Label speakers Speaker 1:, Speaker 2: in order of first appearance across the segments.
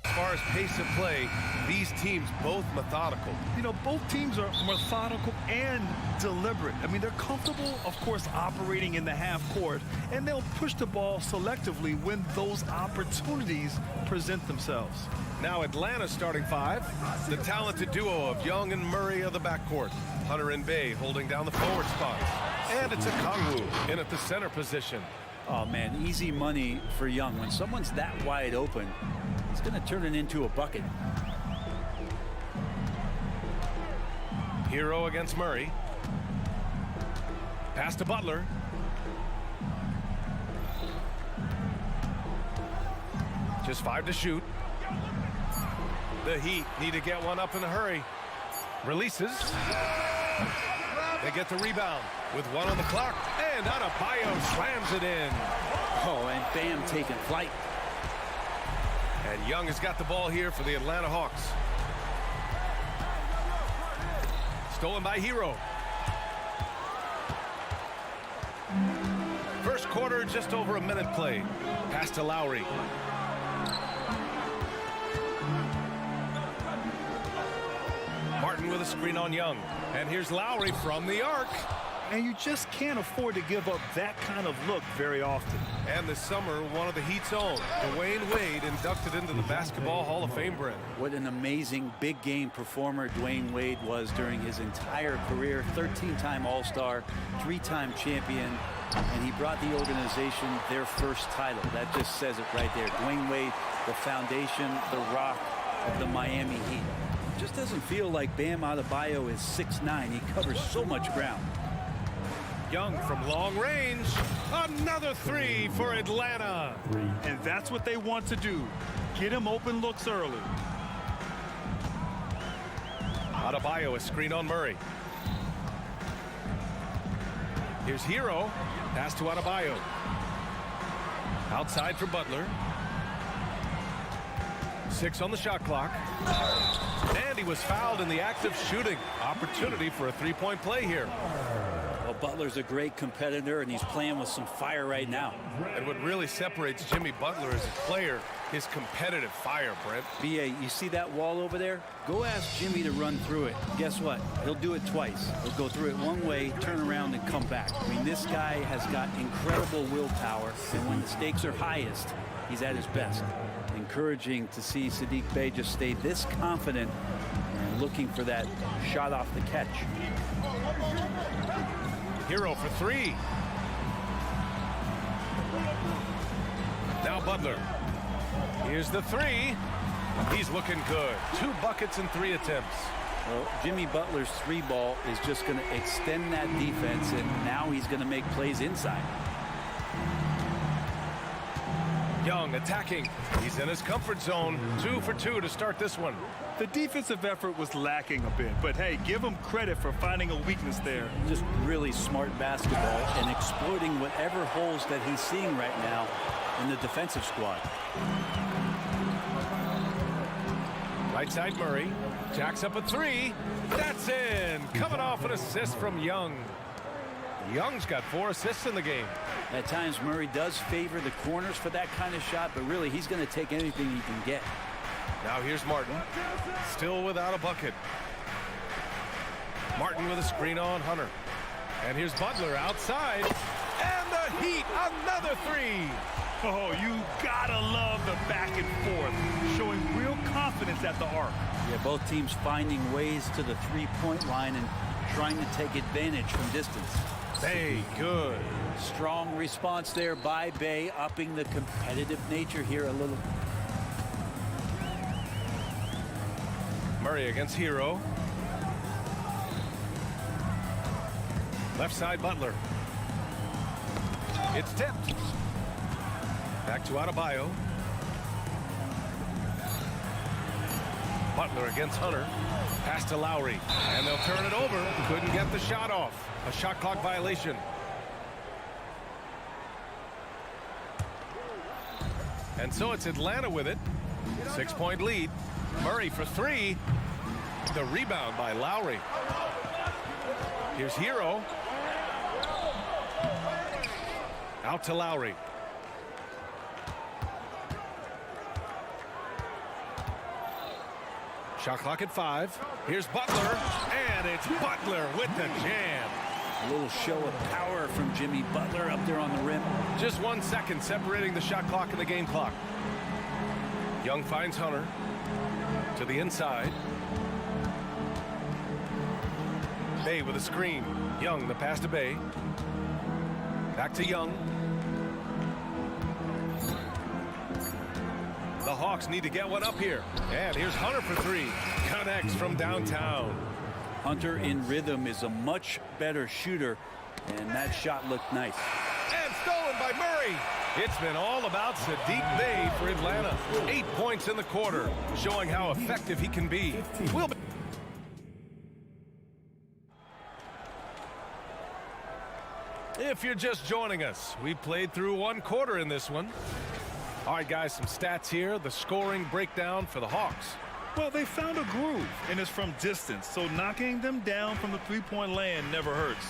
Speaker 1: As far as pace of play, these teams both methodical.
Speaker 2: You know, both teams are methodical and deliberate. I mean, they're comfortable, of course, operating in the half court, and they'll push the ball selectively when those opportunities present themselves.
Speaker 1: Now Atlanta's starting five. The talented duo of Young and Murray of the backcourt. Hunter and Bay holding down the forward spots. And it's a Kongwu in at the center position.
Speaker 3: Oh, man, easy money for Young. When someone's that wide open, it's going to turn it into a bucket.
Speaker 1: Hero against Murray. Pass to Butler. Just 5 to shoot. The Heat need to get one up in a hurry. Releases. They get the rebound with 1 on the clock. And Adebayo slams it in.
Speaker 3: Oh, and Bam taking flight.
Speaker 1: And Young has got the ball here for the Atlanta Hawks. Stolen by Hero. First quarter, just over a minute played. Pass to Lowry. Martin with a screen on Young. And here's Lowry from the arc.
Speaker 2: And you just can't afford to give up that kind of look very often.
Speaker 1: And this summer, one of the Heat's own, Dwayne Wade, inducted into the Basketball Hall of Fame, Brent.
Speaker 3: What an amazing big game performer Dwayne Wade was during his entire career. 13-time All-Star, 3-time champion, and he brought the organization their first title. That just says it right there. Dwayne Wade, the foundation, the rock of the Miami Heat. Just doesn't feel like Bam Adebayo is 6'9". He covers so much ground.
Speaker 1: Young from long range. Another 3 for Atlanta.
Speaker 2: And that's what they want to do. Get him open looks early.
Speaker 1: Adebayo, a screen on Murray. Here's Hero. Pass to Adebayo. Outside for Butler. 6 on the shot clock. And he was fouled in the act of shooting. Opportunity for a 3-point play here.
Speaker 3: Well, Butler's a great competitor, and he's playing with some fire right now.
Speaker 1: And what really separates Jimmy Butler as a player, his competitive fire, Brent.
Speaker 3: B.A., you see that wall over there? Go ask Jimmy to run through it. Guess what? He'll do it twice. He'll go through it one way, turn around, and come back. I mean, this guy has got incredible willpower, and when the stakes are highest, he's at his best. Encouraging to see Saddiq Bey just stay this confident and looking for that shot off the catch.
Speaker 1: Hero for 3. Now Butler. Here's the 3. He's looking good. 2 buckets in 3 attempts.
Speaker 3: Well, Jimmy Butler's 3-ball is just going to extend that defense, and now he's going to make plays inside.
Speaker 1: Young attacking. He's in his comfort zone. 2 for 2 to start this one.
Speaker 2: The defensive effort was lacking a bit, but hey, give him credit for finding a weakness there.
Speaker 3: Just really smart basketball and exploiting whatever holes that he's seeing right now in the defensive squad.
Speaker 1: Right side Murray. Jacks up a 3. That's in. Coming off an assist from Young. Young's got 4 assists in the game.
Speaker 3: At times, Murray does favor the corners for that kind of shot, but really, he's going to take anything he can get.
Speaker 1: Now here's Martin. Still without a bucket. Martin with a screen on Hunter. And here's Butler outside. And the Heat, another 3.
Speaker 2: Oh, you gotta love the back and forth, showing real confidence at the arc.
Speaker 3: Yeah, both teams finding ways to the 3-point line and trying to take advantage from distance.
Speaker 1: Bay, good.
Speaker 3: Strong response there by Bay, upping the competitive nature here a little.
Speaker 1: Murray against Hero. Left side Butler. It's tipped. Back to Adebayo. Butler against Hunter. Pass to Lowry. And they'll turn it over. Couldn't get the shot off. A shot clock violation. And so it's Atlanta with it. 6-point lead. Murray for three. The rebound by Lowry. Here's Hero. Out to Lowry. Shot clock at 5. Here's Butler. And it's Butler with the jam.
Speaker 3: A little show of power from Jimmy Butler up there on the rim.
Speaker 1: Just 1 second separating the shot clock and the game clock. Young finds Hunter to the inside. Bay with a screen. Young, the pass to Bay. Back to Young. The Hawks need to get one up here. And here's Hunter for three. Connects from downtown.
Speaker 3: Hunter in rhythm is a much better shooter, and that shot looked nice.
Speaker 1: And stolen by Murray. It's been all about Sadiq Bey for Atlanta. 8 points in the quarter, showing how effective he can be. If you're just joining us, we played through 1 quarter in this one. All right, guys, some stats here. The scoring breakdown for the Hawks.
Speaker 2: Well, they found a groove, and it's from distance, so knocking them down from the three-point land never hurts.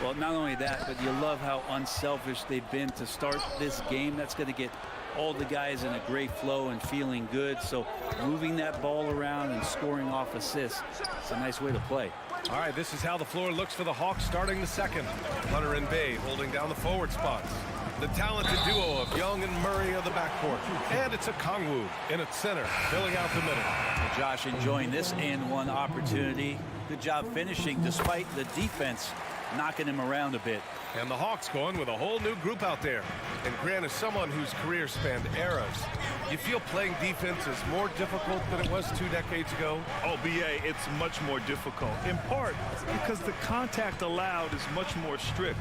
Speaker 3: Well, not only that, but you love how unselfish they've been to start this game. That's going to get all the guys in a great flow and feeling good. So moving that ball around and scoring off assists, it's a nice way to play.
Speaker 1: All right, this is how the floor looks for the Hawks starting the second. Hunter and Bay holding down the forward spots. The talented duo of Young and Murray of the backcourt. And it's a Kongwu in its center, filling out the middle.
Speaker 3: Josh enjoying this and one opportunity. Good job finishing despite the defense knocking him around a bit.
Speaker 1: And the Hawks going with a whole new group out there. And Grant, as someone whose career spanned eras, you feel playing defense is more difficult than it was 2 decades ago?
Speaker 2: Oh, BA, it's much more difficult, in part because the contact allowed is much more strict.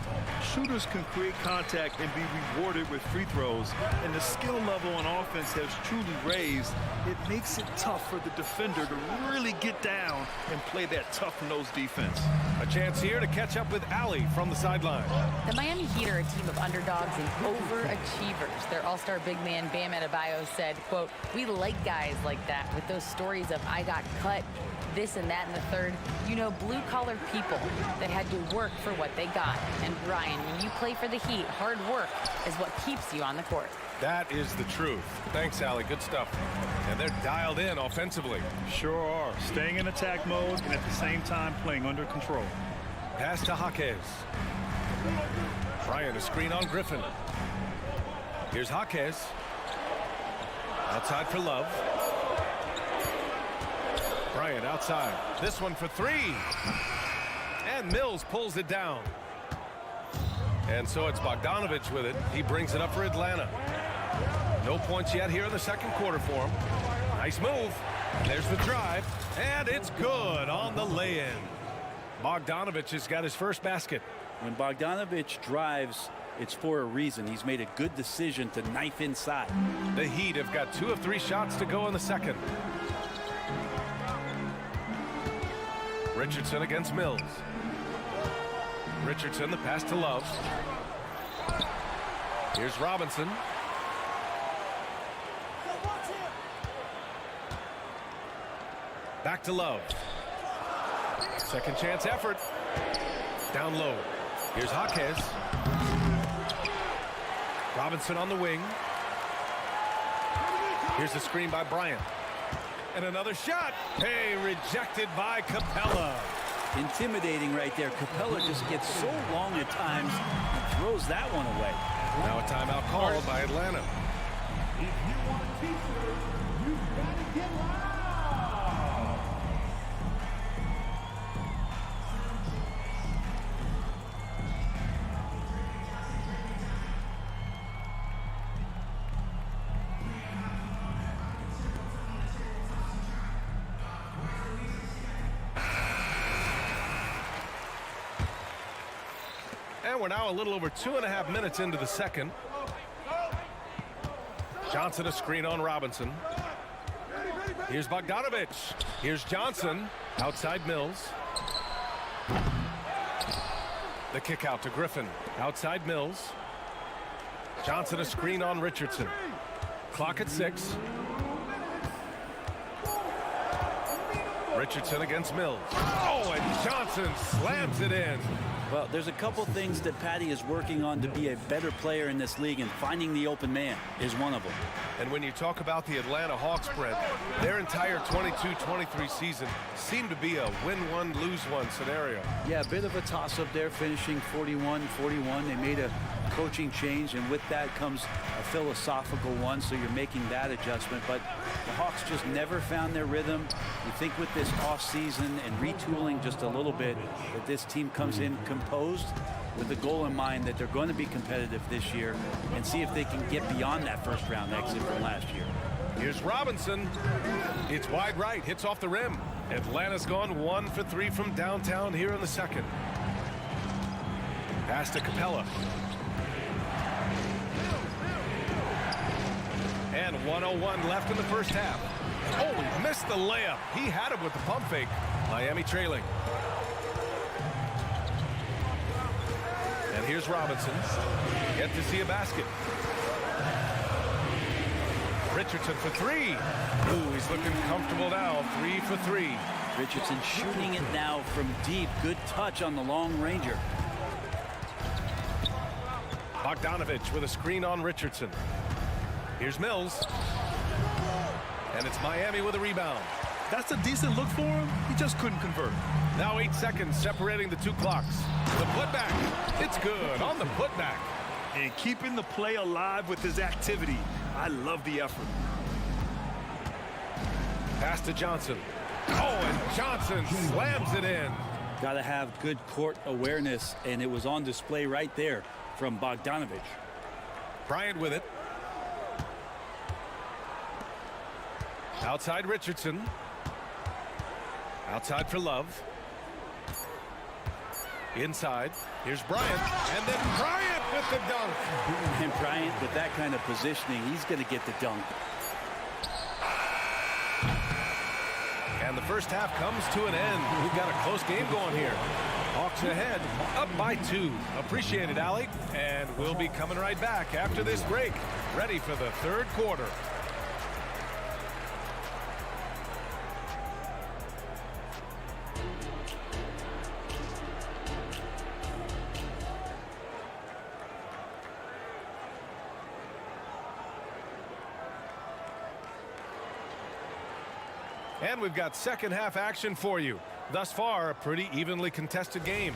Speaker 2: Shooters can create contact and be rewarded with free throws, and the skill level on offense has truly raised. It makes it tough for the defender to really get down and play that tough-nosed defense.
Speaker 1: A chance here to catch up with Allie from the sideline.
Speaker 4: The Miami Heat are a team of underdogs and overachievers. Their all-star big man Bam Adebayo said, quote, "We like guys like that with those stories of I got cut, this and that and the third. You know, blue-collar people that had to work for what they got. And Ryan, when you play for the Heat, hard work is what keeps you on the court."
Speaker 1: That is the truth. Thanks, Allie. Good stuff. And they're dialed in offensively.
Speaker 2: Sure are. Staying in attack mode and at the same time playing under control.
Speaker 1: Pass to Jaquez. Bryant, a screen on Griffin. Here's Jaquez. Outside for Love. Bryant outside. This one for three. And Mills pulls it down. And so it's Bogdanovich with it. He brings it up for Atlanta. No points yet here in the second quarter for him. Nice move. There's the drive. And it's good on the lay-in. Bogdanovich has got his first basket.
Speaker 3: When Bogdanovich drives, it's for a reason. He's made a good decision to knife inside.
Speaker 1: The Heat have got 2 of 3 shots to go in the second. Richardson against Mills. Richardson, the pass to Love. Here's Robinson. Back to Love. Second chance effort. Down low. Here's Jaquez. Robinson on the wing. Here's the screen by Bryant. And another shot. Hey, rejected by Capella.
Speaker 3: Intimidating right there. Capella just gets so long at times and throws that one away.
Speaker 1: Now a timeout called by Atlanta.
Speaker 5: If you want a t-shirt, you've got to get loud.
Speaker 1: And we're now a little over 2.5 minutes into the second. Johnson a screen on Robinson. Here's Bogdanovich. Here's Johnson. Outside Mills. The kick out to Griffin. Outside Mills. Johnson a screen on Richardson. Clock at 6. Richardson against Mills. Oh, and Johnson slams it in.
Speaker 3: Well, there's a couple things that Patty is working on to be a better player in this league, and finding the open man is one of them.
Speaker 1: And when you talk about the Atlanta Hawks, Brent, their entire 22-23 season seemed to be a win one, lose one scenario.
Speaker 3: Yeah, a bit of a toss-up there, finishing 41-41. They made a coaching change, and with that comes a philosophical one, so you're making that adjustment. But the Hawks just never found their rhythm. You think with this offseason and retooling just a little bit that this team comes in composed with the goal in mind that they're going to be competitive this year and see if they can get beyond that first round exit from last year.
Speaker 1: Here's Robinson. It's wide right, hits off the rim. Atlanta's gone 1 for 3 from downtown here in the second. Pass to Capella. And 1:01 left in the first half. Oh, he missed the layup. He had it with the pump fake. Miami trailing. And here's Robinson. Yet to see a basket. Richardson for 3. Ooh, he's looking comfortable now. 3 for 3.
Speaker 3: Richardson shooting it now from deep. Good touch on the long ranger.
Speaker 1: Bogdanovich with a screen on Richardson. Here's Mills. And it's Miami with a rebound.
Speaker 2: That's a decent look for him. He just couldn't convert.
Speaker 1: Now 8 seconds separating the two clocks. The putback. It's good on the putback.
Speaker 2: And keeping the play alive with his activity. I love the effort.
Speaker 1: Pass to Johnson. Oh, and Johnson slams it in.
Speaker 3: Got to have good court awareness, and it was on display right there from Bogdanovich.
Speaker 1: Bryant with it. Outside Richardson. Outside for Love. Inside. Here's Bryant. And then Bryant with the dunk.
Speaker 3: And Bryant, with that kind of positioning, he's going to get the dunk.
Speaker 1: And the first half comes to an end. We've got a close game going here. Hawks ahead, up by 2. Appreciate it, Allie. And we'll be coming right back after this break. Ready for the third quarter. And we've got second half action for you. Thus far, a pretty evenly contested game.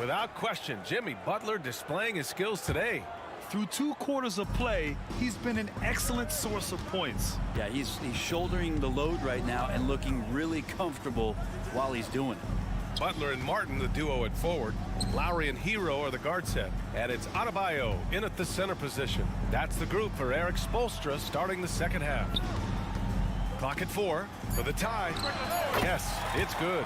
Speaker 1: Without question, Jimmy Butler displaying his skills today.
Speaker 2: Through 2 quarters of play, he's been an excellent source of points.
Speaker 3: Yeah, he's shouldering the load right now and looking really comfortable while he's doing it.
Speaker 1: Butler and Martin, the duo at forward. Lowry and Hero are the guard set. And it's Adebayo in at the center position. That's the group for Eric Spoelstra starting the second half. Clock at 4 for the tie. Yes, it's good.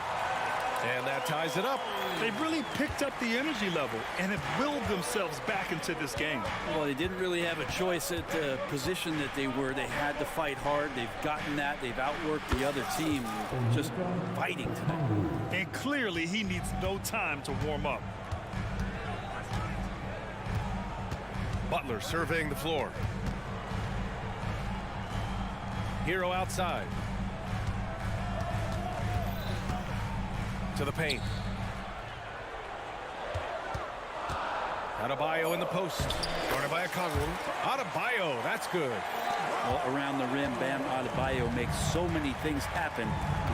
Speaker 1: And that ties it up.
Speaker 2: They've really picked up the energy level and have willed themselves back into this game.
Speaker 3: Well, they didn't really have a choice at the position that they were. They had to fight hard. They've gotten that. They've outworked the other team, just fighting tonight.
Speaker 2: And clearly he needs no time to warm up.
Speaker 1: Butler surveying the floor. Hero outside. To the paint. Adebayo in the post. Guarded by Okongwu. Adebayo, that's good.
Speaker 3: Well, around the rim, Bam Adebayo makes so many things happen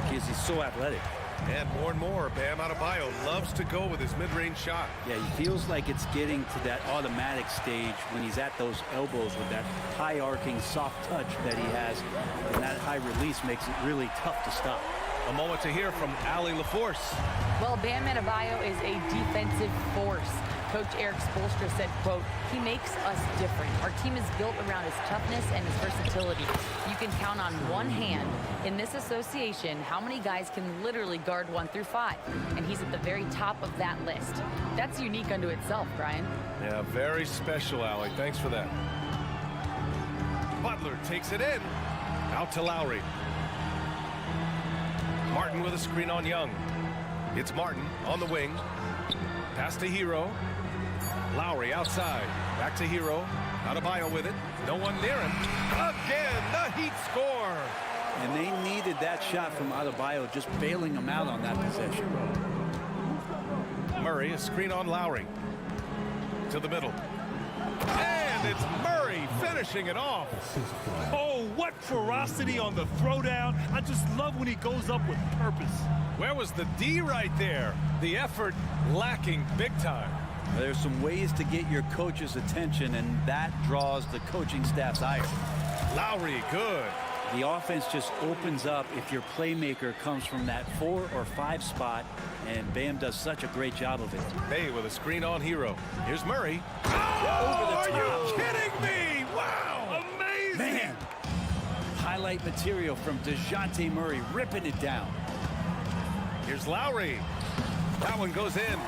Speaker 3: because he's so athletic.
Speaker 1: And more, Bam Adebayo loves to go with his mid-range shot.
Speaker 3: Yeah, he feels like it's getting to that automatic stage when he's at those elbows with that high arcing soft touch that he has, and that high release makes it really tough to stop.
Speaker 1: A moment to hear from Allie LaForce.
Speaker 4: Well, Bam Adebayo is a defensive force. Coach Eric Spoelstra said, quote, "He makes us different. Our team is built around his toughness and his versatility. You can count on one hand in this association how many guys can literally guard 1 through 5. And he's at the very top of that list. That's unique unto itself, Brian."
Speaker 1: Yeah, very special, Allie. Thanks for that. Butler takes it in. Out to Lowry. Martin with a screen on Young. It's Martin on the wing. Pass to Hero. Lowry outside. Back to Hero. Adebayo with it. No one near him. Again, the Heat score.
Speaker 3: And they needed that shot from Adebayo, just bailing them out on that possession.
Speaker 1: Murray, a screen on Lowry. To the middle. And it's Murray finishing it off.
Speaker 2: Oh, what ferocity on the throwdown. I just love when he goes up with purpose.
Speaker 1: Where was the D right there? The effort lacking big time.
Speaker 3: There's some ways to get your coach's attention, and that draws the coaching staff's ire.
Speaker 1: Lowry, good.
Speaker 3: The offense just opens up if your playmaker comes from that 4 or 5 spot, and Bam does such a great job of it.
Speaker 1: Bay with a screen on Hero. Here's Murray.
Speaker 3: Over the top.
Speaker 1: Are you kidding me? Wow.
Speaker 2: Amazing.
Speaker 3: Man, highlight material from DeJounte Murray ripping it down.
Speaker 1: Here's Lowry. That one goes in.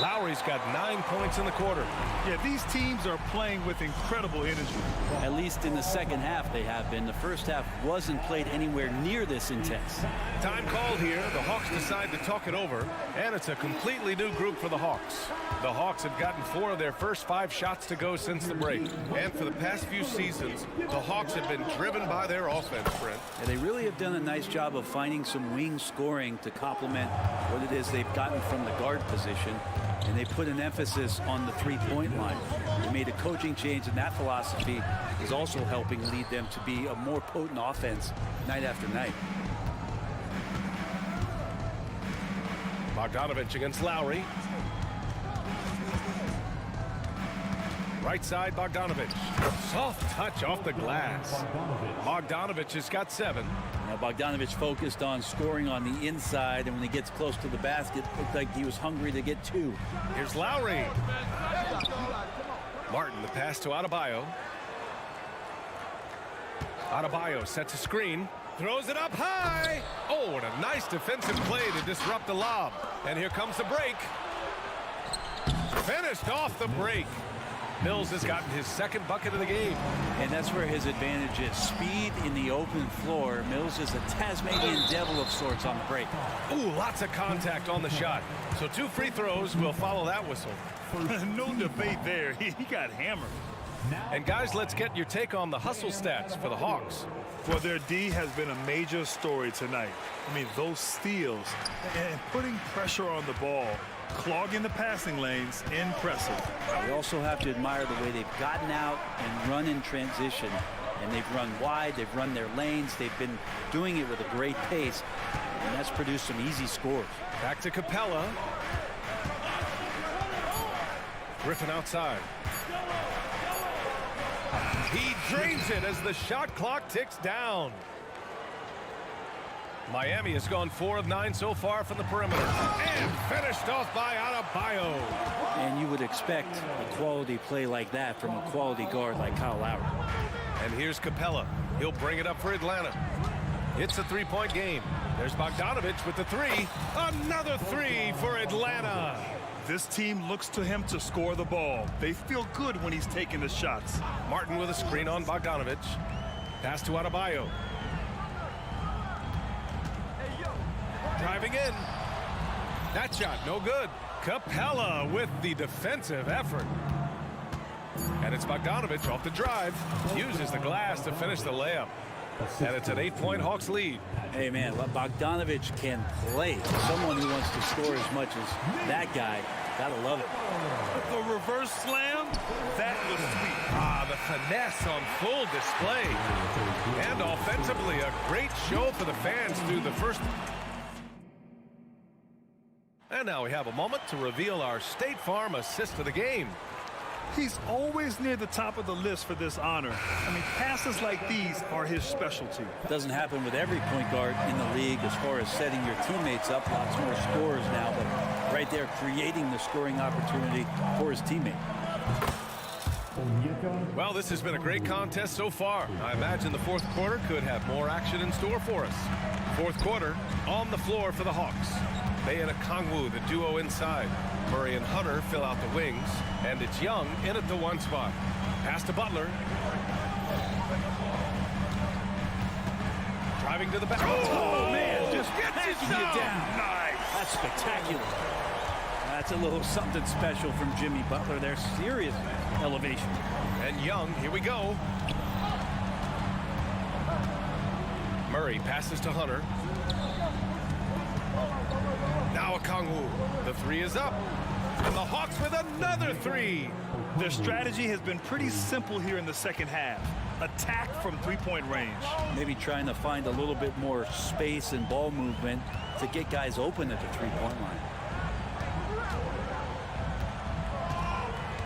Speaker 1: Lowry's got 9 points in the quarter.
Speaker 2: Yeah, these teams are playing with incredible energy.
Speaker 3: At least in the second half they have been. The first half wasn't played anywhere near this intense.
Speaker 1: Time called here. The Hawks decide to talk it over, and it's a completely new group for the Hawks. The Hawks have gotten 4 of their first 5 shots to go since the break. And for the past few seasons, the Hawks have been driven by their offense, Brent.
Speaker 3: And they really have done a nice job of finding some wing scoring to complement what it is they've gotten from the guard position. And they put an emphasis on the three-point line. They made a coaching change, and that philosophy is also helping lead them to be a more potent offense night after night.
Speaker 1: Bogdanovich against Lowry. Right side, Bogdanovich. Soft touch off the glass. Bogdanovich has got 7.
Speaker 3: Now Bogdanovich focused on scoring on the inside, and when he gets close to the basket, it looked like he was hungry to get 2.
Speaker 1: Here's Lowry. Martin, the pass to Adebayo. Adebayo sets a screen. Throws it up high. Oh, and a nice defensive play to disrupt the lob. And here comes the break. Finished off the break. Mills has gotten his 2nd bucket of the game.
Speaker 3: And that's where his advantage is. Speed in the open floor. Mills is a Tasmanian devil of sorts on the break.
Speaker 1: Ooh, lots of contact on the shot. So 2 free throws will follow that whistle.
Speaker 2: No debate there. He got hammered.
Speaker 1: And guys, let's get your take on the hustle stats for the Hawks.
Speaker 2: Well, their D has been a major story tonight. I mean, those steals and putting pressure on the ball, clogging the passing lanes, impressive.
Speaker 3: We also have to admire the way they've gotten out and run in transition. And they've run wide, they've run their lanes, they've been doing it with a great pace, and that's produced some easy scores.
Speaker 1: Back to Capella. Griffin outside. He drains it as the shot clock ticks down. Miami has gone 4 of 9 so far from the perimeter. And finished off by Adebayo.
Speaker 3: And you would expect a quality play like that from a quality guard like Kyle Lowry.
Speaker 1: And here's Capella. He'll bring it up for Atlanta. It's a 3-point game. There's Bogdanovich with the 3. Another 3 for Atlanta.
Speaker 2: This team looks to him to score the ball. They feel good when he's taking the shots.
Speaker 1: Martin with a screen on Bogdanovich. Pass to Adebayo. Driving in. That shot, no good. Capella with the defensive effort. And it's Bogdanovich off the drive. Uses the glass to finish the layup. And it's an 8-point Hawks lead.
Speaker 3: Hey, man, Bogdanovich can play. Someone who wants to score as much as that guy. Gotta love it.
Speaker 2: The reverse slam, that was sweet.
Speaker 1: Ah, the finesse on full display. And offensively, a great show for the fans through the first. And now we have a moment to reveal our State Farm assist of the game.
Speaker 2: He's always near the top of the list for this honor. I mean, passes like these are his specialty.
Speaker 3: Doesn't happen with every point guard in the league as far as setting your teammates up. Lots more scorers now, but right there creating the scoring opportunity for his teammate.
Speaker 1: Well, this has been a great contest so far. I imagine the 4th quarter could have more action in store for us. 4th quarter on the floor for the Hawks. Bay and Okongwu, the duo inside. Murray and Hunter fill out the wings, and it's Young in at the 1 spot. Pass to Butler. Driving to the back.
Speaker 3: Oh man, just
Speaker 1: gets it
Speaker 3: backing you
Speaker 1: down.
Speaker 3: down.
Speaker 2: Nice.
Speaker 3: That's spectacular. That's a little something special from Jimmy Butler. They're serious elevation.
Speaker 1: And Young, here we go. Murray passes to Hunter. Now Okongwu. The three is up. And the Hawks with another three.
Speaker 2: Their strategy has been pretty simple here in the second half. Attack from three-point range.
Speaker 3: Maybe trying to find a little bit more space and ball movement to get guys open at the three-point line.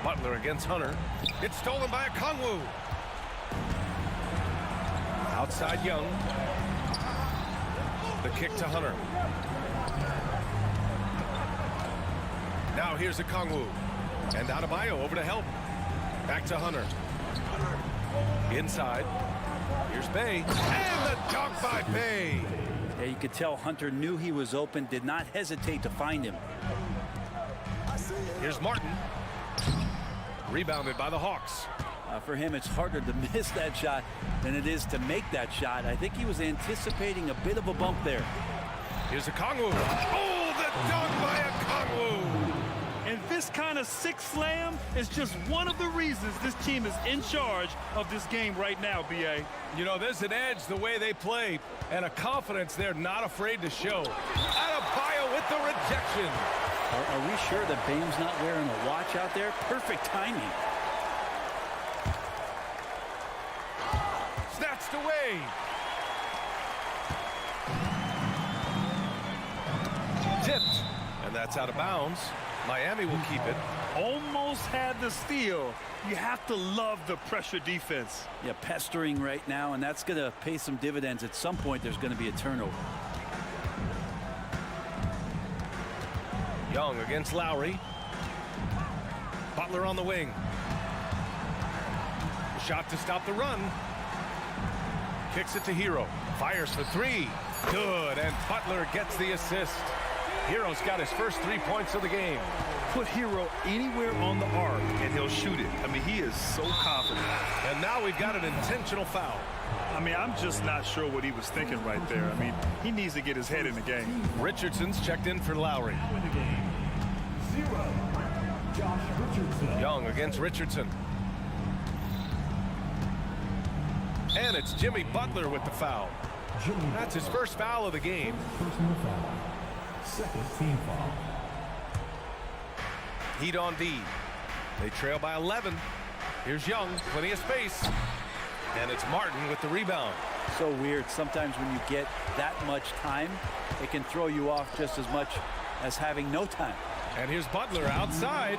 Speaker 1: Butler against Hunter. It's stolen by Okongwu. Outside Young. The kick to Hunter. Now here's Okongwu. And Adebayo over to help. Back to Hunter. Inside. Here's Bay. And the dunk by Bay.
Speaker 3: Yeah, you could tell Hunter knew he was open, did not hesitate to find him.
Speaker 1: Here's Martin. Rebounded by the Hawks.
Speaker 3: For him, it's harder to miss that shot than it is to make that shot. I think he was anticipating a bit of a bump there.
Speaker 1: Here's Okongwu. Oh, the dunk by Okongwu.
Speaker 2: And this kind of sick slam is just one of the reasons this team is in charge of this game right now, B.A.
Speaker 1: You know, there's an edge the way they play and a confidence they're not afraid to show. Adebayo with the rejection.
Speaker 3: Are we sure that Bame's not wearing a watch out there? Perfect timing.
Speaker 1: Snatched away. Tipped. And that's out of bounds. Miami will keep it.
Speaker 2: Almost had the steal. You have to love the pressure defense.
Speaker 3: Yeah, pestering right now, and that's going to pay some dividends. At some point, there's going to be a turnover.
Speaker 1: Young against Lowry. Butler on the wing. The shot to stop the run. Kicks it to Hero. Fires for three. Good, and Butler gets the assist. Hero's got his first 3 points of the game.
Speaker 2: Put Hero anywhere on the arc, and he'll shoot it. I mean, he is so confident.
Speaker 1: And now we've got an intentional foul.
Speaker 2: I mean, I'm just not sure what he was thinking right there. I mean, he needs to get his head in the game.
Speaker 1: Richardson's checked in for Lowry.
Speaker 5: In the game, 0. Josh Richardson.
Speaker 1: Young against Richardson. And it's Jimmy Butler with the foul. That's his first foul of the game.
Speaker 5: Personal foul. Second team foul.
Speaker 1: Heat on D. They trail by 11. Here's Young, plenty of space. And it's Martin with the rebound.
Speaker 3: So weird. Sometimes when you get that much time, it can throw you off just as much as having no time.
Speaker 1: And here's Butler outside.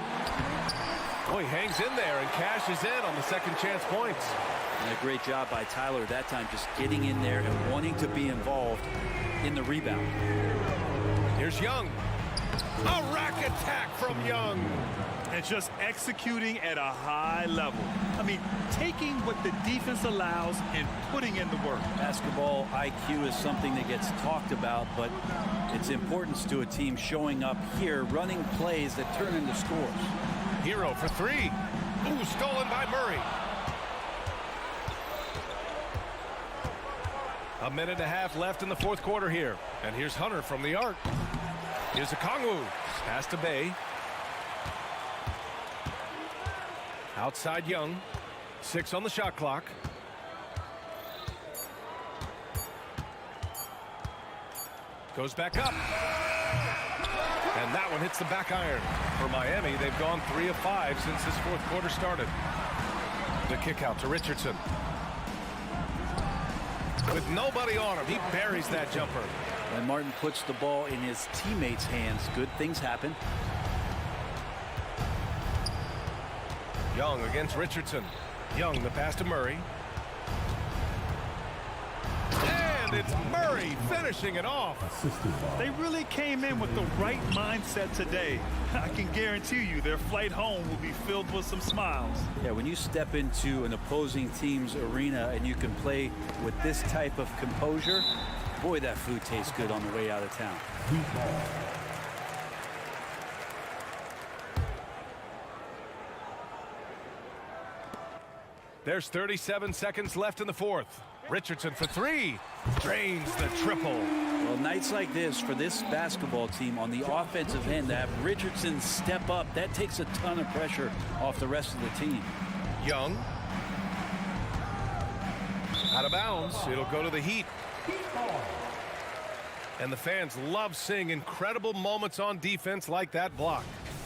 Speaker 1: Boy, hangs in there and cashes in on the second chance points.
Speaker 3: And a great job by Tyler that time, just getting in there and wanting to be involved in the rebound.
Speaker 1: Here's Young. A rack attack from Young.
Speaker 2: And just executing at a high level. I mean, taking what the defense allows and putting in the work.
Speaker 3: Basketball IQ is something that gets talked about, but its importance to a team showing up here, running plays that turn into scores.
Speaker 1: Hero for three. Ooh, stolen by Murray. A minute and a half left in the fourth quarter here. And here's Hunter from the arc. Here's Okongwu. Pass to Bay. Outside Young. 6 on the shot clock. Goes back up. And that one hits the back iron. For Miami, they've gone 3 of 5 since this fourth quarter started. The kick out to Richardson. With nobody on him, he buries that jumper.
Speaker 3: And Martin puts the ball in his teammates' hands. Good things happen.
Speaker 1: Young against Richardson. Young, the pass to Murray. And it's Murray finishing it off.
Speaker 2: They really came in with the right mindset today. I can guarantee you their flight home will be filled with some smiles.
Speaker 3: Yeah, when you step into an opposing team's arena and you can play with this type of composure, boy, that food tastes good on the way out of town.
Speaker 1: There's 37 seconds left in the fourth. Richardson for three. Drains the triple.
Speaker 3: Well, nights like this, for this basketball team on the offensive end, to have Richardson step up, that takes a ton of pressure off the rest of the team.
Speaker 1: Young. Out of bounds. It'll go to the Heat. And the fans love seeing incredible moments on defense like that block.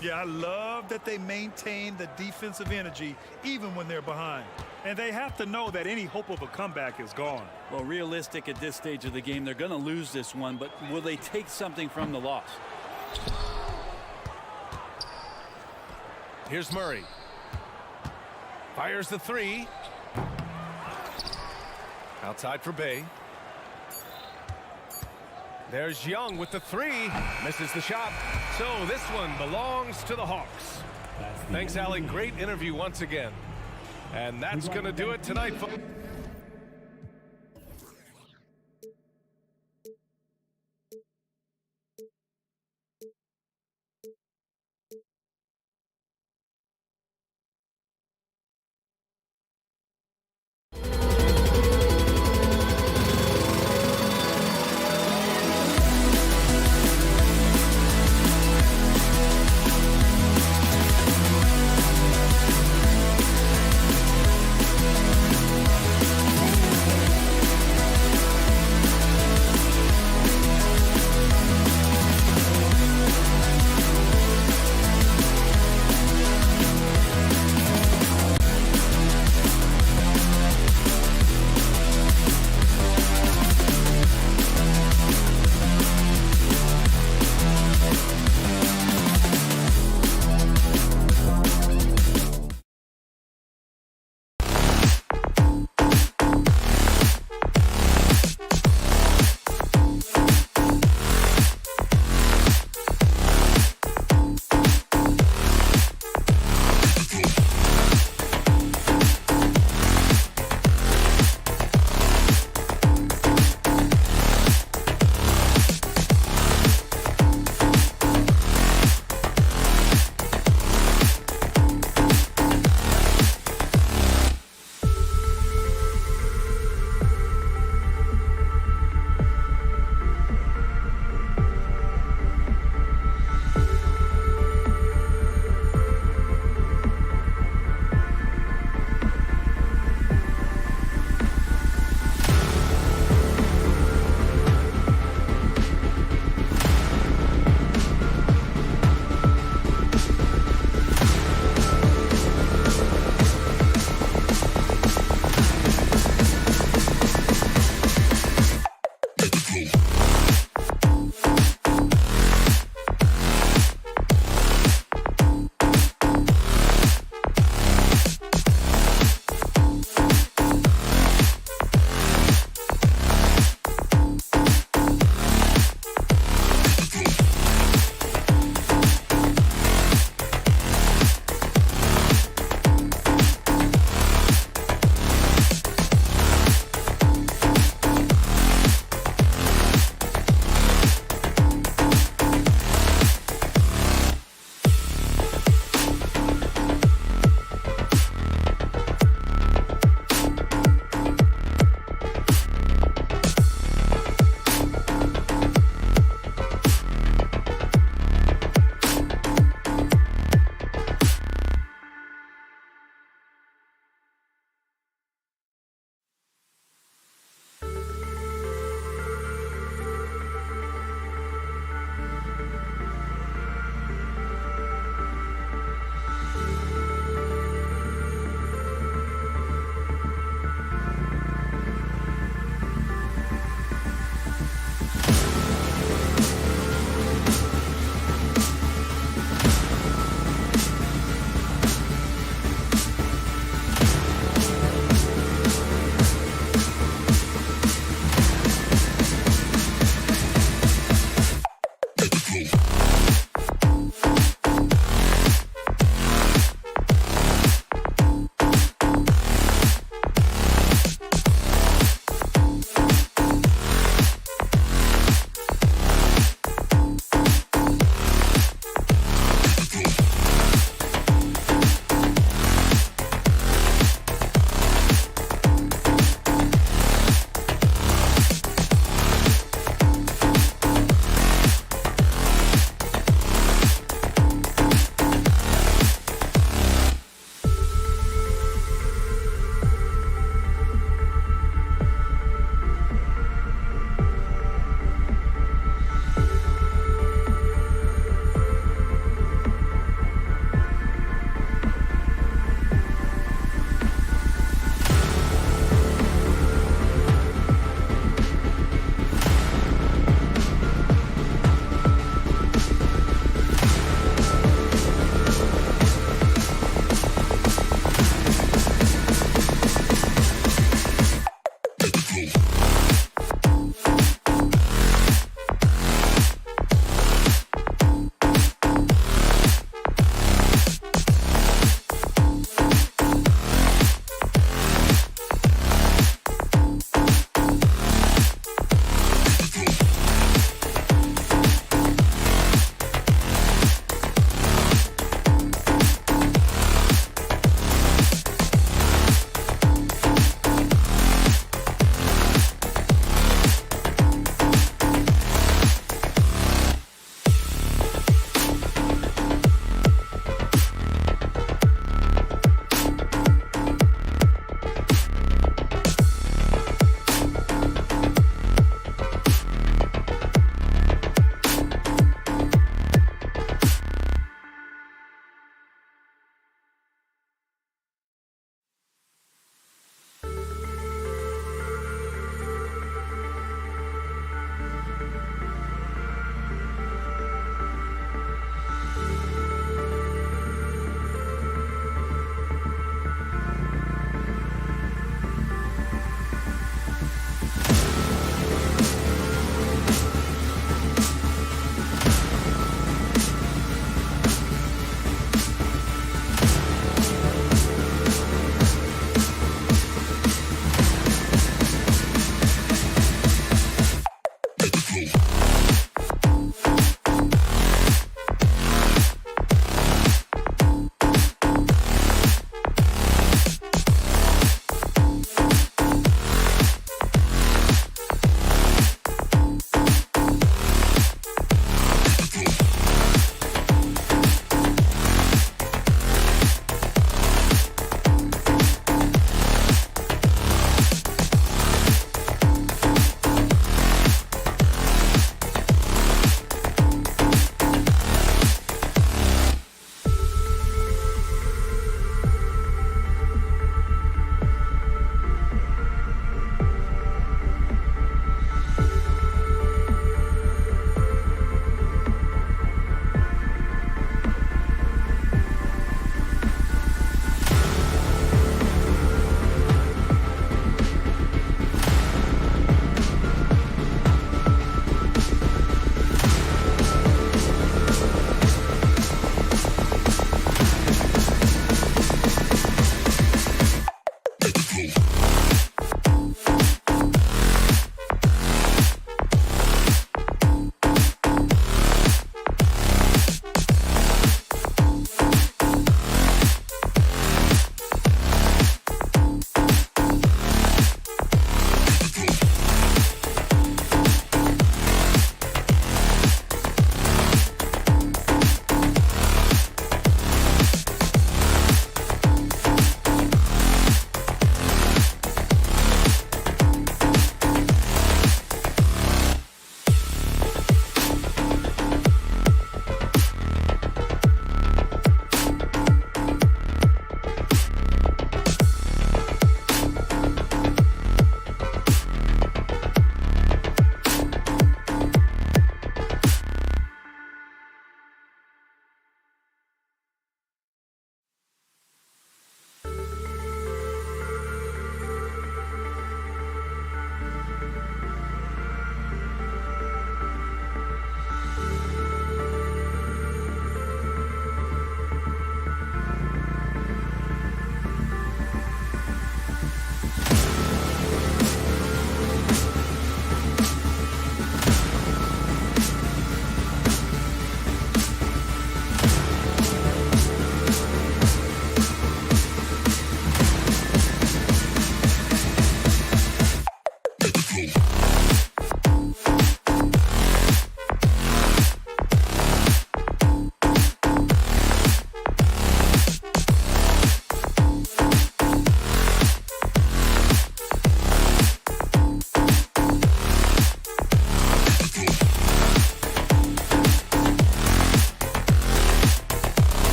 Speaker 2: Yeah, I love that they maintain the defensive energy even when they're behind. And they have to know that any hope of a comeback is gone.
Speaker 3: Well, realistic at this stage of the game, they're going to lose this one, but will they take something from the loss?
Speaker 1: Here's Murray. Fires the three. Outside for Bay. There's Young with the three. Misses the shot. So this one belongs to the Hawks. Thanks, Allie. Great interview once again. And that's going to do it tonight.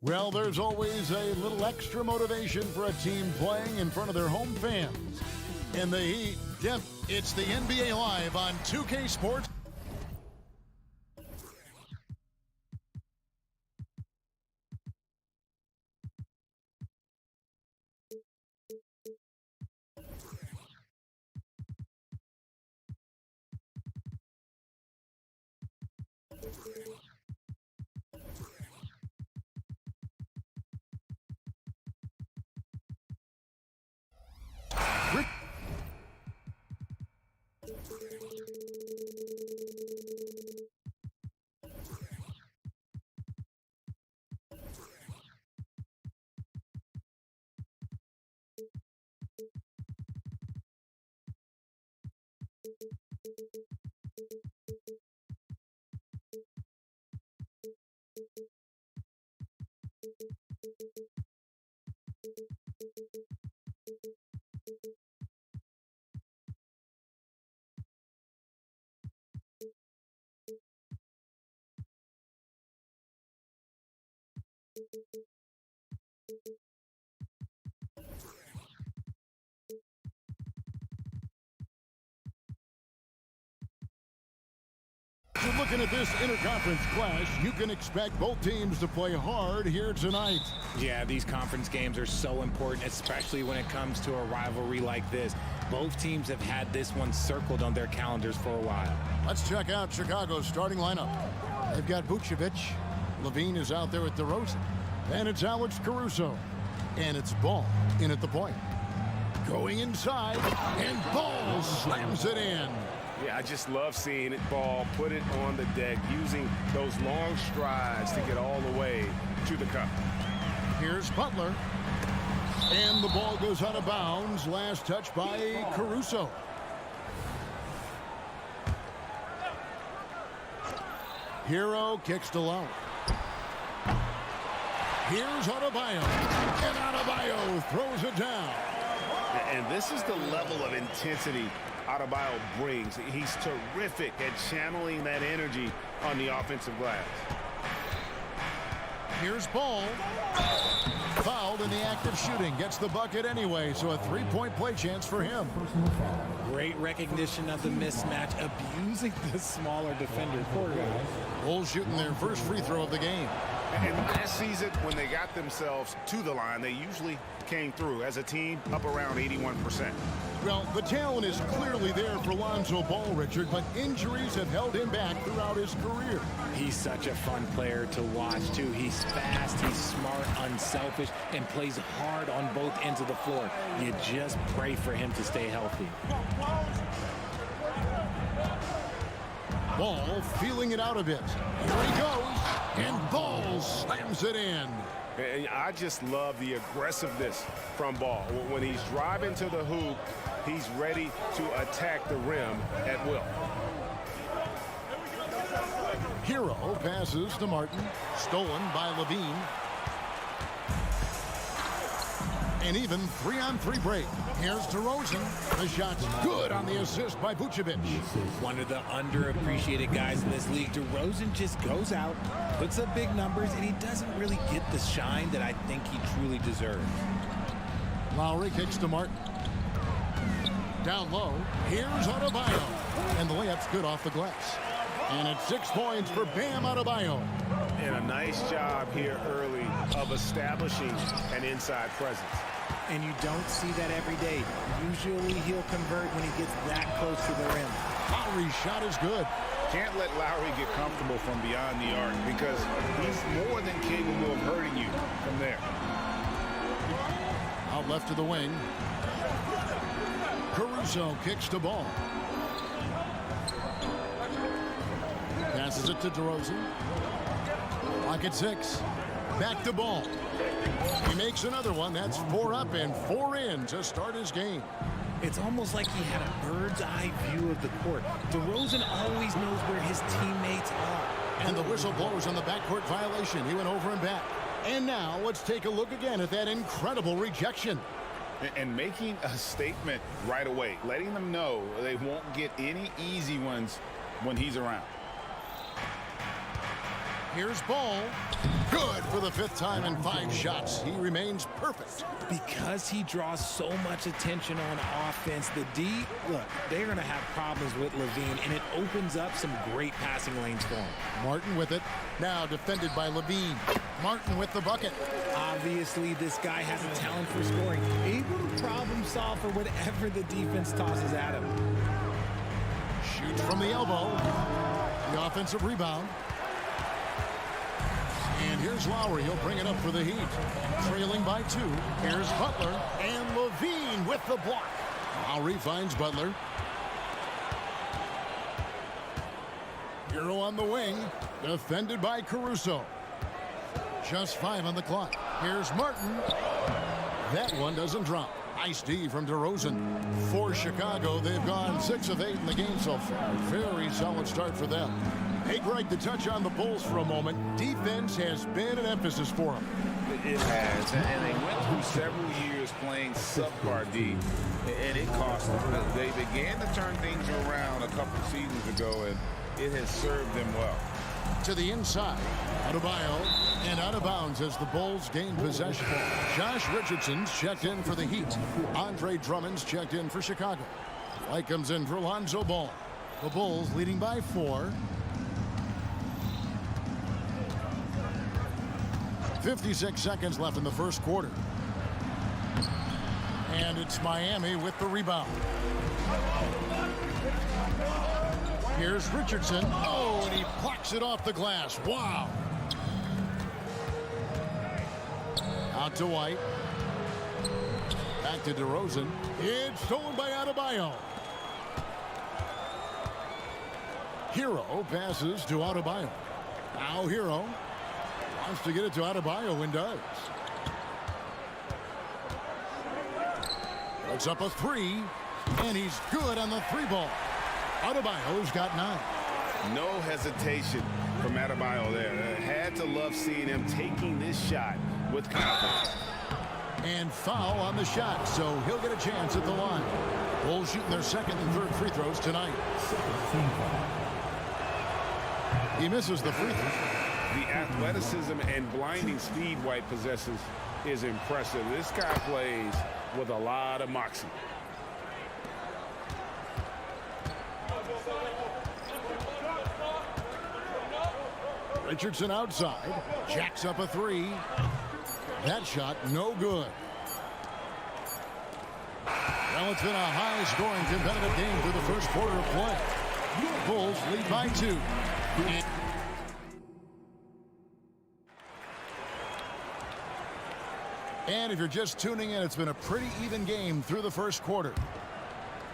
Speaker 6: Well, there's always a little extra motivation for a team playing in front of their home fans. In the Heat, yep, it's the NBA Live on 2K Sports. You're looking at this interconference clash. You can expect both teams to play hard here tonight.
Speaker 7: Yeah, these conference games are so important, especially when it comes to a rivalry like this. Both teams have had this one circled on their calendars for a while.
Speaker 6: Let's check out Chicago's starting lineup. They've got Vucevic. Levine is out there with DeRozan. And it's Alex Caruso. And it's Ball in at the point. Going inside, and Ball slams it in.
Speaker 8: Yeah, I just love seeing it. Ball put it on the deck, using those long strides to get all the way to the cup.
Speaker 6: Here's Butler. And the ball goes out of bounds. Last touch by Caruso. Hero kicks to low. Here's Adebayo. And Adebayo throws it down.
Speaker 8: And this is the level of intensity Adebayo brings. He's terrific at channeling that energy on the offensive glass.
Speaker 6: Here's Ball. Fouled in the act of shooting. Gets the bucket anyway, so a three-point play chance for him.
Speaker 7: Great recognition of the mismatch, abusing the smaller defender. Poor guy.
Speaker 6: Bulls shooting their first free throw of the game.
Speaker 8: And last season, when they got themselves to the line, they usually came through as a team up around 81%.
Speaker 6: Well, the talent is clearly there for Lonzo Ball, Richard, but injuries have held him back throughout his career.
Speaker 7: He's such a fun player to watch, too. He's fast, he's smart, unselfish, and plays hard on both ends of the floor. You just pray for him to stay healthy.
Speaker 6: Ball feeling it out a bit. Here he goes, and Ball slams it in.
Speaker 8: And I just love the aggressiveness from Ball. When he's driving to the hoop, he's ready to attack the rim at will.
Speaker 6: Hero passes to Martin. Stolen by Levine. An even 3-on-3 break. Here's DeRozan. The shot's good on the assist by Vucevic.
Speaker 7: One of the underappreciated guys in this league. DeRozan just goes out, puts up big numbers, and he doesn't really get the shine that I think he truly deserves.
Speaker 6: Lowry kicks to Martin. Down low. Here's Adebayo. And the layup's good off the glass. And it's 6 points for Bam Adebayo.
Speaker 8: And a nice job here early of establishing an inside presence.
Speaker 7: And you don't see that every day. Usually he'll convert when he gets that close to the rim.
Speaker 6: Lowry's shot is good.
Speaker 8: Can't let Lowry get comfortable from beyond the arc because he's more than capable of hurting you from there.
Speaker 6: A Out left to the wing. Caruso kicks the ball. Passes it to DeRozan. Clock at 6. Back to Ball. He makes another one. That's 4 up and 4 in to start his game.
Speaker 7: It's almost like he had a bird's eye view of the court. DeRozan always knows where his teammates are.
Speaker 6: And the whistle blows on the backcourt violation. He went over and back. And now let's take a look again at that incredible rejection.
Speaker 9: And making a statement right away, letting them know they won't get any easy ones when he's around.
Speaker 6: Here's Ball. Good for the 5th time in 5 shots. He remains perfect.
Speaker 7: Because he draws so much attention on offense, the D, look, they're going to have problems with LaVine, and it opens up some great passing lanes for him.
Speaker 6: Martin with it. Now defended by LaVine. Martin with the bucket.
Speaker 7: Obviously, this guy has a talent for scoring. Able to problem solve for whatever the defense tosses at him.
Speaker 6: Shoots from the elbow. The offensive rebound. And here's Lowry. He'll bring it up for the Heat. Trailing by 2. Here's Butler. And LaVine with the block. Lowry finds Butler. Hero on the wing. Defended by Caruso. Just 5 on the clock. Here's Martin. That one doesn't drop. Nice D from DeRozan. For Chicago, they've gone 6 of 8 in the game so far. Very solid start for them. Hey, Greg, to touch on the Bulls for a moment, defense has been an emphasis for them.
Speaker 9: It has, and they went through several years playing subpar D, and it cost them. They began to turn things around a couple seasons ago, and it has served them well.
Speaker 6: To the inside, Adebayo, and out of bounds as the Bulls gain possession. Josh Richardson's checked in for the Heat. Andre Drummond's checked in for Chicago. White comes in for Lonzo Ball. The Bulls leading by 4. 56 seconds left in the first quarter. And it's Miami with the rebound. Here's Richardson. Oh, and he plucks it off the glass. Wow. Out to White. Back to DeRozan. It's stolen by Adebayo. Hero passes to Adebayo. Now Hero wants to get it to Adebayo and does. Puts up a 3, and he's good on the 3-ball. Adebayo's got 9.
Speaker 9: No hesitation from Adebayo there. Had to love seeing him taking this shot with confidence.
Speaker 6: And foul on the shot, so he'll get a chance at the line. Bulls shooting their 2nd and 3rd free throws tonight. He misses the free throw.
Speaker 9: The athleticism and blinding speed White possesses is impressive. This guy plays with a lot of moxie.
Speaker 6: Richardson outside. Jacks up a 3. That shot no good. Well, it's been a high-scoring competitive game through the first quarter of play. Bulls lead by 2. And if you're just tuning in, it's been a pretty even game through the first quarter.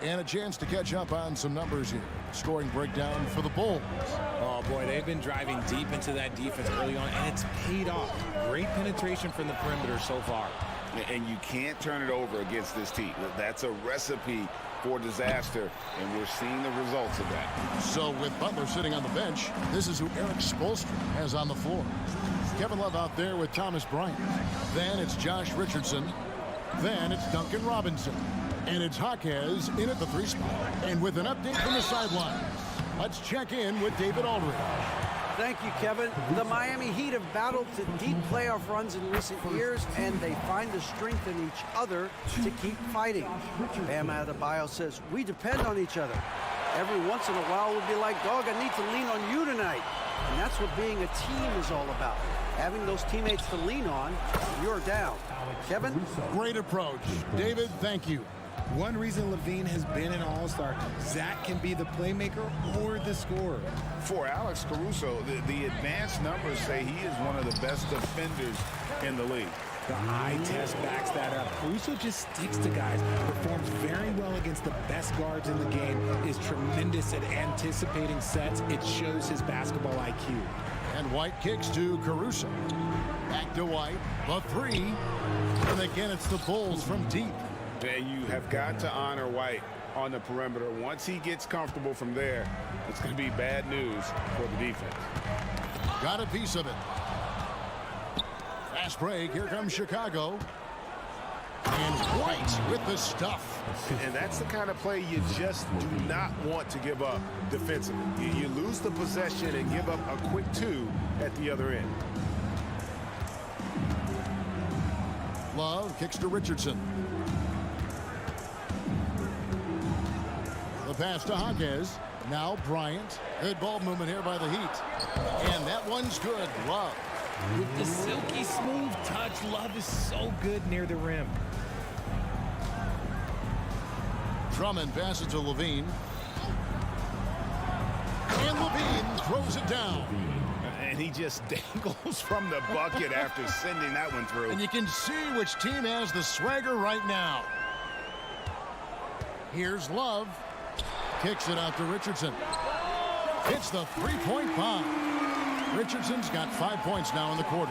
Speaker 6: And a chance to catch up on some numbers here. Scoring breakdown for the Bulls.
Speaker 7: Oh, boy, they've been driving deep into that defense early on, and it's paid off. Great penetration from the perimeter so far.
Speaker 9: And you can't turn it over against this team. That's a recipe for disaster, and we're seeing the results of that.
Speaker 6: So with Butler sitting on the bench, this is who Eric Spoelstra has on the floor. Kevin Love out there with Thomas Bryant. Then it's Josh Richardson. Then it's Duncan Robinson. And it's Jaquez in at the 3 spot. And with an update from the sidelines, let's check in with David Aldridge.
Speaker 10: Thank you, Kevin. The Miami Heat have battled to deep playoff runs in recent years, and they find the strength in each other to keep fighting. Bam Adebayo says, we depend on each other. Every once in a while, we'll be like, dog, I need to lean on you tonight. And that's what being a team is all about. Having those teammates to lean on, you're down. Kevin?
Speaker 6: Great approach. David, thank you.
Speaker 7: One reason LaVine has been an all-star, Zach can be the playmaker or the scorer.
Speaker 9: For Alex Caruso, the advanced numbers say he is one of the best defenders in the league.
Speaker 7: The eye test backs that up. Caruso just sticks to guys, performs very well against the best guards in the game, is tremendous at anticipating sets. It shows his basketball IQ.
Speaker 6: And White kicks to Caruso. Back to White, the three. And again, it's the Bulls from deep.
Speaker 8: And you have got to honor White on the perimeter. Once he gets comfortable from there, it's going to be bad news for the defense.
Speaker 6: Got a piece of it. Fast break. Here comes Chicago. And White with the stuff.
Speaker 8: And that's the kind of play you just do not want to give up defensively. You lose the possession and give up a quick two at the other end.
Speaker 6: Love kicks to Richardson. The pass to Hawkes. Now Bryant. Good ball movement here by the Heat. And that one's good. Love.
Speaker 7: With the silky smooth touch, Love is so good near the rim.
Speaker 6: Drummond passes to Levine. And Levine throws it down.
Speaker 8: And he just dangles from the bucket after sending that one through.
Speaker 6: And you can see which team has the swagger right now. Here's Love. Kicks it out to Richardson. It's the three-point bomb. Richardson's got 5 points now in the quarter.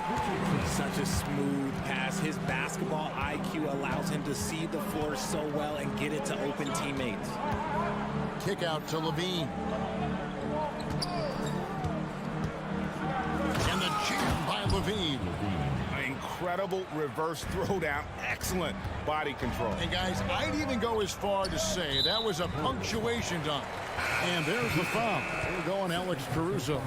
Speaker 7: Such a smooth pass. His basketball IQ allows him to see the floor so well and get it to open teammates.
Speaker 6: Kick out to Levine. And the jam by Levine.
Speaker 8: Incredible reverse throwdown. Excellent body control.
Speaker 6: And guys, I'd even go as far to say that was a punctuation dunk. And there's the foul. We're going Alex Caruso.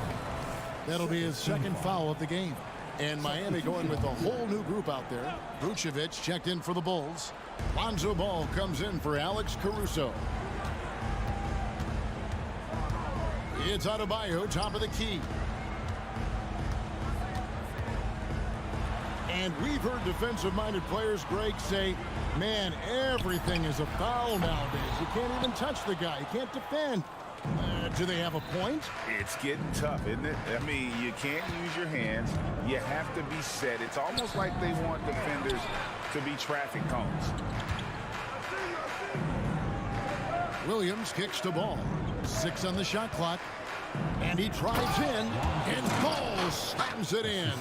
Speaker 6: That'll be his second foul of the game. And Miami going with a whole new group out there. Vucevic checked in for the Bulls. Lonzo Ball comes in for Alex Caruso. It's Adebayo, top of the key. And we've heard defensive-minded players, Greg, say, man, everything is a foul nowadays. You can't even touch the guy. You can't defend. Do they have a point?
Speaker 9: It's getting tough, isn't it? I mean, you can't use your hands. You have to be set. It's almost like they want defenders to be traffic cones.
Speaker 6: Williams kicks to Ball. 6 on the shot clock. And he drives in, and Ball slams it in.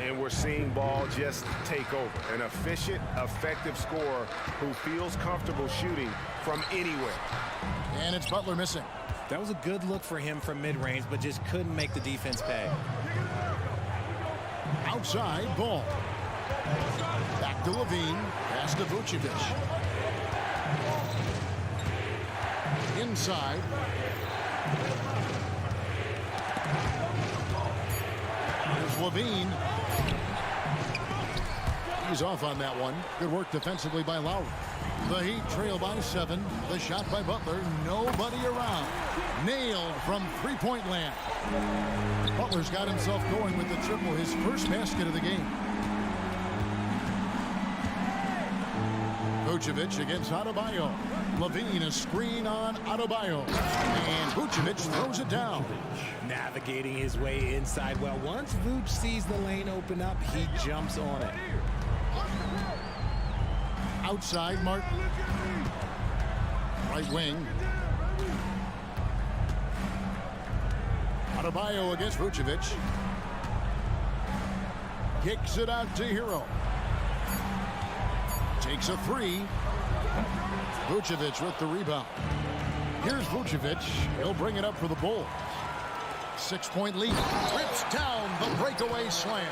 Speaker 8: And we're seeing Ball just take over. An efficient, effective scorer who feels comfortable shooting from anywhere.
Speaker 6: And it's Butler missing.
Speaker 7: That was a good look for him from mid-range, but just couldn't make the defense pay.
Speaker 6: Outside, Ball. Back to Levine. Pass to Vucevic. Inside. Here's Levine. He's off on that one. Good work defensively by Lowry. The Heat trail by 7. The shot by Butler. Nobody around. Nailed from three-point land. Butler's got himself going with the triple. His first basket of the game. Vucevic against Adebayo. Levine, a screen on Adebayo. And Vucevic throws it down.
Speaker 7: Navigating his way inside. Well, once Vuce sees the lane open up, he jumps on it.
Speaker 6: Outside, Martin. Right wing. Adebayo against Vucevic. Kicks it out to Hero. Takes a three. Vucevic with the rebound. Here's Vucevic. He'll bring it up for the Bulls. 6-point lead. Rips down the breakaway slam.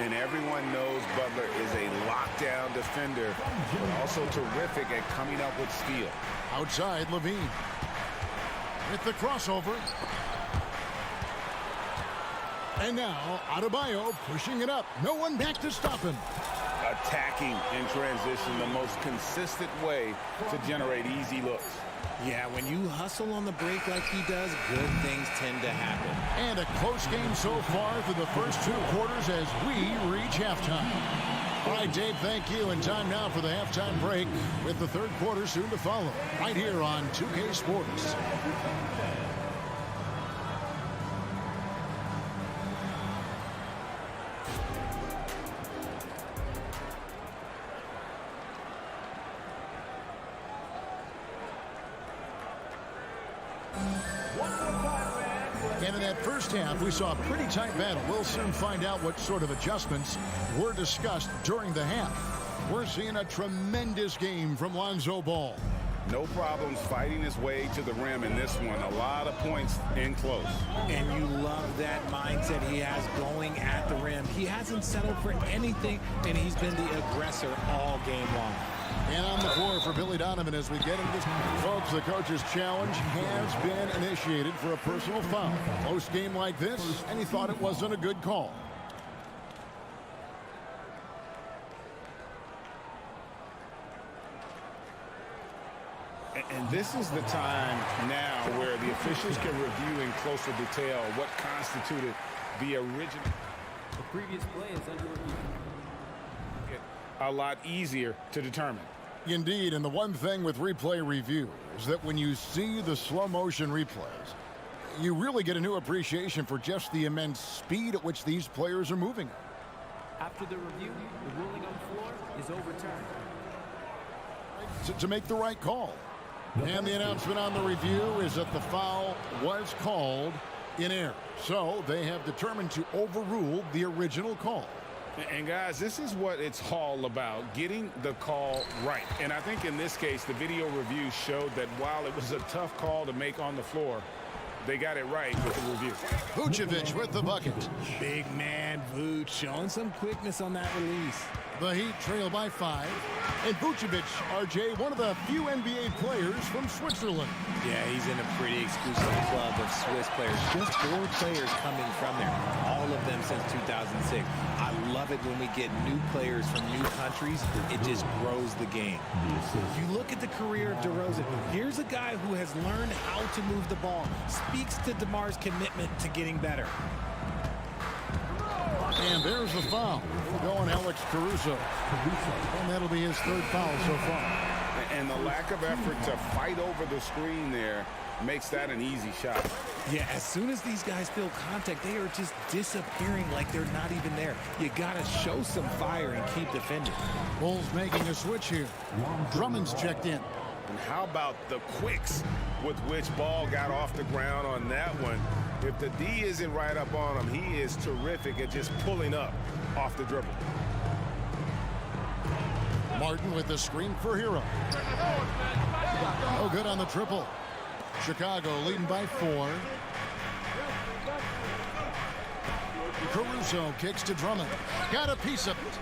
Speaker 9: And everyone knows Butler is a lockdown defender, but also terrific at coming up with steal.
Speaker 6: Outside, Levine. With the crossover. And now, Adebayo pushing it up. No one back to stop him.
Speaker 9: Attacking in transition, the most consistent way to generate easy looks.
Speaker 7: Yeah, when you hustle on the break like he does, good things tend to happen.
Speaker 6: And a close game so far through the first 2 quarters as we reach halftime. All right, Dave, thank you. And time now for the halftime break with the third quarter soon to follow. Right here on 2K Sports. And in that first half, we saw a pretty tight battle. We'll soon find out what sort of adjustments were discussed during the half. We're seeing a tremendous game from Lonzo Ball.
Speaker 9: No problems fighting his way to the rim in this one. A lot of points in close.
Speaker 7: And you love that mindset he has going at the rim. He hasn't settled for anything, and he's been the aggressor all game long.
Speaker 6: And on the floor for Billy Donovan as we get into this. Folks, the coach's challenge has been initiated for a personal foul. Close game like this, and he thought it wasn't a good call.
Speaker 9: And this is the time now where the officials can review in closer detail what constituted the original.
Speaker 11: The previous play is under review.
Speaker 9: A lot easier to determine.
Speaker 6: Indeed, and the one thing with replay review is that when you see the slow motion replays, you really get a new appreciation for just the immense speed at which these players are moving.
Speaker 11: After the review, the ruling on the floor is overturned.
Speaker 6: To make the right call. And the announcement on the review is that the foul was called in error. So they have determined to overrule the original call.
Speaker 9: And guys, this is what it's all about, getting the call right. And I think in this case, the video review showed that while it was a tough call to make on the floor, they got it right with the review.
Speaker 6: Vucevic with the bucket.
Speaker 7: Big man Vuce showing some quickness on that release.
Speaker 6: The Heat trail by 5. And Vucevic, RJ, one of the few NBA players from Switzerland.
Speaker 7: Yeah, he's in a pretty exclusive club of Swiss players. Just 4 players coming from there, all of them since 2006. I love it when we get new players from new countries. It just grows the game. You look at the career of DeRozan. Here's a guy who has learned how to move the ball. Speaks to DeMar's commitment to getting better.
Speaker 6: And there's the foul. Going Alex Caruso. And that'll be his 3rd foul so far.
Speaker 9: And the lack of effort to fight over the screen there makes that an easy shot.
Speaker 7: Yeah, as soon as these guys feel contact, they are just disappearing like they're not even there. You got to show some fire and keep defending.
Speaker 6: Bulls making a switch here. Drummond's checked in.
Speaker 9: And how about the quicks with which Ball got off the ground on that one? If the D isn't right up on him, he is terrific at just pulling up off the dribble.
Speaker 6: Martin with the screen for Hero. Oh, good on the triple. Chicago leading by 4. Caruso kicks to Drummond. Got a piece of it.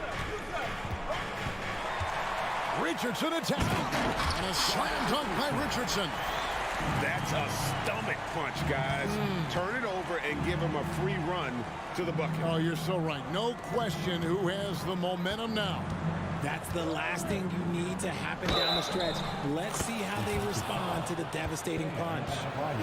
Speaker 6: Richardson attack. And a slam dunk by Richardson.
Speaker 9: That's a stomach punch, guys. Turn it over and give him a free run to the bucket.
Speaker 6: Oh, you're so right. No question who has the momentum now.
Speaker 7: That's the last thing you need to happen down the stretch. Let's see how they respond to the devastating punch.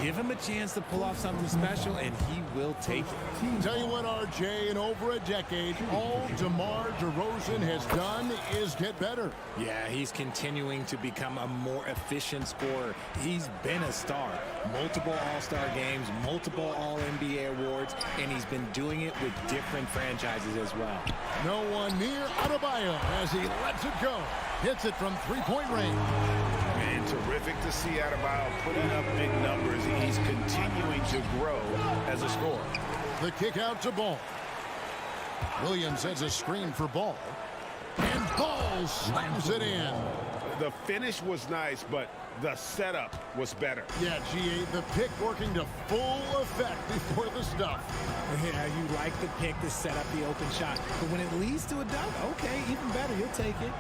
Speaker 7: Give him a chance to pull off something special, and he will take it.
Speaker 6: Tell you what, RJ, in over a decade, all DeMar DeRozan has done is get better.
Speaker 7: Yeah, he's continuing to become a more efficient scorer. He's been a star. Multiple All-Star games, multiple All-NBA awards, and he's been doing it with different franchises as well.
Speaker 6: No one near Adebayo as he lets it go. Hits it from 3-point range.
Speaker 9: And terrific to see Adebayo putting up big numbers. He's continuing to grow as a scorer.
Speaker 6: The kick out to Ball. Williams has a screen for Ball. And Ball slams it in.
Speaker 9: The finish was nice, but the setup was better.
Speaker 6: Yeah, GA, the pick working to full effect before the stuff.
Speaker 7: Yeah, you like the pick to set up the open shot. But when it leads to a dunk, okay, even better, you'll take it.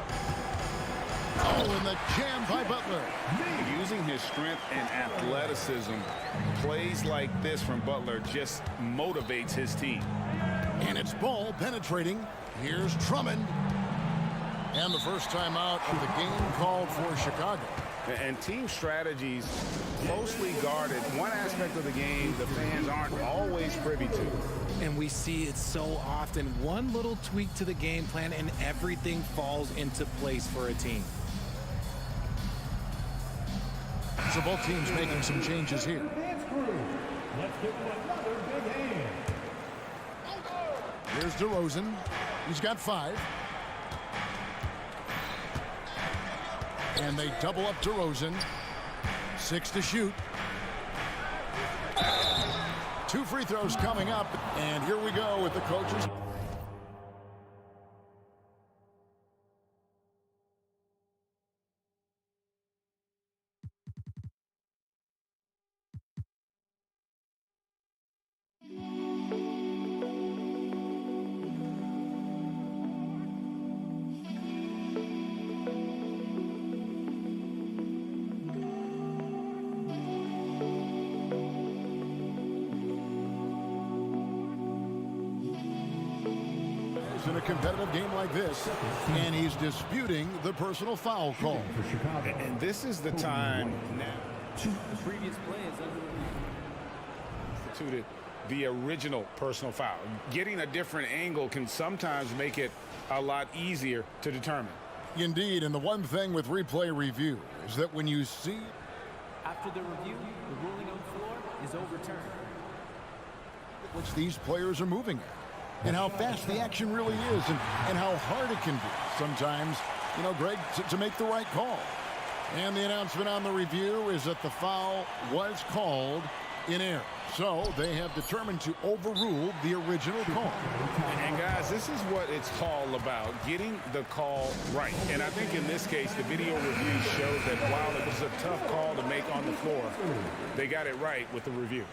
Speaker 6: Oh, and the jam by Butler.
Speaker 9: Using his strength and athleticism, plays like this from Butler just motivates his team.
Speaker 6: And it's Ball penetrating. Here's Drummond. And the first time out of the game called for Chicago.
Speaker 9: And team strategies closely guarded. One aspect of the game the fans aren't always privy to.
Speaker 7: And we see it so often. One little tweak to the game plan and everything falls into place for a team.
Speaker 6: So both teams making some changes here.
Speaker 5: Let's give him another big hand.
Speaker 6: Here's DeRozan. He's got 5. And they double up DeRozan. 6 to shoot. 2 free throws coming up, and here we go with the coaches. In a competitive game like this, and he's disputing the personal foul call.
Speaker 8: And this is the time now.
Speaker 11: The previous play is
Speaker 8: Instituted the original personal foul. Getting a different angle can sometimes make it a lot easier to determine.
Speaker 6: Indeed, and the one thing with replay review is that when you see
Speaker 11: After the review, the ruling on the floor is overturned.
Speaker 6: which these players are moving at, and how fast the action really is, and how hard it can be sometimes, you know, Greg, to make the right call. And the announcement on the review is that the foul was called in error. So they have determined to overrule the original call.
Speaker 8: And guys, this is what it's all about, getting the call right. And I think in this case, the video review showed that while it was a tough call to make on the floor, they got it right with the review.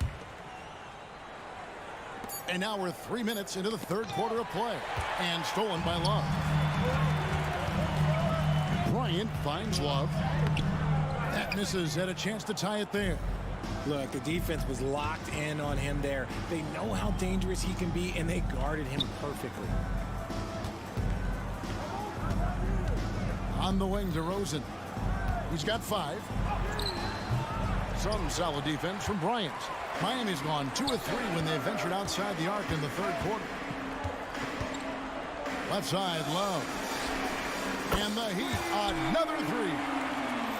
Speaker 6: And now we're 3 minutes into the third quarter of play. And stolen by Love. Bryant finds Love. That misses, had a chance to tie it there.
Speaker 7: Look, the defense was locked in on him there. They know how dangerous he can be, and they guarded him perfectly.
Speaker 6: On the wing, DeRozan. He's got 5. Some solid defense from Bryant. Miami's gone 2 of 3 when they ventured outside the arc in the third quarter. Left side, Love. And the Heat, another 3.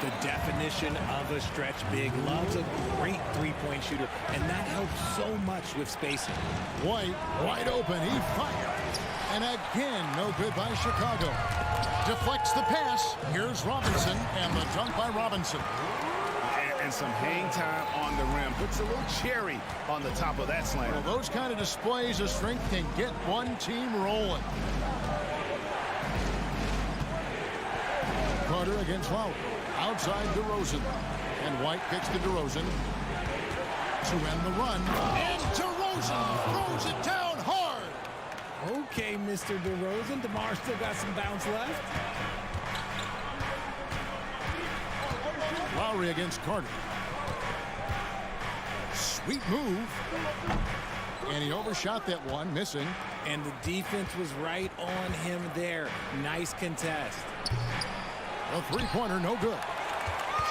Speaker 7: The definition of a stretch big. Love's a great three-point shooter, and that helps so much with spacing.
Speaker 6: White, wide open, he fires. And again, no good by Chicago. Deflects the pass. Here's Robinson, and the dunk by Robinson.
Speaker 8: And some hang time on the rim. Puts a little cherry on the top of that slam.
Speaker 6: Well, those kind of displays of strength can get one team rolling. Carter against Lowry. Outside DeRozan. And White kicks to DeRozan to end the run. And DeRozan throws it down hard.
Speaker 7: Okay, Mr. DeRozan. DeMar still got some bounce left.
Speaker 6: Lowry against Carter. Sweet move. And he overshot that one, missing.
Speaker 7: And the defense was right on him there. Nice contest.
Speaker 6: A three-pointer, no good.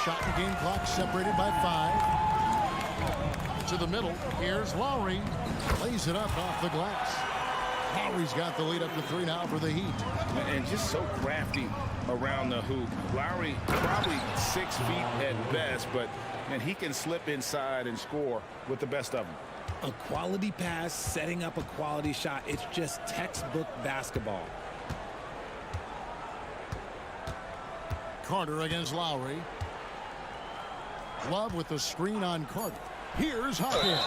Speaker 6: Shot and game clock separated by 5. To the middle, here's Lowry. Lays it up off the glass. Lowry's got the lead up to 3 now for the Heat.
Speaker 8: And just so crafty around the hoop. Lowry probably 6 feet at best, but man, he can slip inside and score with the best of them.
Speaker 7: A quality pass, setting up a quality shot. It's just textbook basketball.
Speaker 6: Carter against Lowry. Love with the screen on Carter. Here's Hawkins.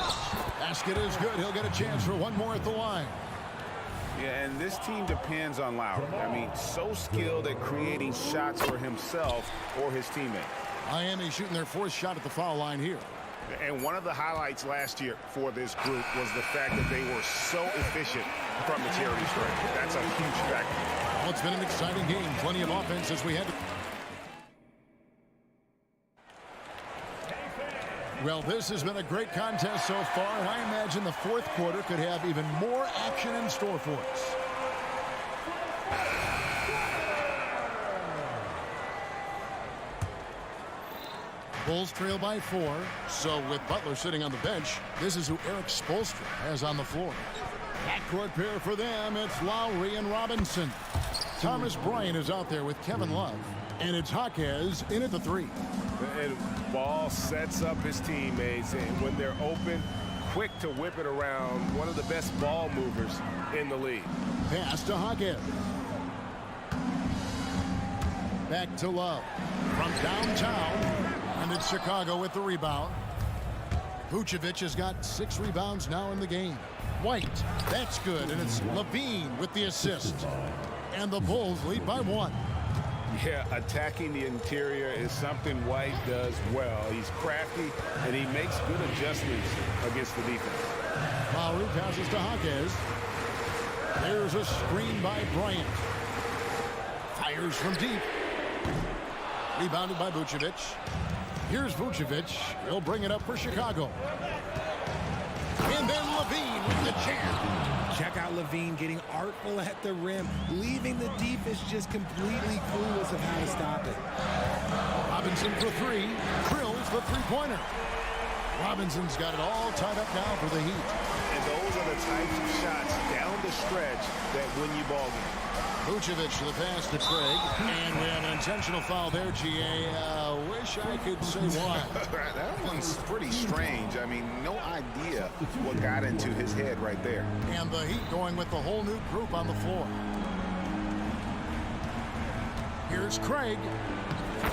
Speaker 6: Basket is good. He'll get a chance for one more at the line.
Speaker 8: Yeah, and this team depends on Lowry. I mean, so skilled at creating shots for himself or his teammates.
Speaker 6: Miami shooting their 4th shot at the foul line here.
Speaker 8: And one of the highlights last year for this group was the fact that they were so efficient from the charity stripe. That's a huge factor.
Speaker 6: Well, it's been an exciting game. Plenty of offense as we head to... Well, this has been a great contest so far, and I imagine the 4th quarter could have even more action in store for us. Bulls trail by 4. So with Butler sitting on the bench, this is who Eric Spoelstra has on the floor. Backcourt pair for them, it's Lowry and Robinson. Thomas Bryant is out there with Kevin Love. And it's Hawkins in at the 3.
Speaker 8: And Ball sets up his teammates, and when they're open, quick to whip it around. One of the best ball movers in the league.
Speaker 6: Pass to Hawkins. Back to Love. From downtown. And it's Chicago with the rebound. Vucevic has got 6 rebounds now in the game. White, that's good, and it's Levine with the assist. And the Bulls lead by 1.
Speaker 8: Yeah, attacking the interior is something White does well. He's crafty, and he makes good adjustments against the defense.
Speaker 6: Lowry passes to Hawkes. There's a screen by Bryant. Fires from deep. Rebounded by Vucevic. Here's Vucevic. He'll bring it up for Chicago. And then Levine with the jam.
Speaker 7: Check out Levine getting artful at the rim, leaving the defense just completely clueless of how to stop it.
Speaker 6: Robinson for 3. Drills the three-pointer. Robinson's got it all tied up now for the Heat.
Speaker 8: And those are the types of shots down the stretch that win you ball games.
Speaker 6: Vucevic to the pass to Craig. And we have an intentional foul there, GA. Wish I could say why.
Speaker 9: That one's pretty strange. I mean, no idea what got into his head right there.
Speaker 6: And the Heat going with the whole new group on the floor. Here's Craig.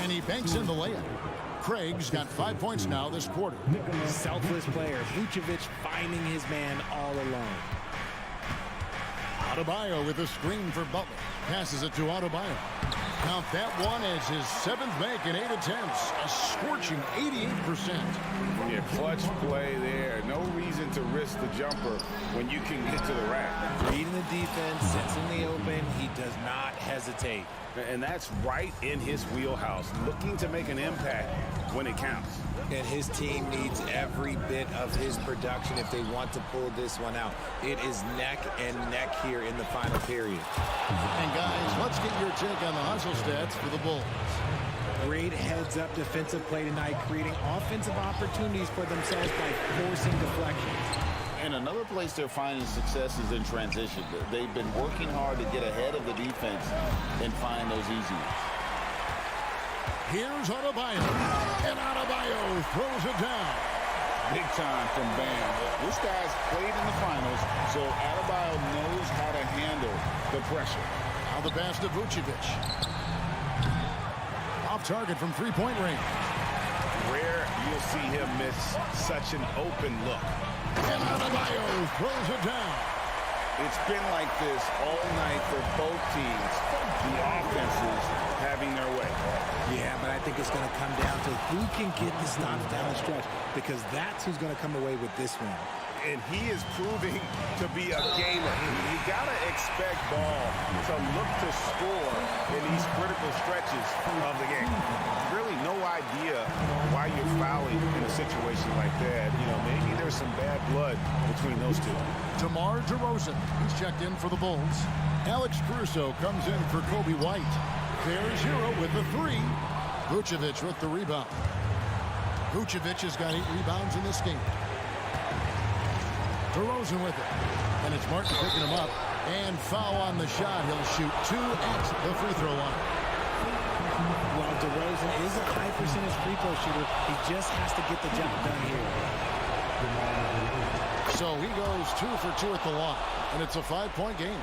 Speaker 6: And he banks in the layup. Craig's got 5 points now this quarter.
Speaker 7: Selfless player. Vucevic finding his man all alone.
Speaker 6: Adebayo with a screen for Butler. Passes it to Adebayo. Count that one as his 7th make in 8 attempts. A scorching 88%.
Speaker 8: Yeah, clutch play there. No reason to risk the jumper when you can get to the rack.
Speaker 7: Reading the defense, sits in the open. He does not hesitate.
Speaker 8: And that's right in his wheelhouse, looking to make an impact when it counts.
Speaker 7: And his team needs every bit of his production if they want to pull this one out. It is neck and neck here in the final period.
Speaker 6: And guys, let's get your take on the hustle stats for the Bulls.
Speaker 7: Great heads-up defensive play tonight, creating offensive opportunities for themselves by forcing deflections.
Speaker 9: And another place they're finding success is in transition. They've been working hard to get ahead of the defense and find those easy ones.
Speaker 6: Here's Adebayo. And Adebayo throws it down.
Speaker 9: Big time from Bam. This guy's played in the finals, so Adebayo knows how to handle the pressure.
Speaker 6: Now the pass to Vucevic. Off target from three-point range.
Speaker 8: Rare you'll see him miss such an open look.
Speaker 6: And Adebayo throws it down.
Speaker 9: It's been like this all night for both teams. The offenses having their way.
Speaker 7: Yeah, but I think it's going to come down to who can get the stops down the stretch, because that's who's going to come away with this one.
Speaker 8: And he is proving to be a gamer. You got to expect Ball to look to score in these critical stretches of the game. Really no idea why you're fouling in a situation like that. You know, maybe there's some bad blood between those two.
Speaker 6: DeMar DeRozan, he's checked in for the Bulls. Alex Caruso comes in for Kobe White. There's Hero with the 3. Vucevic with the rebound. Vucevic has got 8 rebounds in this game. DeRozan with it. And it's Martin picking him up. And foul on the shot. He'll shoot 2 at the free throw line.
Speaker 7: While DeRozan is a high percentage free throw shooter, he just has to get the job done here.
Speaker 6: So he goes 2 for 2 at the line. And it's a 5-point game.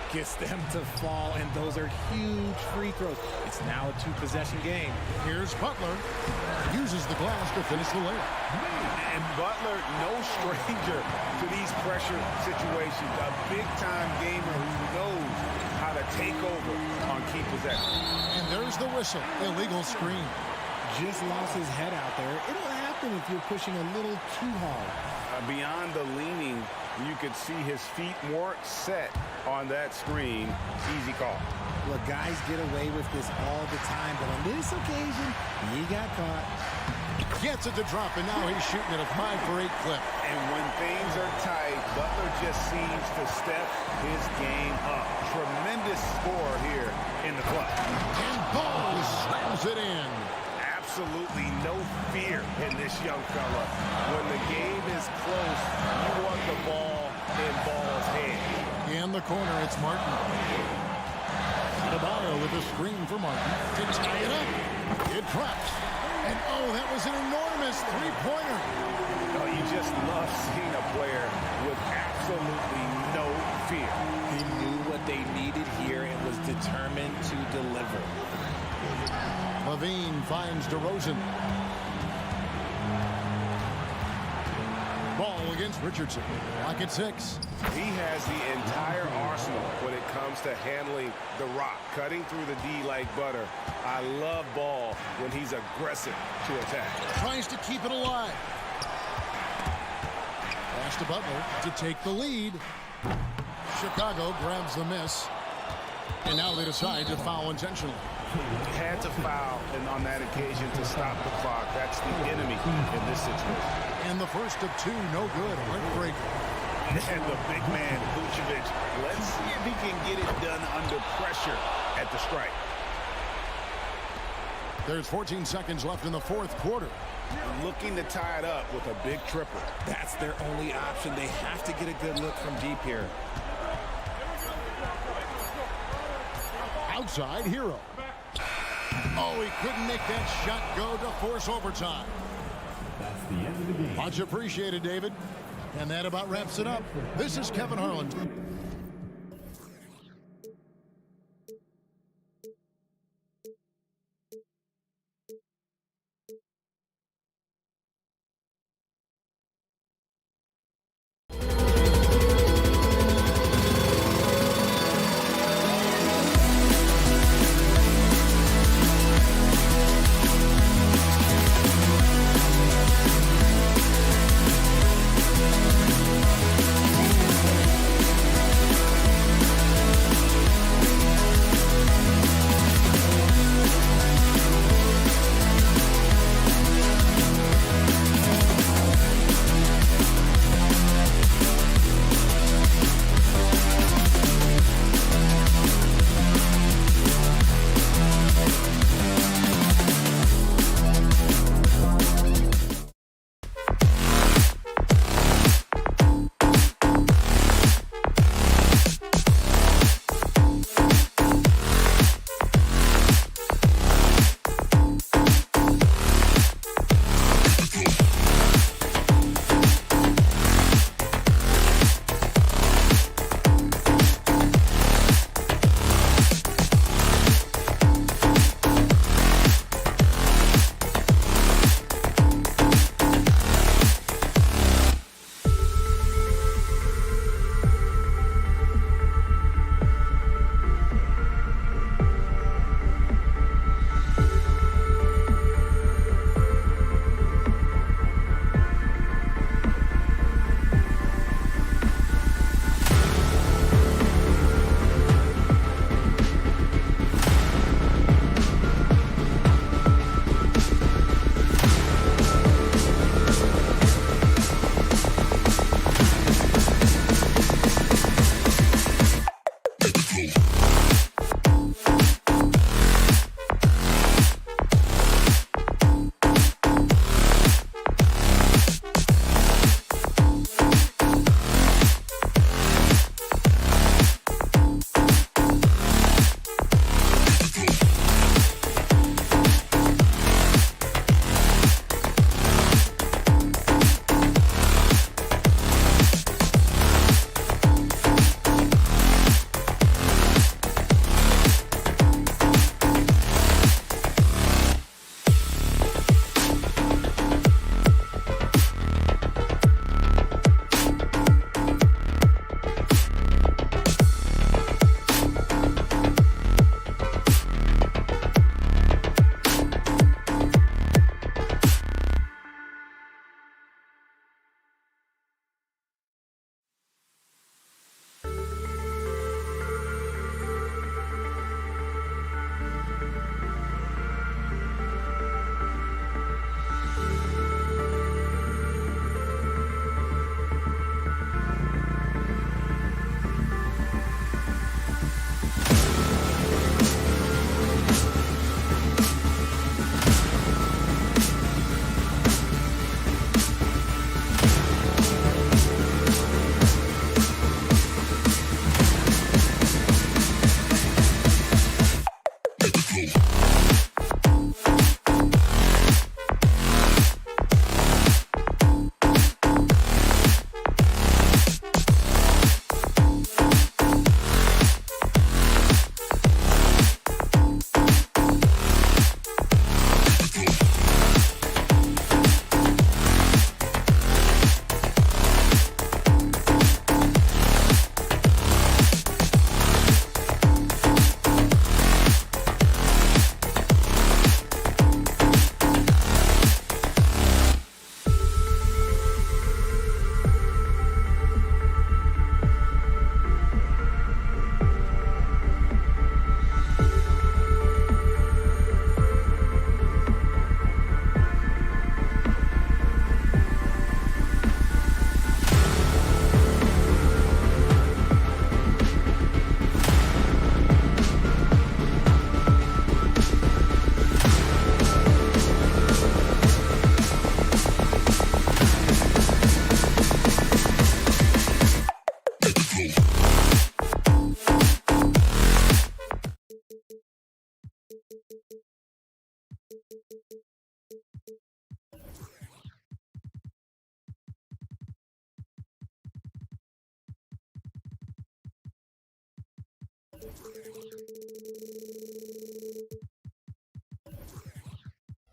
Speaker 7: Gets them to fall, and those are huge free throws. It's now a 2-possession game.
Speaker 6: Here's Butler. Uses the glass to finish the layup.
Speaker 8: And Butler, no stranger to these pressure situations. A big-time gamer who knows how to take over on key possession.
Speaker 6: And there's the whistle. Illegal screen.
Speaker 7: Just lost his head out there. It'll happen if you're pushing a little too hard.
Speaker 8: Beyond the leaning, you could see his feet weren't set on that screen. Easy call.
Speaker 7: Look, guys get away with this all the time, but on this occasion, he got caught.
Speaker 6: Gets it to drop, and now he's shooting at a 5-for-8 clip.
Speaker 8: And when things are tight, Butler just seems to step his game up. Tremendous score here in the clutch.
Speaker 6: And Ball slams it in.
Speaker 8: Absolutely no fear in this young fella. When the game is close, you want the ball in Ball's hand.
Speaker 6: In the corner, it's Martin. Adebayo with a screen for Martin to tie it up. It drops. And oh, that was an enormous three-pointer.
Speaker 8: Oh, you just love seeing a player with absolutely no fear.
Speaker 7: He knew what they needed here and was determined to deliver.
Speaker 6: Levine finds DeRozan. Ball against Richardson. Lock at 6.
Speaker 8: He has the entire arsenal when it comes to handling the rock, cutting through the D like butter. I love Ball when he's aggressive to attack.
Speaker 6: Tries to keep it alive. Pass to Butler to take the lead. Chicago grabs the miss. And now they decide to foul intentionally.
Speaker 8: Had to foul and on that occasion to stop the clock. That's the enemy in this situation.
Speaker 6: And the first of 2, no good. Heartbreaker.
Speaker 8: And the big man, Vucevic, let's see if he can get it done under pressure at the strike.
Speaker 6: There's 14 seconds left in the fourth quarter.
Speaker 8: Looking to tie it up with a big triple.
Speaker 7: That's their only option. They have to get a good look from deep here.
Speaker 6: Outside, Hero. Oh, he couldn't make that shot go to force overtime.
Speaker 5: That's the end of the game.
Speaker 6: Much appreciated, David. And that about wraps it up. This is Kevin Harlan.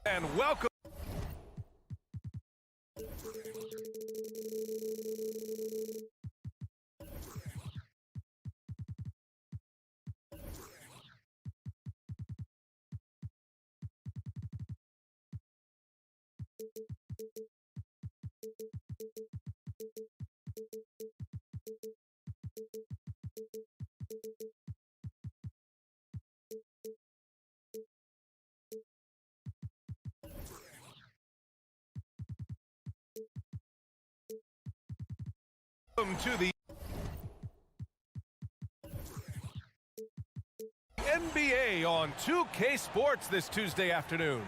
Speaker 1: And welcome. Welcome to the NBA on 2K Sports this Tuesday afternoon.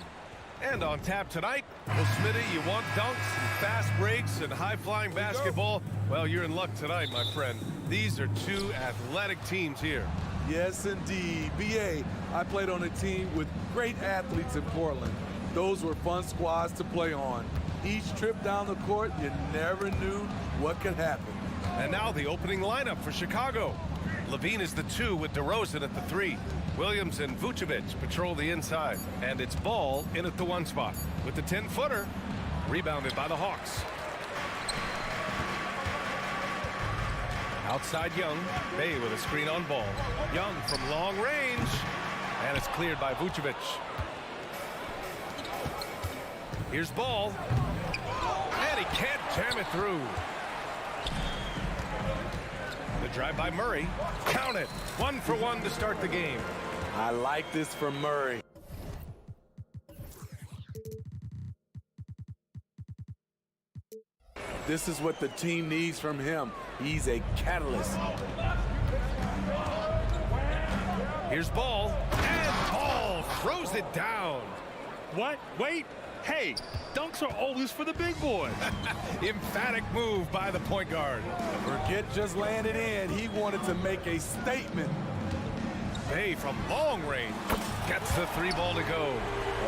Speaker 1: And on tap tonight, well, Smitty, you want dunks and fast breaks and high-flying basketball? Well, you're in luck tonight, my friend. These are two athletic teams here.
Speaker 12: Yes, indeed. BA, I played on a team with great athletes in Portland. Those were fun squads to play on. Each trip down the court, you never knew what could happen.
Speaker 1: And now the opening lineup for Chicago. Levine is the 2 with DeRozan at the 3. Williams and Vucevic patrol the inside. And it's Ball in at the 1 spot. With the 10-footer, rebounded by the Hawks. Outside Young. Bay with a screen on Ball. Young from long range. And it's cleared by Vucevic. Here's Ball. And he can't jam it through. The drive by Murray. Count it. 1 for 1 to start the game.
Speaker 12: I like this from Murray. This is what the team needs from him. He's a catalyst.
Speaker 1: Here's Ball. And Ball throws it down.
Speaker 2: What? Wait. Hey, dunks are always for the big boy.
Speaker 1: Emphatic move by the point guard.
Speaker 12: Forget just laying it in. He wanted to make a statement.
Speaker 1: Bay from long range gets the 3 ball to go.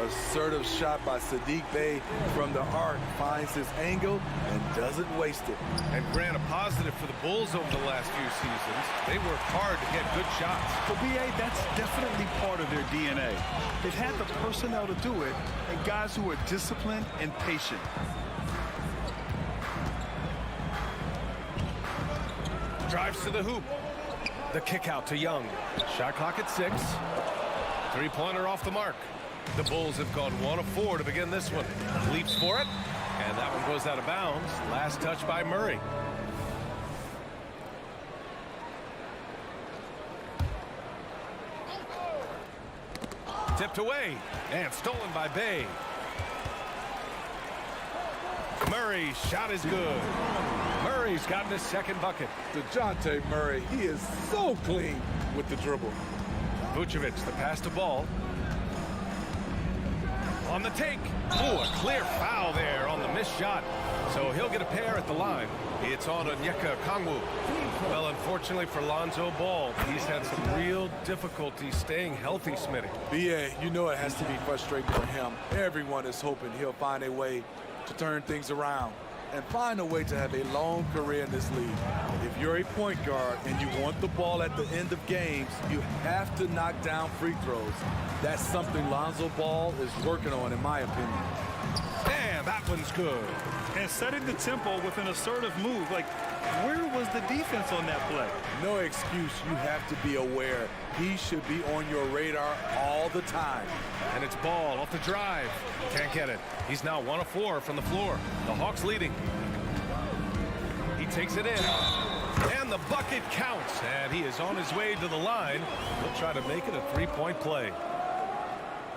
Speaker 12: Assertive shot by Sadiq Bey from the arc, finds his angle and doesn't waste it.
Speaker 1: And Grant, a positive for the Bulls over the last few seasons. They work hard to get good shots.
Speaker 2: For BA, that's definitely part of their DNA. They've had the personnel to do it, and guys who are disciplined and patient.
Speaker 1: Drives to the hoop. The kick out to Young. Shot clock at 6. 3-pointer off the mark. The Bulls have gone 1 of 4 to begin this one. Leaps for it, and that one goes out of bounds. Last touch by Murray. Tipped away, and stolen by Bay. Murray's shot is good. Murray's gotten his 2nd bucket.
Speaker 12: DeJounte Murray, he is so clean with the dribble.
Speaker 1: Vucevic, the pass to Ball. On the take. Oh, a clear foul there on the missed shot. So he'll get a pair at the line. It's on Onyeka Okongwu. Well, unfortunately for Lonzo Ball, he's had some real difficulty staying healthy, Smitty.
Speaker 12: BA, you know it has to be frustrating for him. Everyone is hoping he'll find a way to turn things around and find a way to have a long career in this league. If you're a point guard and you want the ball at the end of games, you have to knock down free throws. That's something Lonzo Ball is working on, in my opinion.
Speaker 1: And that one's good.
Speaker 2: And setting the tempo with an assertive move. Like, where was the defense on that play?
Speaker 12: No excuse. You have to be aware. He should be on your radar all the time.
Speaker 1: And it's Ball off the drive. Can't get it. He's now 1 of 4 from the floor. The Hawks leading. He takes it in. And the bucket counts. And he is on his way to the line. He'll try to make it a 3-point play.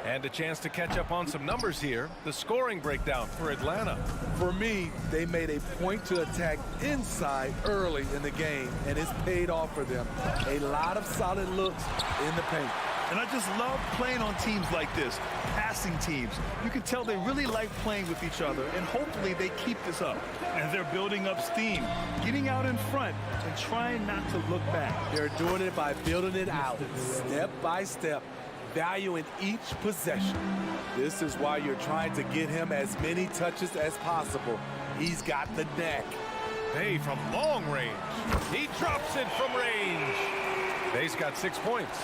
Speaker 1: And a chance to catch up on some numbers here. The scoring breakdown for Atlanta.
Speaker 12: For me, they made a point to attack inside early in the game, and it's paid off for them. A lot of solid looks in the paint.
Speaker 2: And I just love playing on teams like this, passing teams. You can tell they really like playing with each other, and hopefully they keep this up. And they're building up steam, getting out in front, and trying not to look back.
Speaker 12: They're doing it by building it out, step by step, valuing each possession. This is why you're trying to get him as many touches as possible. He's got the knack.
Speaker 1: Bay from long range. He drops it from range. Bay's got 6 points.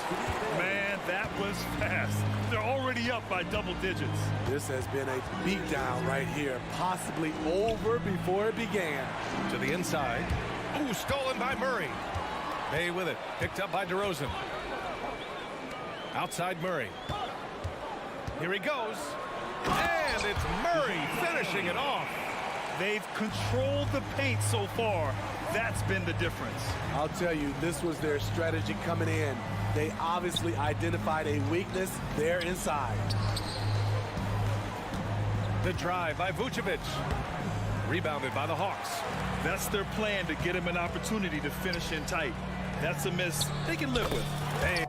Speaker 2: Man, that was fast. They're already up by double digits.
Speaker 12: This has been a beatdown right here, possibly over before it began.
Speaker 1: To the inside. Ooh, stolen by Murray. Bay with it. Picked up by DeRozan. Outside Murray. Here he goes. And it's Murray finishing it off.
Speaker 2: They've controlled the paint so far. That's been the difference.
Speaker 12: I'll tell you, this was their strategy coming in. They obviously identified a weakness there inside.
Speaker 1: The drive by Vucevic. Rebounded by the Hawks.
Speaker 2: That's their plan, to get him an opportunity to finish in tight. That's a miss they can live with.
Speaker 1: Hey.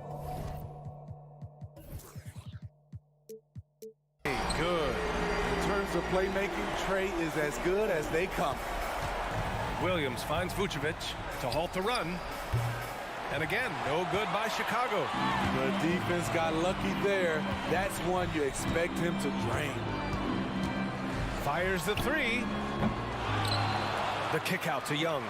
Speaker 1: Good.
Speaker 12: In terms of playmaking, Trey is as good as they come.
Speaker 1: Williams finds Vucevic to halt the run. And again, no good by Chicago.
Speaker 12: The defense got lucky there. That's one you expect him to drain.
Speaker 1: Fires the three. The kick out to Young.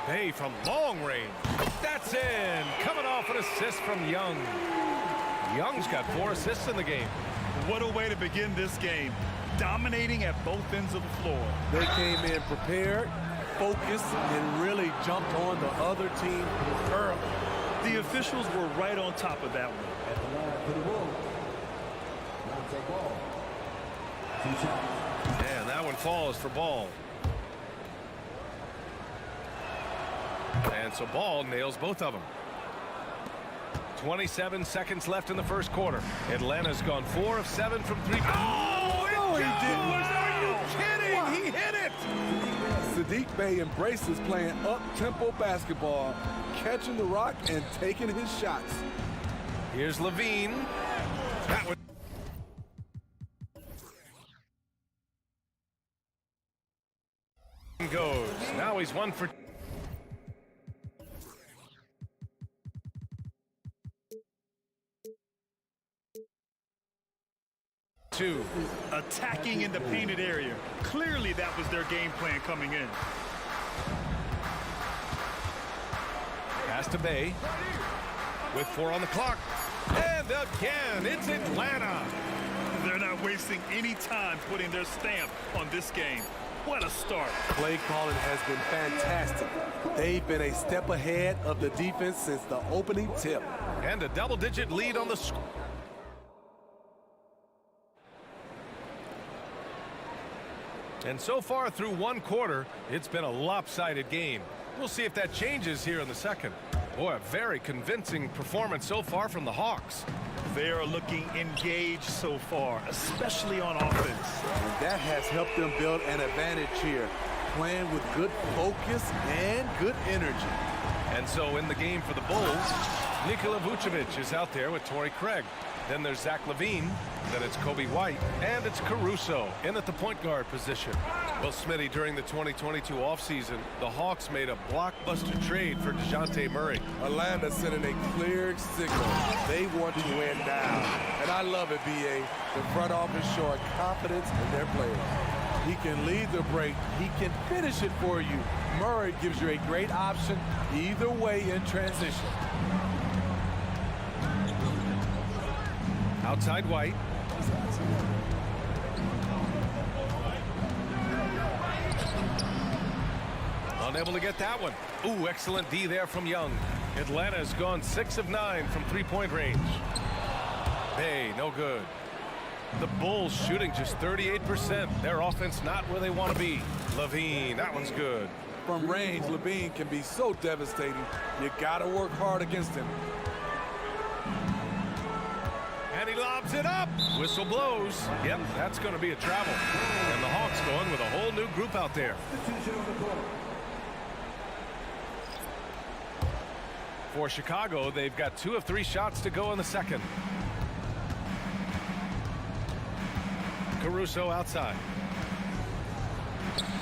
Speaker 1: Bay from long range. That's in. Coming off an assist from Young. Young's got 4 assists in the game.
Speaker 2: What a way to begin this game. Dominating at both ends of the floor.
Speaker 12: They came in prepared, focused, and really jumped on the other team early.
Speaker 2: The officials were right on top of that one.
Speaker 5: At the line for the ball. Monte Ball. 2 shots.
Speaker 1: And that one falls for Ball. And so Ball nails both of them. 27 seconds left in the first quarter. Atlanta's gone 4 of 7 from 3. Oh,
Speaker 12: No, he didn't.
Speaker 1: Are you kidding?
Speaker 12: What?
Speaker 1: He hit it.
Speaker 12: Sadiq Bey embraces playing up-tempo basketball, catching the rock and taking his shots.
Speaker 1: Here's Levine. That one goes. Now he's 1 for 2.
Speaker 2: Attacking in the painted area. Clearly that was their game plan coming in.
Speaker 1: Pass to Bay. With 4 on the clock. And again, it's Atlanta.
Speaker 2: They're not wasting any time putting their stamp on this game. What a start.
Speaker 12: Play calling has been fantastic. They've been a step ahead of the defense since the opening tip.
Speaker 1: And a double-digit lead on the score. And so far through 1 quarter, it's been a lopsided game. We'll see if that changes here in the second. Boy, a very convincing performance so far from the Hawks.
Speaker 2: They are looking engaged so far, especially on offense.
Speaker 12: And that has helped them build an advantage here, playing with good focus and good energy.
Speaker 1: And so in the game for the Bulls, Nikola Vucevic is out there with Torrey Craig. Then there's Zach LaVine. Then it's Kobe White. And it's Caruso in at the point guard position. Well, Smitty, during the 2022 offseason, the Hawks made a blockbuster trade for DeJounte Murray.
Speaker 12: Atlanta sending a clear signal. They want to win now. And I love it, B.A. The front office showing confidence in their players. He can lead the break. He can finish it for you. Murray gives you a great option either way in transition.
Speaker 1: Outside White. Unable to get that one. Ooh, excellent D there from Young. Atlanta's gone 6 of 9 from 3-point range. Hey, no good. The Bulls shooting just 38%. Their offense not where they want to be. LaVine, that one's good.
Speaker 12: From range, LaVine can be so devastating. You got to work hard against him.
Speaker 1: And he lobs it up. Whistle blows. Yep, that's going to be a travel. And the Hawks going with a whole new group out there. For Chicago, they've got 2 of 3 shots to go in the second. Caruso outside.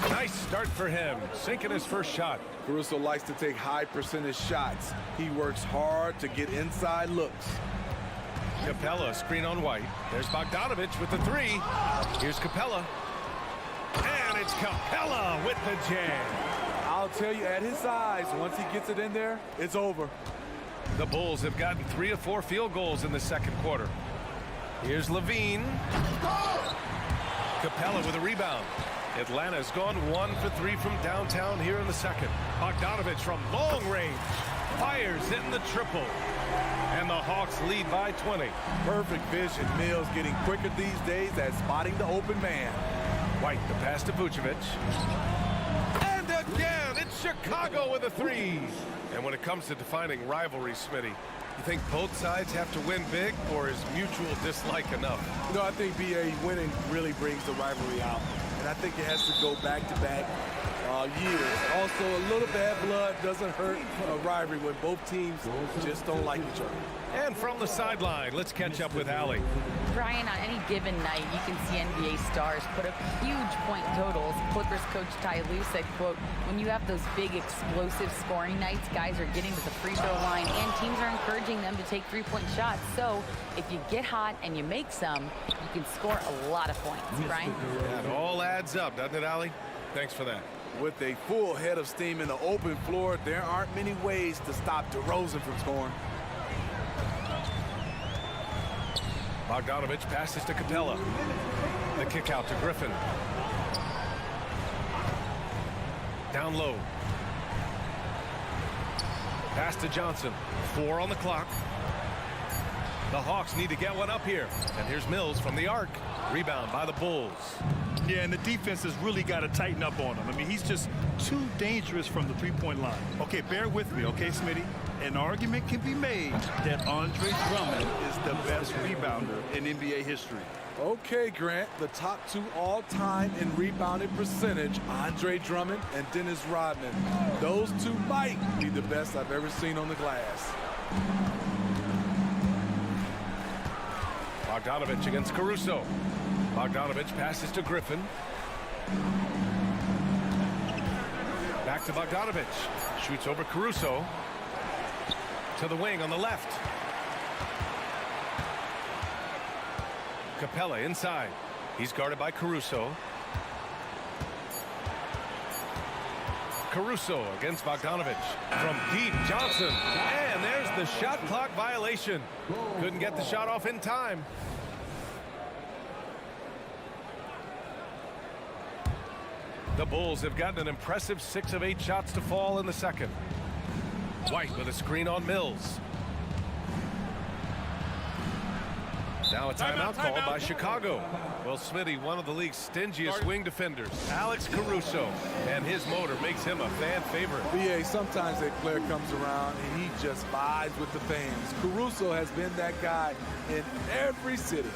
Speaker 1: Nice start for him, sinking his first shot.
Speaker 12: Caruso likes to take high percentage shots. He works hard to get inside looks.
Speaker 1: Capella, screen on White. There's Bogdanovich with the 3. Here's Capella. And it's Capella with the jam.
Speaker 12: I'll tell you, at his size, once he gets it in there, it's over.
Speaker 1: The Bulls have gotten 3 of 4 field goals in the second quarter. Here's Levine. Capella with a rebound. Atlanta's gone 1 for 3 from downtown here in the second. Bogdanovich from long range fires in the triple. And the Hawks lead by 20.
Speaker 12: Perfect vision. Mills getting quicker these days at spotting the open man.
Speaker 1: White, the pass to Vucevic. And again, it's Chicago with a 3. And when it comes to defining rivalry, Smitty, you think both sides have to win big, or is mutual dislike enough?
Speaker 12: You know, I think BA winning really brings the rivalry out. And I think it has to go back-to-back years. Also, a little bad blood doesn't hurt a rivalry when both teams just don't like each other.
Speaker 1: And from the sideline, let's catch up with Allie.
Speaker 4: Brian, on any given night, you can see NBA stars put up huge point totals. Clippers coach Ty Lue said, quote, when you have those big explosive scoring nights, guys are getting to the free throw line and teams are encouraging them to take 3-point shots. So if you get hot and you make some, you can score a lot of points. Brian?
Speaker 1: It all adds up, doesn't it, Allie? Thanks for that.
Speaker 12: With a full head of steam in the open floor, there aren't many ways to stop DeRozan from scoring.
Speaker 1: Bogdanovich passes to Capella. The kick out to Griffin. Down low. Pass to Johnson. 4 on the clock. The Hawks need to get one up here. And here's Mills from the arc. Rebound by the Bulls.
Speaker 2: Yeah, and the defense has really got to tighten up on him. I mean, he's just too dangerous from the three-point line. Okay, bear with me, okay, Smitty? An argument can be made that Andre Drummond is the best rebounder in NBA history.
Speaker 12: Okay, Grant, the top 2 all-time in rebounding percentage, Andre Drummond and Dennis Rodman. Those 2 might be the best I've ever seen on the glass.
Speaker 1: Bogdanovich against Caruso. Bogdanovich passes to Griffin. Back to Bogdanovich. Shoots over Caruso. To the wing on the left. Capella inside. He's guarded by Caruso. Caruso against Bogdanovich. From deep, Johnson. And there's the shot clock violation. Couldn't get the shot off in time. The Bulls have gotten an impressive 6 of 8 shots to fall in the second. White with a screen on Mills. Now a timeout called by Chicago. Well, Smitty, one of the league's stingiest wing defenders, Alex Caruso, and his motor makes him a fan favorite.
Speaker 12: BA, sometimes a player comes around and he just vibes with the fans. Caruso has been that guy in every city.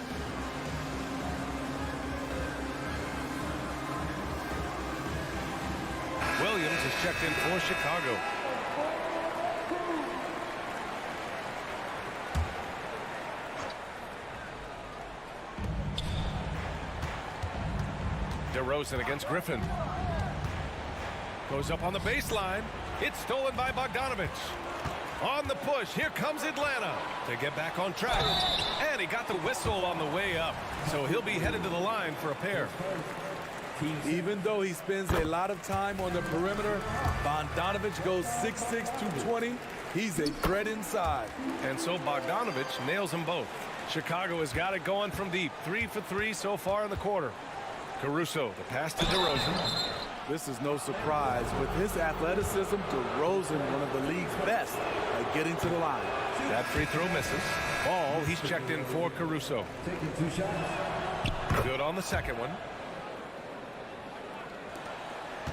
Speaker 1: Williams is checked in for Chicago. DeRozan against Griffin. Goes up on the baseline. It's stolen by Bogdanovich. On the push, here comes Atlanta to get back on track. And he got the whistle on the way up. So he'll be headed to the line for a pair.
Speaker 12: Even though he spends a lot of time on the perimeter, Bogdanovich goes 6'6", 220. He's a threat inside.
Speaker 1: And so Bogdanovich nails them both. Chicago has got it going from deep. 3 for 3 so far in the quarter. Caruso, the pass to DeRozan.
Speaker 12: This is no surprise. With his athleticism, DeRozan, one of the league's best at getting to the line.
Speaker 1: That free throw misses. Ball, he's checked in for Caruso.
Speaker 5: Taking 2 shots.
Speaker 1: Good on the second one.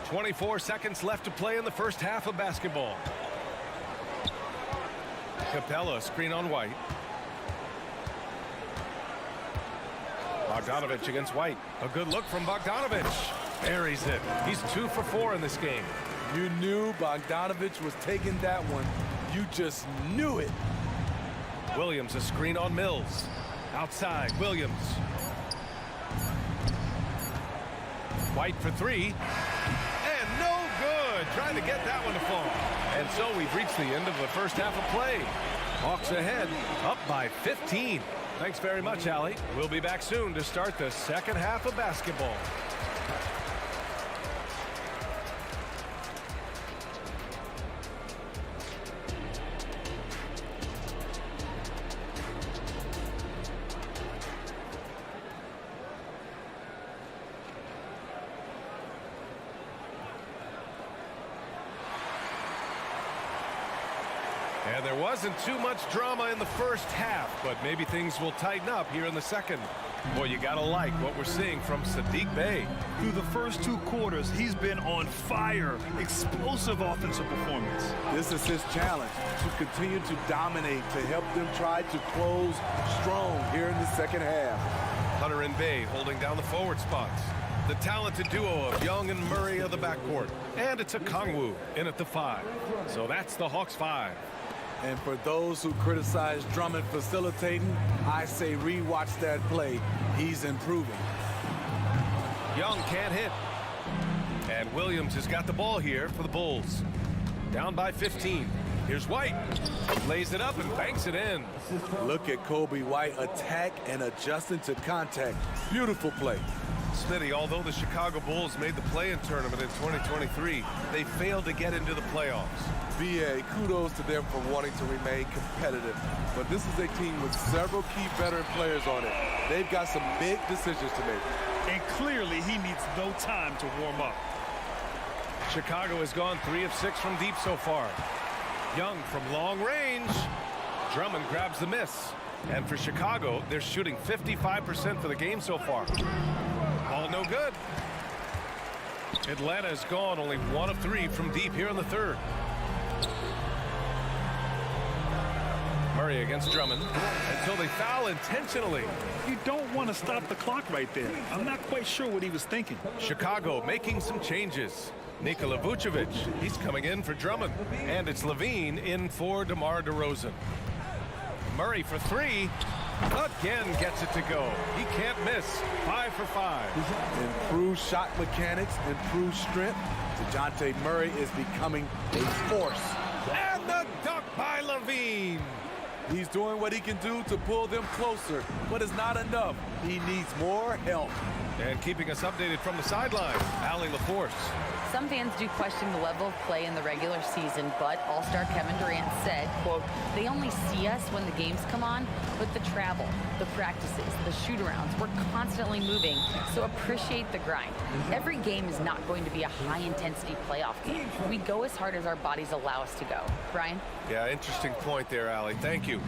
Speaker 1: 24 seconds left to play in the first half of basketball. Capella, screen on White. Bogdanovich against White. A good look from Bogdanovich. Buries it. He's 2 for 4 in this game.
Speaker 12: You knew Bogdanovich was taking that one. You just knew it.
Speaker 1: Williams, a screen on Mills. Outside, Williams. White for 3. And no good. Trying to get that one to fall. And so we've reached the end of the first half of play. Hawks ahead, up by 15. Thanks very much, Allie. We'll be back soon to start the second half of basketball. There wasn't too much drama in the first half, but maybe things will tighten up here in the second. Boy, you gotta like what we're seeing from Sadiq Bey.
Speaker 2: Through the first 2 quarters, he's been on fire. Explosive offensive performance.
Speaker 12: This is his challenge, to continue to dominate, to help them try to close strong here in the second half.
Speaker 1: Hunter and Bey holding down the forward spots. The talented duo of Young and Murray of the backcourt. And it's a Kongwu in at the 5. So that's the Hawks 5.
Speaker 12: And for those who criticize Drummond facilitating, I say rewatch that play. He's improving.
Speaker 1: Young can't hit. And Williams has got the ball here for the Bulls. Down by 15. Here's White. Lays it up and banks it in.
Speaker 12: Look at Kobe White attack and adjusting to contact. Beautiful play.
Speaker 1: Smitty, although the Chicago Bulls made the play-in tournament in 2023, they failed to get into the playoffs.
Speaker 12: BA, kudos to them for wanting to remain competitive. But this is a team with several key veteran players on it. They've got some big decisions to make.
Speaker 2: And clearly he needs no time to warm up.
Speaker 1: Chicago has gone 3 of 6 from deep so far. Young from long range. Drummond grabs the miss. And for Chicago, they're shooting 55% for the game so far. Ball no good. Atlanta has gone only 1 of 3 from deep here in the third. Murray against Drummond until they foul intentionally.
Speaker 2: You don't want to stop the clock right there. I'm not quite sure what he was thinking.
Speaker 1: Chicago making some changes. Nikola Vucevic, he's coming in for Drummond. And it's Levine in for DeMar DeRozan. Murray for 3. Again gets it to go. He can't miss. 5 for 5.
Speaker 12: Improved shot mechanics, improved strength. DeJounte Murray is becoming a force.
Speaker 1: And the dunk by Levine.
Speaker 12: He's doing what he can do to pull them closer, but it's not enough. He needs more help.
Speaker 1: And keeping us updated from the sideline, Allie LaForce.
Speaker 4: Some fans do question the level of play in the regular season, but All-Star Kevin Durant said, quote, they only see us when the games come on, but the travel, the practices, the shoot-arounds, we're constantly moving, so appreciate the grind. Every game is not going to be a high-intensity playoff game. We go as hard as our bodies allow us to go. Brian?
Speaker 1: Yeah, interesting point there, Allie. Thank you.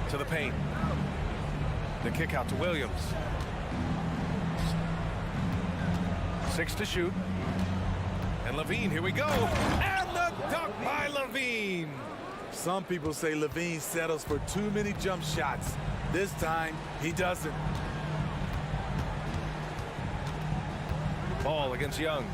Speaker 1: To the paint. The kick out to Williams. 6 to shoot. And Levine, here we go. And the dunk by Levine.
Speaker 12: Some people say Levine settles for too many jump shots. This time, he doesn't.
Speaker 1: Ball against Young.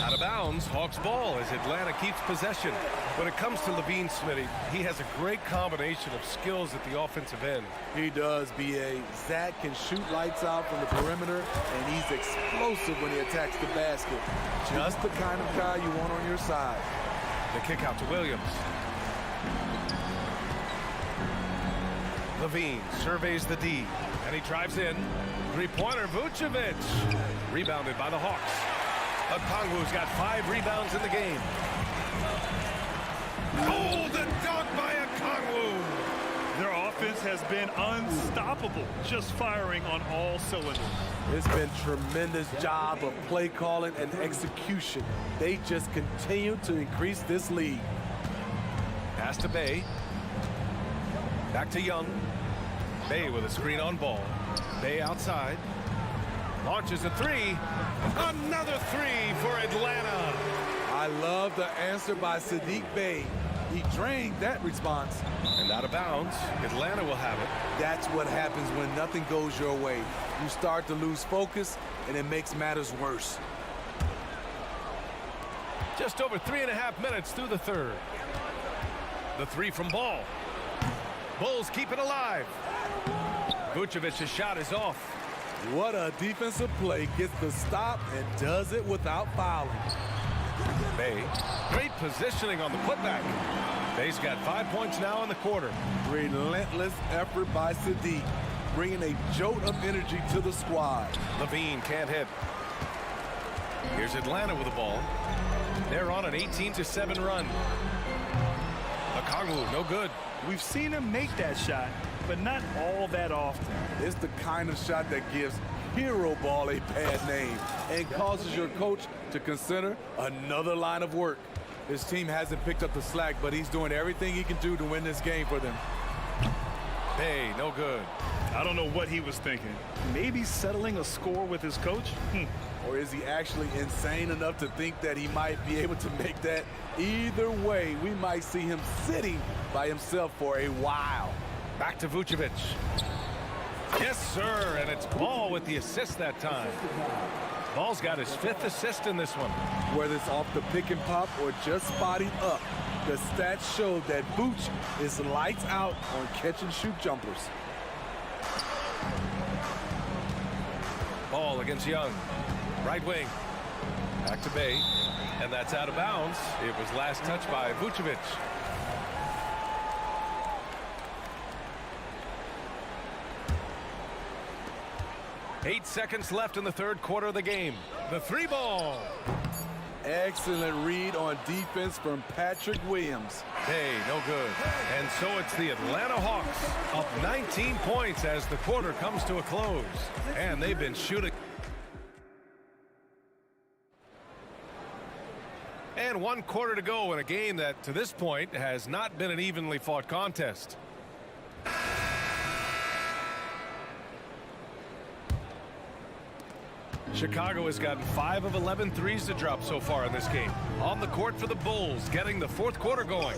Speaker 1: Out of bounds, Hawks ball as Atlanta keeps possession. When it comes to Levine, Smitty, he has a great combination of skills at the offensive end.
Speaker 12: He does, B.A. Zach can shoot lights out from the perimeter, and he's explosive when he attacks the basket. Just the kind of guy you want on your side.
Speaker 1: The kick out to Williams. Levine surveys the D, and he drives in. Three-pointer, Vucevic. Rebounded by the Hawks. Okongwu's got 5 rebounds in the game. Oh, the dunk by Okongwu.
Speaker 2: Their offense has been unstoppable, just firing on all cylinders.
Speaker 12: It's been tremendous job of play calling and execution. They just continue to increase this lead.
Speaker 1: Pass to Bey. Back to Young. Bey with a screen on ball. Bey outside. Launches a 3. Another 3 for Atlanta.
Speaker 12: I love the answer by Sadiq Bey. He drained that response.
Speaker 1: And out of bounds, Atlanta will have it.
Speaker 12: That's what happens when nothing goes your way. You start to lose focus, and it makes matters worse.
Speaker 1: Just over 3.5 minutes through the third. The 3 from Ball. Bulls keep it alive. Vucevic's shot is off.
Speaker 12: What a defensive play. Gets the stop and does it without fouling.
Speaker 1: Bey, great positioning on the putback. Bey's got 5 points now in the quarter.
Speaker 12: Relentless effort by Sadiq, bringing a jolt of energy to the squad.
Speaker 1: Levine can't hit. Here's Atlanta with the ball. They're on an 18-7 run. Okongwu, no good.
Speaker 2: We've seen him make that shot, but not all that often.
Speaker 12: It's the kind of shot that gives hero ball a bad name and causes your coach to consider another line of work. His team hasn't picked up the slack, but he's doing everything he can do to win this game for them.
Speaker 1: Hey, no good.
Speaker 2: I don't know what he was thinking. Maybe settling a score with his coach?
Speaker 12: Or is he actually insane enough to think that he might be able to make that? Either way, we might see him sitting by himself for a while.
Speaker 1: Back to Vucevic. Yes, sir, and it's Ball with the assist that time. Ball's got his 5th assist in this one.
Speaker 12: Whether it's off the pick and pop or just spotting up, the stats show that Vooch is lights out on catch and shoot jumpers.
Speaker 1: Ball against Young. Right wing. Back to Bay. And that's out of bounds. It was last touched by Vucevic. Eight seconds left in the third quarter of the game. The 3-ball.
Speaker 12: Excellent read on defense from Patrick Williams.
Speaker 1: Hey, no good. And so it's the Atlanta Hawks up 19 points as the quarter comes to a close. And they've been shooting. And 1 quarter to go in a game that, to this point, has not been an evenly fought contest. Chicago has gotten 5 of 11 threes to drop so far in this game. On the court for the Bulls, getting the fourth quarter going.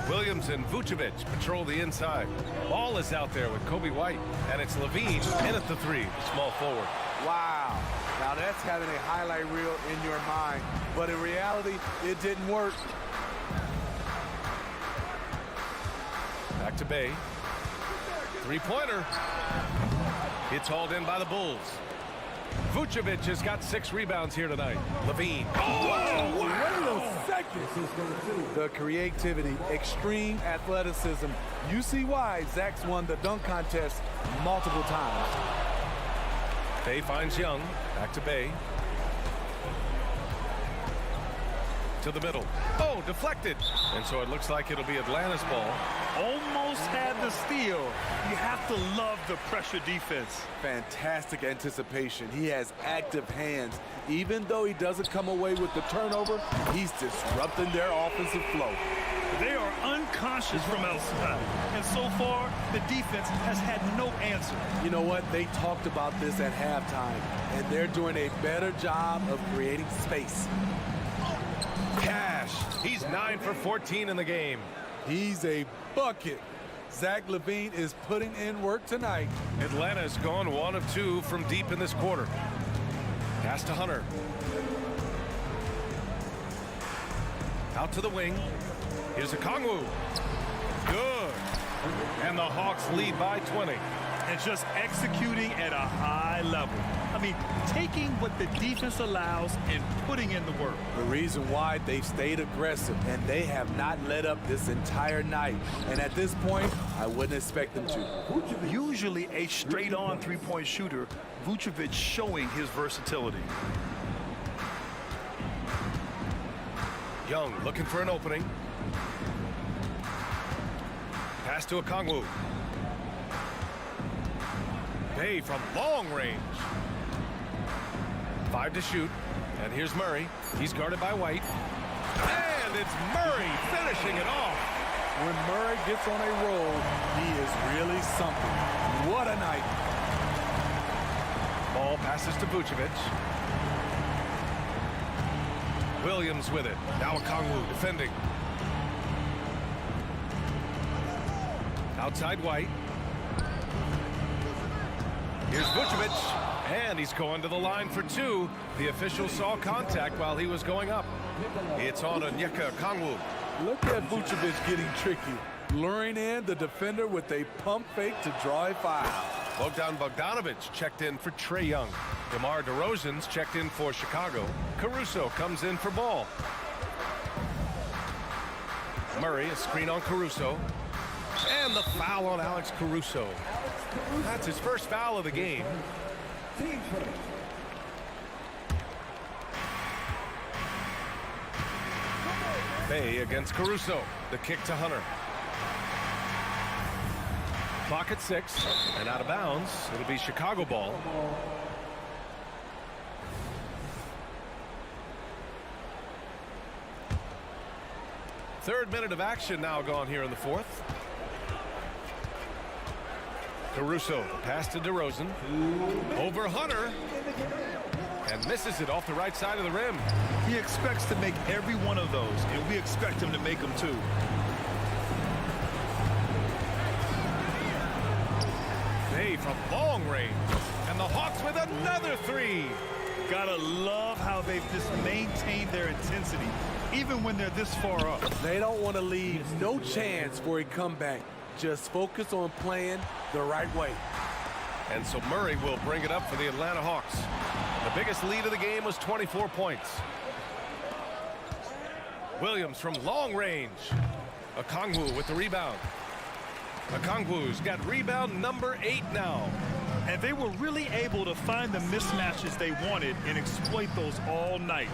Speaker 1: Williams and Vucevic patrol the inside. Ball is out there with Kobe White, and it's Levine in at the 3, small forward.
Speaker 12: Wow. Now that's having a highlight reel in your mind, but in reality, it didn't work.
Speaker 1: Back to Bay. 3-pointer. It's hauled in by the Bulls. Vucevic has got 6 rebounds here tonight. Levine.
Speaker 12: Oh, wait a second. The creativity, extreme athleticism. You see why Zach's won the dunk contest multiple times.
Speaker 1: Bay finds Young. Back to Bay. To the middle. Oh, deflected. And so it looks like it'll be Atlanta's ball.
Speaker 2: Almost had the steal. You have to love the pressure defense.
Speaker 12: Fantastic anticipation. He has active hands. Even though he doesn't come away with the turnover, he's disrupting their offensive flow.
Speaker 2: They are unconscious from outside. And so far, the defense has had no answer.
Speaker 12: You know what? They talked about this at halftime, and they're doing a better job of creating space.
Speaker 1: Cash. He's 9 for 14 in the game.
Speaker 12: He's a bucket. Zach LaVine is putting in work tonight.
Speaker 1: Atlanta's gone 1 of 2 from deep in this quarter. Pass to Hunter. Out to the wing. Here's a Kongwu. Good. And the Hawks lead by 20.
Speaker 2: And just executing at a high level. I mean, taking what the defense allows and putting in the work.
Speaker 12: The reason why they've stayed aggressive, and they have not let up this entire night. And at this point, I wouldn't expect them to.
Speaker 2: Usually a straight-on three-point shooter, Vucevic showing his versatility.
Speaker 1: Young looking for an opening. Pass to a Kongwu. Bay from long range. 5 to shoot. And here's Murray. He's guarded by White. And it's Murray finishing it off.
Speaker 12: When Murray gets on a roll, he is really something. What a night.
Speaker 1: Ball passes to Vucevic. Williams with it. Now a Kongwu defending. Outside White. Here's Vucevic, and he's going to the line for 2. The official saw contact while he was going up. It's on Onyeka Kongwu.
Speaker 12: Look at Vucevic getting tricky, luring in the defender with a pump fake to draw a foul.
Speaker 1: Bogdan Bogdanovic checked in for Trae Young. DeMar DeRozan's checked in for Chicago. Caruso comes in for Ball. Murray, a screen on Caruso. And the foul on Alex Caruso. That's his first foul of the game. Bay against Caruso. The kick to Hunter. Clock at 6 and out of bounds. It'll be Chicago ball. Third minute of action now gone here in the fourth. Caruso, pass to DeRozan. Over Hunter. And misses it off the right side of the rim.
Speaker 2: He expects to make every one of those, and we expect him to make them too.
Speaker 1: Bay from long range. And the Hawks with another three.
Speaker 2: Gotta love how they've just maintained their intensity, even when they're this far up.
Speaker 12: They don't want to leave no chance for a comeback. Just focus on playing the right way.
Speaker 1: And so Murray will bring it up for the Atlanta Hawks. The biggest lead of the game was 24 points. Williams from long range. Okongwu with the rebound. Okongwu's got rebound number 8 now.
Speaker 2: And they were really able to find the mismatches they wanted and exploit those all night.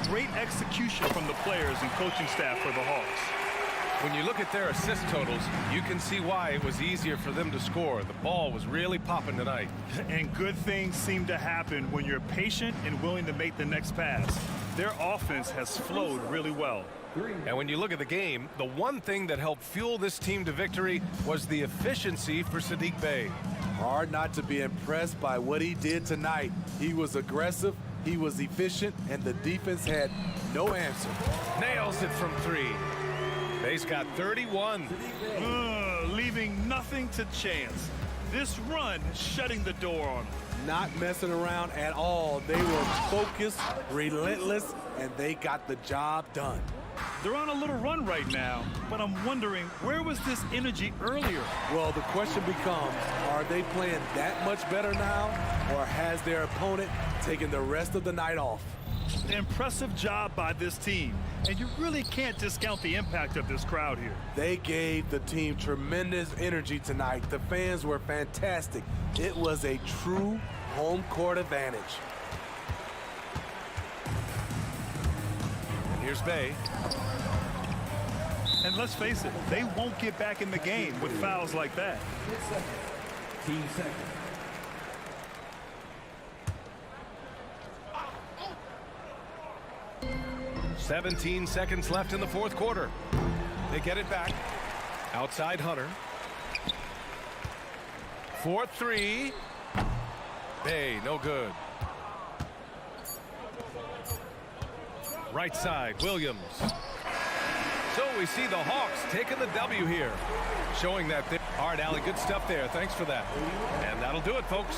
Speaker 2: Great execution from the players and coaching staff for the Hawks.
Speaker 1: When you look at their assist totals, you can see why it was easier for them to score. The ball was really popping tonight.
Speaker 2: And good things seem to happen when you're patient and willing to make the next pass. Their offense has flowed really well.
Speaker 1: And when you look at the game, the one thing that helped fuel this team to victory was the efficiency for Saddiq Bey.
Speaker 12: Hard not to be impressed by what he did tonight. He was aggressive, he was efficient, and the defense had no answer.
Speaker 1: Nails it from 3. Bey's got 31.
Speaker 2: Leaving nothing to chance. This run shutting the door on them.
Speaker 12: Not messing around at all. They were focused, relentless, and they got the job done.
Speaker 2: They're on a little run right now, but I'm wondering, where was this energy earlier?
Speaker 12: Well, the question becomes, are they playing that much better now, or has their opponent taken the rest of the night off?
Speaker 2: An impressive job by this team, and you really can't discount the impact of this crowd here.
Speaker 12: They gave the team tremendous energy tonight. The fans were fantastic. It was a true home court advantage.
Speaker 1: Here's Bey.
Speaker 2: And let's face it, they won't get back in the game with fouls like that.
Speaker 1: 17 seconds left in the fourth quarter. They get it back. Outside Hunter. 4-3. Bey, no good. Right side, Williams. So we see the Hawks taking the W here, showing that they're hard. Alley, good stuff there. Thanks for that. And that'll do it, folks.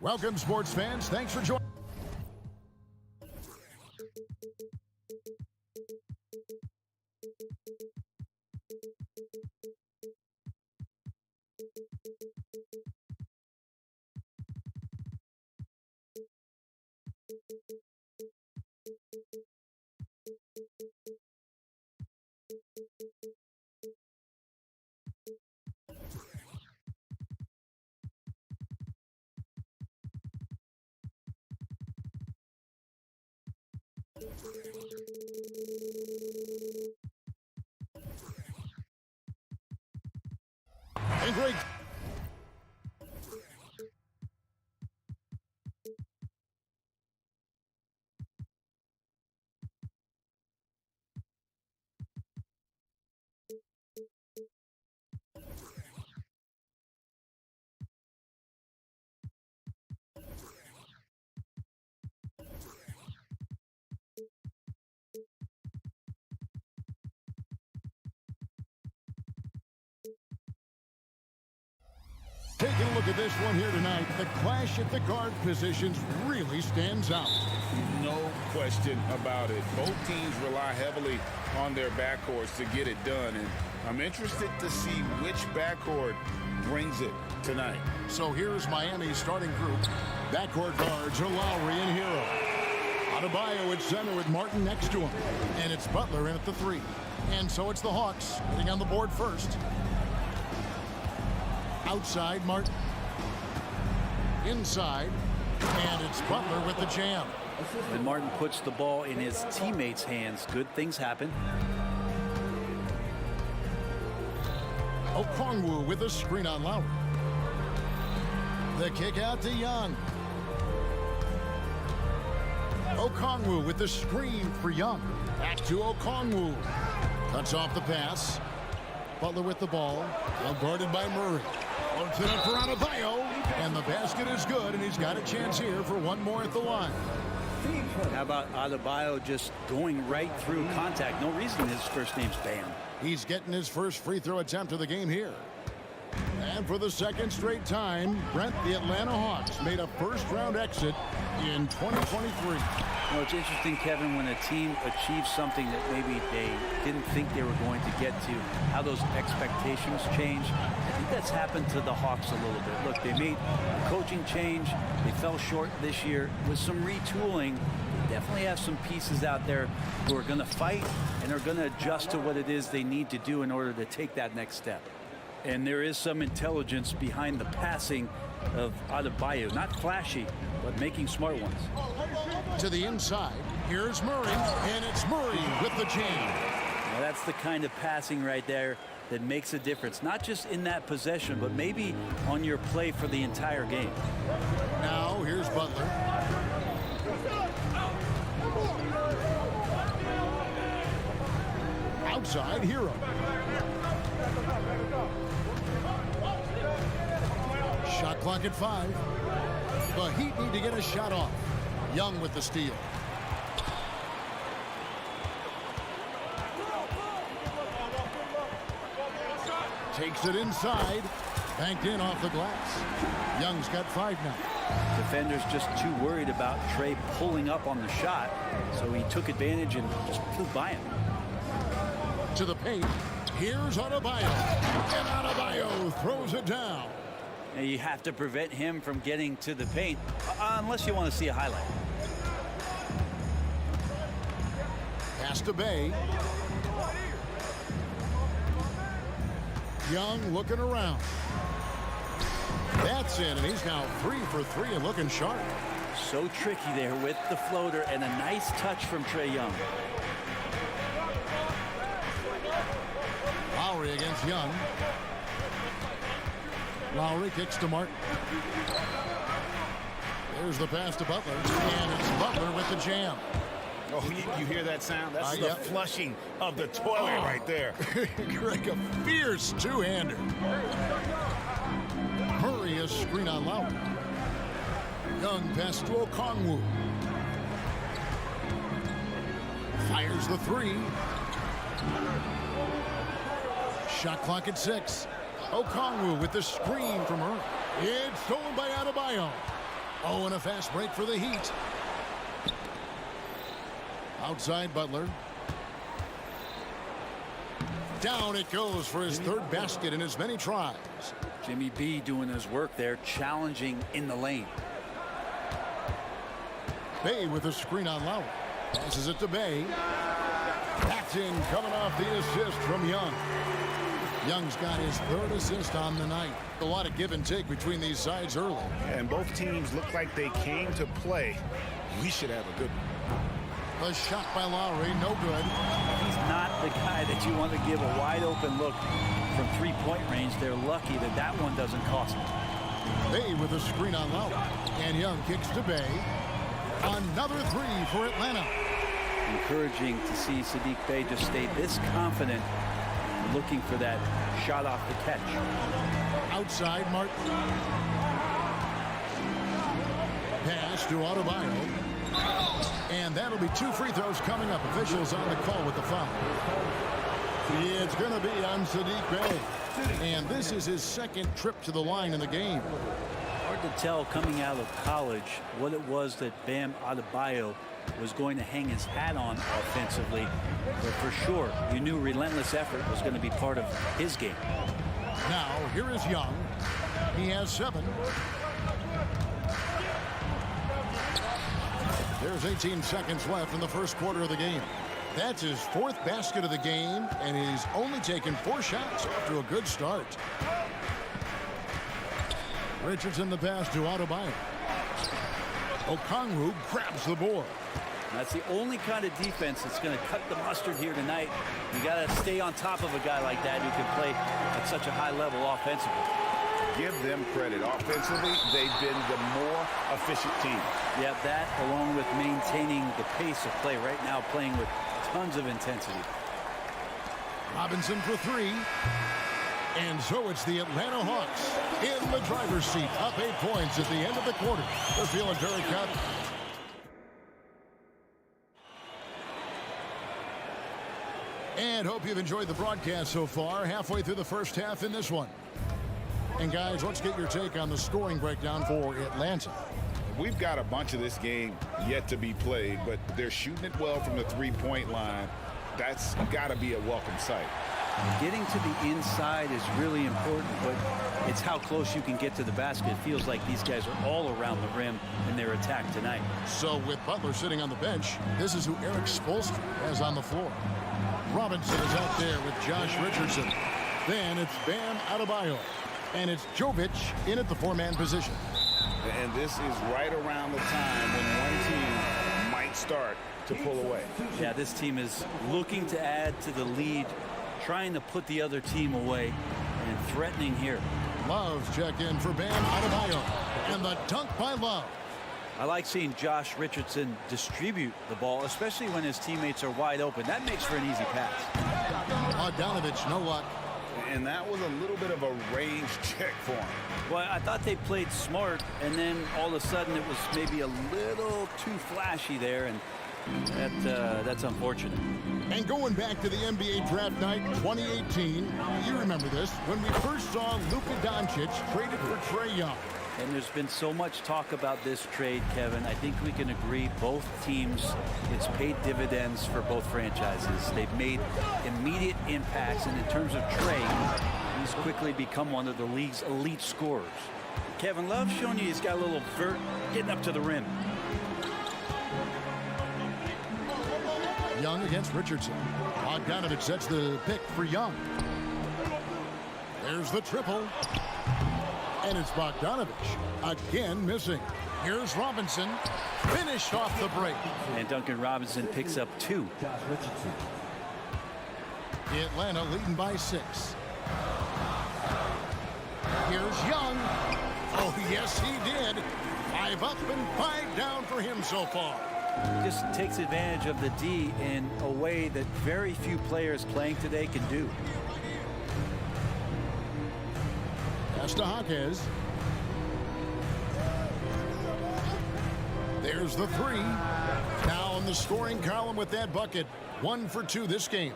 Speaker 6: Welcome, sports fans. Thanks for joining. And great. Taking a look at this one here tonight, the clash at the guard positions really stands out.
Speaker 8: No question about it. Both teams rely heavily on their backcourts to get it done, and I'm interested to see which backcourt brings it tonight.
Speaker 6: So here's Miami's starting group. Backcourt guards are Lowry and Hero. Adebayo at center with Martin next to him. And it's Butler in at the 3. And so it's the Hawks getting on the board first. Outside, Martin. Inside. And it's Butler with the jam.
Speaker 3: When Martin puts the ball in his teammates' hands, good things happen.
Speaker 6: Okongwu with a screen on Lowry. The kick out to Young. Okongwu with the screen for Young. Back to Okongwu. Cuts off the pass. Butler with the ball. Now guarded by Murray. Loads it up for Adebayo. And the basket is good, and he's got a chance here for one more at the line.
Speaker 3: How about Adebayo just going right through contact? No reason his first name's Bam.
Speaker 6: He's getting his first free throw attempt of the game here. And for the second straight time, Brent, the Atlanta Hawks made a first-round exit in 2023.
Speaker 3: Well, it's interesting, Kevin, when a team achieves something that maybe they didn't think they were going to get to, how those expectations change. I think that's happened to the Hawks a little bit. Look, they made a coaching change. They fell short this year. With some retooling, they definitely have some pieces out there who are going to fight and are going to adjust to what it is they need to do in order to take that next step. And there is some intelligence behind the passing of Adebayo. Not flashy, but making smart ones.
Speaker 6: To the inside, here's Murray, and it's Murray with the jam.
Speaker 3: Well, that's the kind of passing right there that makes a difference, not just in that possession, but maybe on your play for the entire game.
Speaker 6: Now, here's Butler. Outside, Hero. Shot clock at 5. The Heat need to get a shot off. Young with the steal. Takes it inside. Banked in off the glass. Young's got 5 now.
Speaker 3: Defender's just too worried about Trey pulling up on the shot, so he took advantage and just flew by him.
Speaker 6: To the paint. Here's Adebayo. And Adebayo throws it down.
Speaker 3: Now you have to prevent him from getting to the paint, unless you want to see a highlight.
Speaker 6: Pass to Bay. Young looking around. That's in, and he's now 3 for 3 and looking sharp.
Speaker 3: So tricky there with the floater, and a nice touch from Trae Young.
Speaker 6: Lowry against Young. Lowry kicks to Martin. There's the pass to Butler, and it's Butler with the jam.
Speaker 9: Oh, you hear that sound? That's the flushing of the toilet right there.
Speaker 6: Like a fierce two-hander. Murray is screen on Lowry. Young pass to Okongwu. Fires the three. Shot clock at 6. Okongwu with the screen from her. It's stolen by Adebayo. Oh, and a fast break for the Heat. Outside Butler. Down it goes for his third basket in as many tries.
Speaker 3: Jimmy B doing his work there, challenging in the lane.
Speaker 6: Bay with a screen on Lowry. Passes it to Bay. That's in, coming off the assist from Young. Young's got his third assist on the night. A lot of give and take between these sides early.
Speaker 8: And both teams look like they came to play. We should have a good one.
Speaker 6: A shot by Lowry, no good.
Speaker 3: He's not the guy that you want to give a wide open look from three-point range. They're lucky that that one doesn't cost them.
Speaker 6: Bay with a screen on Lowry. And Young kicks to Bay. Another three for Atlanta.
Speaker 3: Encouraging to see Saddiq Bey just stay this confident, looking for that shot off the catch.
Speaker 6: Outside Martin. Pass to Adebayo. And that'll be 2 free throws coming up. Officials on the call with the foul. It's going to be on Saddiq Bey. And this is his second trip to the line in the game.
Speaker 3: Hard to tell coming out of college what it was that Bam Adebayo was going to hang his hat on offensively. But for sure, you knew relentless effort was going to be part of his game.
Speaker 6: Now, here is Young. He has 7. There's 18 seconds left in the first quarter of the game. That's his 4th basket of the game, and he's only taken 4 shots to a good start. Richardson the pass to Adebayo. Okongwu grabs the board.
Speaker 3: That's the only kind of defense that's going to cut the mustard here tonight. You got to stay on top of a guy like that who can play at such a high level offensively.
Speaker 9: Give them credit. Offensively, they've been the more efficient team.
Speaker 3: Yeah, that along with maintaining the pace of play right now, playing with tons of intensity.
Speaker 6: Robinson for 3. And so it's the Atlanta Hawks in the driver's seat, up 8 points at the end of the quarter. They're feeling very confident. And hope you've enjoyed the broadcast so far. Halfway through the first half in this one. And guys, let's get your take on the scoring breakdown for Atlanta.
Speaker 8: We've got a bunch of this game yet to be played, but they're shooting it well from the three-point line. That's got to be a welcome sight.
Speaker 3: Getting to the inside is really important, but it's how close you can get to the basket. It feels like these guys are all around the rim in their attack tonight.
Speaker 6: So with Butler sitting on the bench, this is who Eric Spoelstra has on the floor. Robinson is out there with Josh Richardson. Then it's Bam Adebayo. And it's Jovic in at the 4-man position.
Speaker 8: And this is right around the time when one team might start to pull away.
Speaker 3: Yeah, this team is looking to add to the lead, trying to put the other team away, and threatening here.
Speaker 6: Love's check in for Bam Adebayo. And the dunk by Love.
Speaker 3: I like seeing Josh Richardson distribute the ball, especially when his teammates are wide open. That makes for an easy pass.
Speaker 6: Bogdanovich, no luck.
Speaker 8: And that was a little bit of a range check for him.
Speaker 3: Well, I thought they played smart, and then all of a sudden it was maybe a little too flashy there, and that's unfortunate.
Speaker 6: And going back to the NBA draft night 2018, you remember this, when we first saw Luka Doncic traded for Trae Young.
Speaker 3: And there's been so much talk about this trade, Kevin. I think we can agree both teams, it's paid dividends for both franchises. They've made immediate impacts, and in terms of Trae, he's quickly become one of the league's elite scorers. Kevin Love showing you he's got a little vert getting up to the rim.
Speaker 6: Young against Richardson. Bogdanovich sets the pick for Young. There's the triple. And it's Bogdanovich again missing. Here's Robinson. Finished off the break.
Speaker 3: And Duncan Robinson picks up 2.
Speaker 6: Atlanta leading by 6. Here's Young. Oh, yes, he did. 5 up and 5 down for him so far.
Speaker 3: He just takes advantage of the D in a way that very few players playing today can do.
Speaker 6: Pass to Hawkes. There's the three. Now in the scoring column with that bucket. 1 for 2 this game.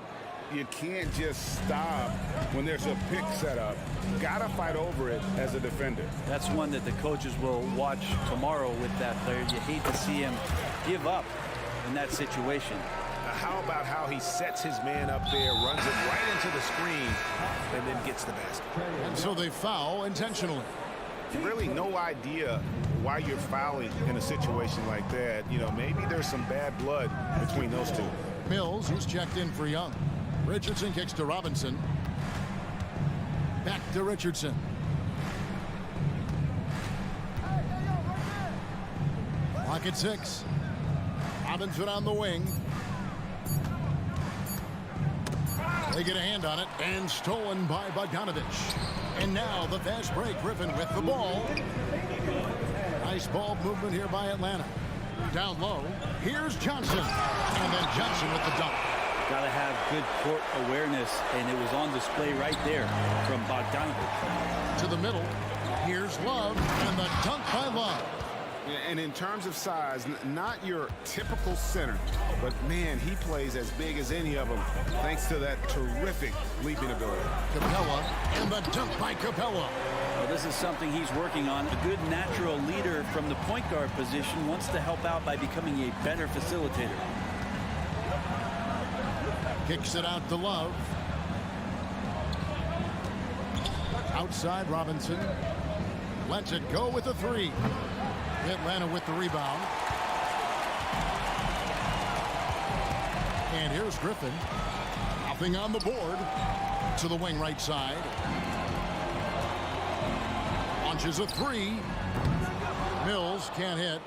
Speaker 8: You can't just stop when there's a pick set up. Gotta fight over it as a defender.
Speaker 3: That's one that the coaches will watch tomorrow with that player. You hate to see him give up in that situation.
Speaker 1: How about how he sets his man up there, runs it right into the screen, and then gets the basket.
Speaker 6: And so they foul intentionally.
Speaker 8: Really no idea why you're fouling in a situation like that. You know, maybe there's some bad blood between those two.
Speaker 6: Mills, he's checked in for Young. Richardson kicks to Robinson. Back to Richardson. Clock at 6. Robinson on the wing. They get a hand on it, and stolen by Bogdanovich. And now the fast break. Griffin with the ball. Nice ball movement here by Atlanta. Down low. Here's Johnson. And then Johnson with the dunk.
Speaker 3: Got to have good court awareness, and it was on display right there from Bogdanovich.
Speaker 6: To the middle. Here's Love, and the dunk by Love.
Speaker 8: And in terms of size, not your typical center, but man, he plays as big as any of them thanks to that terrific leaping ability.
Speaker 6: Capella, and the dunk by Capella.
Speaker 3: Well, this is something he's working on. A good natural leader from the point guard position wants to help out by becoming a better facilitator.
Speaker 6: Kicks it out to Love. Outside Robinson. Lets it go with a three. Atlanta with the rebound. And here's Griffin. Nothing on the board. To the wing right side. Launches a three. Mills can't hit.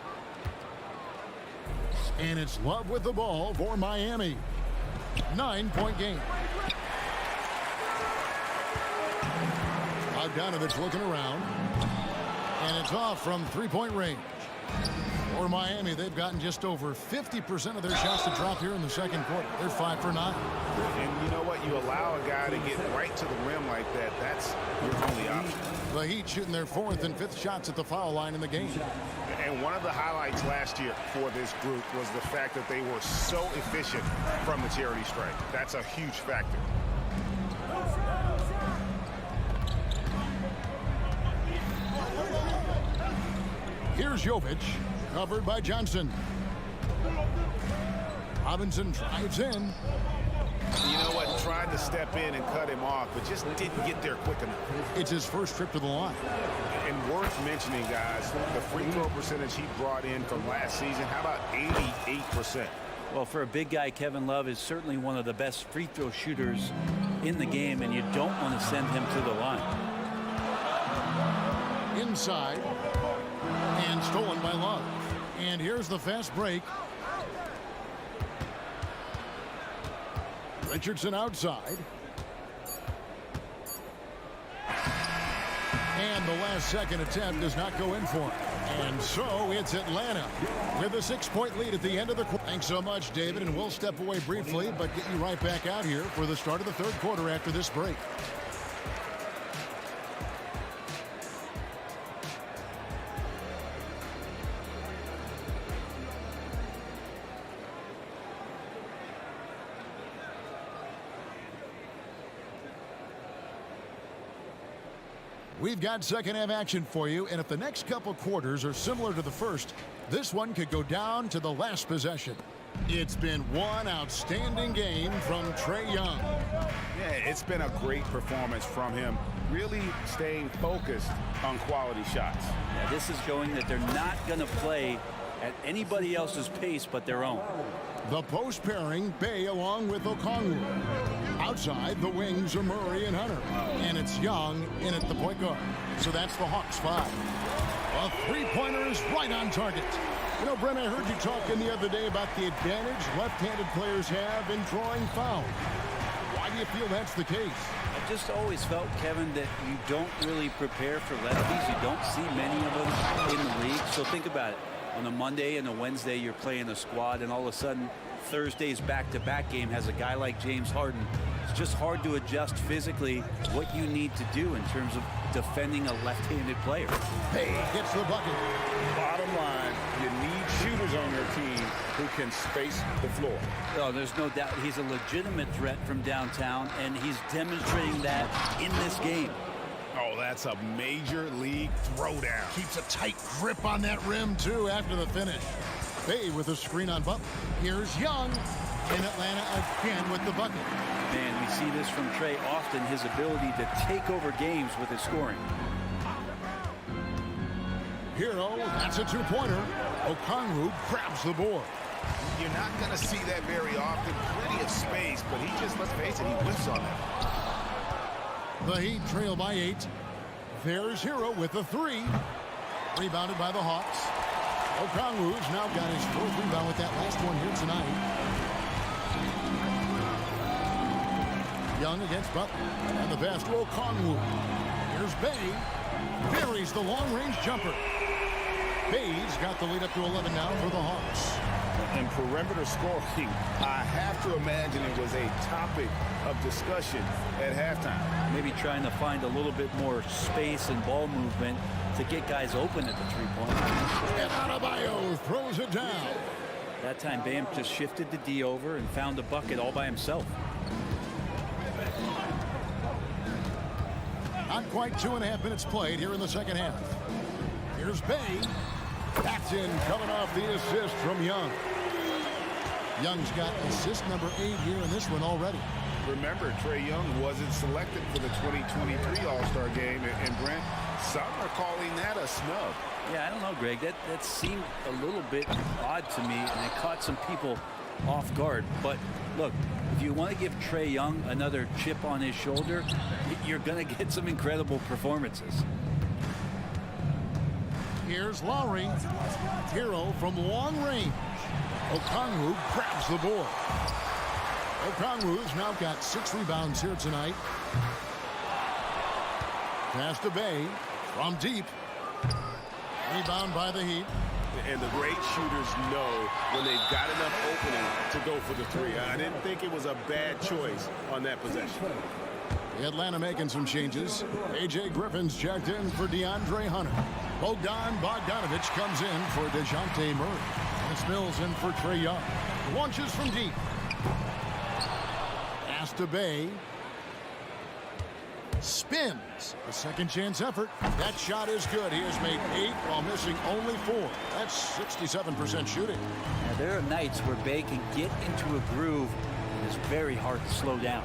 Speaker 6: And it's Love with the ball for Miami. 9-point game. Bogdanovich looking around. And it's off from three-point range. For Miami, they've gotten just over 50% of their shots to drop here in the second quarter. They're 5 for 9.
Speaker 8: And you know what? You allow a guy to get right to the rim like that. That's your only option.
Speaker 6: The Heat shooting their 4th and 5th shots at the foul line in the game.
Speaker 8: And one of the highlights last year for this group was the fact that they were so efficient from the charity stripe. That's a huge factor.
Speaker 6: Here's Jovic, covered by Johnson. Robinson drives in.
Speaker 8: You know what? Tried to step in and cut him off, but just didn't get there quick enough.
Speaker 6: It's his first trip to the line.
Speaker 8: And worth mentioning, guys, the free throw percentage he brought in from last season, how about 88%?
Speaker 3: Well, for a big guy, Kevin Love is certainly one of the best free throw shooters in the game, and you don't want to send him to the line.
Speaker 6: Inside. And stolen by Love. And here's the fast break. Richardson outside. And the last second attempt does not go in for him. And so it's Atlanta with a 6-point lead at the end of the quarter. Thanks so much, David, and we'll step away briefly, but get you right back out here for the start of the third quarter after this break. We've got second half action for you, and if the next couple quarters are similar to the first, this one could go down to the last possession. It's been one outstanding game from Trae Young.
Speaker 8: Yeah, it's been a great performance from him, really staying focused on quality shots.
Speaker 3: Yeah, this is showing that they're not going to play at anybody else's pace but their own.
Speaker 6: The post pairing, Bay along with Okongwu. Outside, the wings are Murray and Hunter. And it's Young in at the point guard. So that's the Hawks 5. A three-pointer is right on target. You know, Brent, I heard you talking the other day about the advantage left-handed players have in drawing fouls. Why do you feel that's the case?
Speaker 3: I just always felt, Kevin, that you don't really prepare for lefties. You don't see many of them in the league. So think about it. On a Monday and a Wednesday, you're playing a squad, and all of a sudden, Thursday's back-to-back game has a guy like James Harden. It's just hard to adjust physically what you need to do in terms of defending a left-handed player.
Speaker 6: Hey, gets the bucket.
Speaker 8: Bottom line, you need shooting players on your team who can space the floor.
Speaker 3: Oh, there's no doubt he's a legitimate threat from downtown, and he's demonstrating that in this game.
Speaker 8: Oh, that's a major league throwdown.
Speaker 6: Keeps a tight grip on that rim, too, after the finish. Bay with a screen on Butler. Here's Young, and Atlanta again with the bucket.
Speaker 3: Man, we see this from Trey often, his ability to take over games with his scoring.
Speaker 6: Hero, that's a two-pointer. Okongwu grabs the board.
Speaker 9: You're not going to see that very often. Plenty of space, but he just, let's face it, he whiffs on it.
Speaker 6: The Heat trail by 8. There's Hero with the 3. Rebounded by the Hawks. Okongwu's now got his 4th rebound with that last one here tonight. Young against Butler. And the pass to Okongwu. Here's Bay. Buries the long-range jumper. Bay's got the lead up to 11 now for the Hawks.
Speaker 8: And perimeter scoring, I have to imagine it was a topic of discussion at halftime.
Speaker 3: Maybe trying to find a little bit more space and ball movement to get guys open at the three-point.
Speaker 6: And Adebayo throws it down.
Speaker 3: That time, Bam just shifted the D over and found a bucket all by himself.
Speaker 6: Not quite 2.5 minutes played here in the second half. Here's Bay. That's in, coming off the assist from Young. Young's got assist number 8 here in this one already.
Speaker 8: Remember, Trae Young wasn't selected for the 2023 All-Star game, and Brent, some are calling that a snub.
Speaker 3: Yeah, I don't know, Greg. That seemed a little bit odd to me, and it caught some people off guard. But look, if you want to give Trae Young another chip on his shoulder, you're going to get some incredible performances.
Speaker 6: Here's Lowry. Hero from long range. Okongwu grabs the board. Okongwu's now got 6 rebounds here tonight. Pass to Bay from deep. Rebound by the Heat.
Speaker 8: And the great shooters know when they've got enough opening to go for the 3. I didn't think it was a bad choice on that possession.
Speaker 6: Atlanta making some changes. A.J. Griffin's checked in for DeAndre Hunter. Bogdanovich comes in for DeJounte Murray. And Mills in for Trae Young. Launches from deep. Pass to Bay. Spins. A second chance effort. That shot is good. He has made 8 while missing only 4. That's 67% shooting.
Speaker 3: Now, there are nights where Bay can get into a groove and it's very hard to slow down.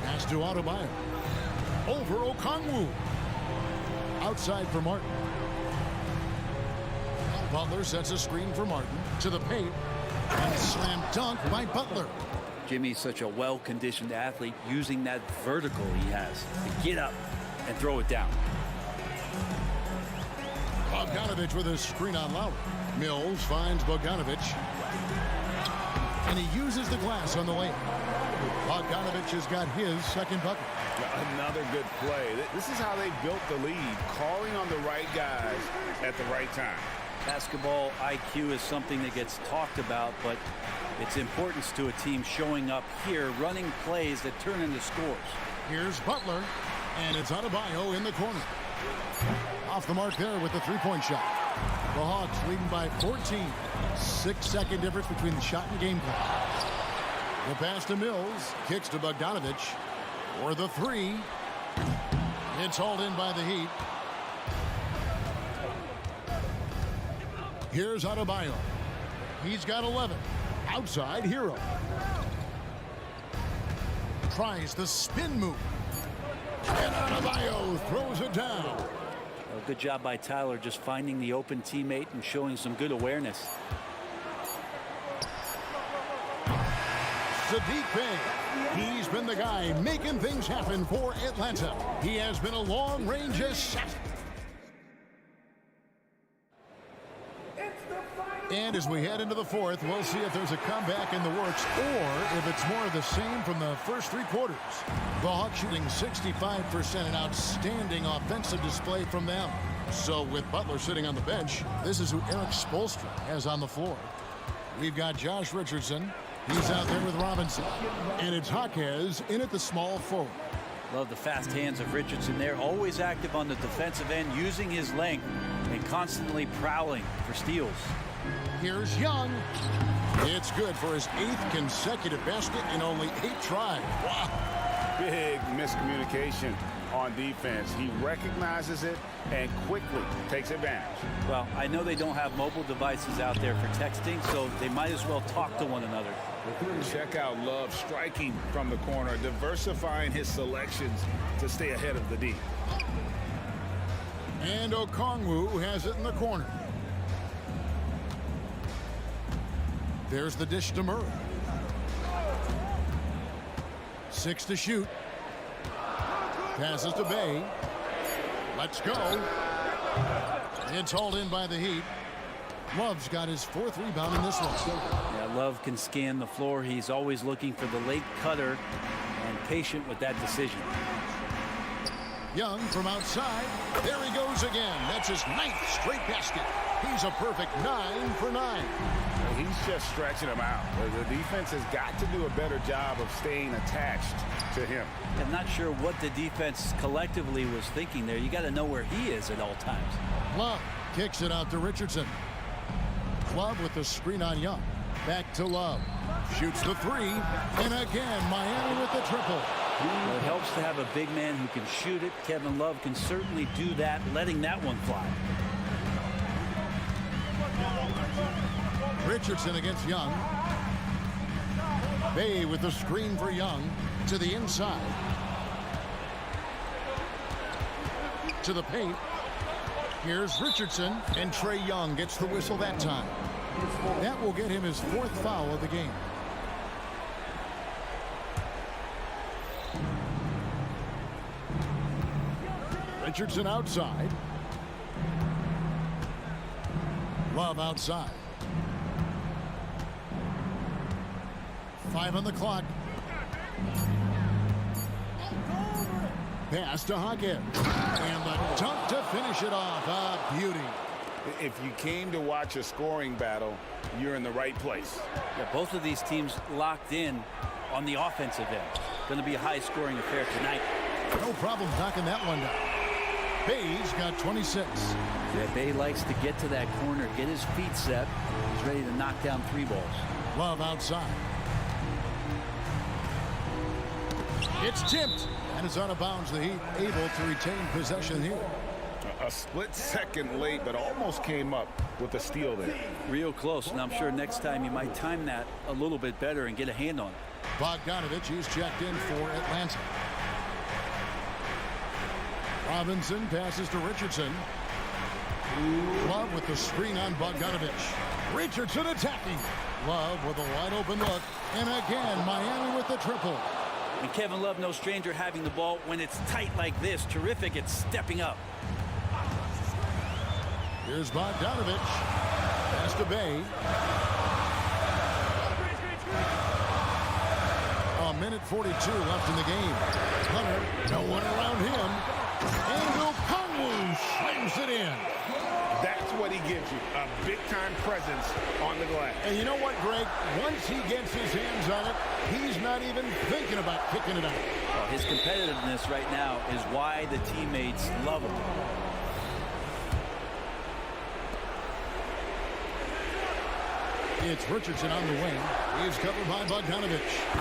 Speaker 6: Pass to Adebayo. Over Okongwu. Outside for Martin. Butler sets a screen for Martin to the paint. And slam dunk by Butler.
Speaker 3: Jimmy's such a well-conditioned athlete, using that vertical he has to get up and throw it down.
Speaker 6: Bogdanovich with a screen on Lowry. Mills finds Bogdanovich. And he uses the glass on the lane. Bogdanovich has got his second bucket.
Speaker 8: Another good play. This is how they built the lead, calling on the right guys at the right time.
Speaker 3: Basketball IQ is something that gets talked about, but its importance to a team showing up here, running plays that turn into scores.
Speaker 6: Here's Butler, and it's Adebayo in the corner. Off the mark there with the three-point shot. The Hawks leading by 14. 6-second difference between the shot and game clock. The pass to Mills, kicks to Bogdanovich for the 3. It's hauled in by the Heat. Here's Adebayo. He's got 11. Outside, Hero. Tries the spin move. And Adebayo throws it down.
Speaker 3: A good job by Tyler just finding the open teammate and showing some good awareness.
Speaker 6: Saddiq Bey. He's been the guy making things happen for Atlanta. He has been a long-range assassin. And as we head into the fourth, we'll see if there's a comeback in the works or if it's more of the same from the first 3 quarters. The Hawks shooting 65%, an outstanding offensive display from them. So with Butler sitting on the bench, this is who Eric Spoelstra has on the floor. We've got Josh Richardson. He's out there with Robinson. And it's Jaquez in at the small forward.
Speaker 3: Love the fast hands of Richardson there. Always active on the defensive end, using his length and constantly prowling for steals.
Speaker 6: Here's Young. It's good for his 8th consecutive basket in only 8 tries. Wow.
Speaker 8: Big miscommunication on defense. He recognizes it and quickly takes advantage.
Speaker 3: Well, I know they don't have mobile devices out there for texting, so they might as well talk to one another.
Speaker 8: Check out Love striking from the corner, diversifying his selections to stay ahead of the D.
Speaker 6: And Okongwu has it in the corner. There's the dish to Murray. 6 to shoot. Passes to Bay. Let's go. It's hauled in by the Heat. Love's got his 4th rebound in this one.
Speaker 3: Yeah, Love can scan the floor. He's always looking for the late cutter and patient with that decision.
Speaker 6: Young from outside. There he goes again. That's his 9th straight basket. He's a perfect 9 for 9.
Speaker 8: He's just stretching him out. The defense has got to do a better job of staying attached to him.
Speaker 3: I'm not sure what the defense collectively was thinking there. You got to know where he is at all times.
Speaker 6: Love kicks it out to Richardson. Love with the screen on Young. Back to Love. Shoots the 3. And again, Miami with the triple.
Speaker 3: Well, it helps to have a big man who can shoot it. Kevin Love can certainly do that, letting that one fly.
Speaker 6: Richardson against Young. Bay with the screen for Young. To the inside. To the paint. Here's Richardson, and Trae Young gets the whistle that time. That will get him his 4th foul of the game. Richardson outside. Love outside. 5 on the clock. Pass to Hawkins. And the dunk to finish it off. A beauty.
Speaker 8: If you came to watch a scoring battle, you're in the right place.
Speaker 3: Yeah, both of these teams locked in on the offensive end. Going to be a high-scoring affair tonight.
Speaker 6: No problem knocking that one down. Bay's got 26.
Speaker 3: Yeah, Bay likes to get to that corner, get his feet set. He's ready to knock down 3 balls.
Speaker 6: Love outside. It's tipped. And it's out of bounds. The Heat able to retain possession here.
Speaker 8: A split second late, but almost came up with a steal there.
Speaker 3: Real close, and I'm sure next time you might time that a little bit better and get a hand on it.
Speaker 6: Bogdanovich, he's checked in for Atlanta. Robinson passes to Richardson. Love with the screen on Bogdanovich. Richardson attacking. Love with a wide open look. And again, Miami with the triple.
Speaker 3: And Kevin Love, no stranger having the ball when it's tight like this. Terrific at stepping up.
Speaker 6: Here's Bogdanovich. Pass to Bay. A minute 42 left in the game. Hunter, no one around him. And Okongwu slams it in.
Speaker 8: That's what he gives you, a big-time presence on the glass.
Speaker 6: And you know what, Greg? Once he gets his hands on it, he's not even thinking about kicking it out.
Speaker 3: Well, his competitiveness right now is why the teammates love him.
Speaker 6: It's Richardson on the wing. He's covered by Bogdanovich.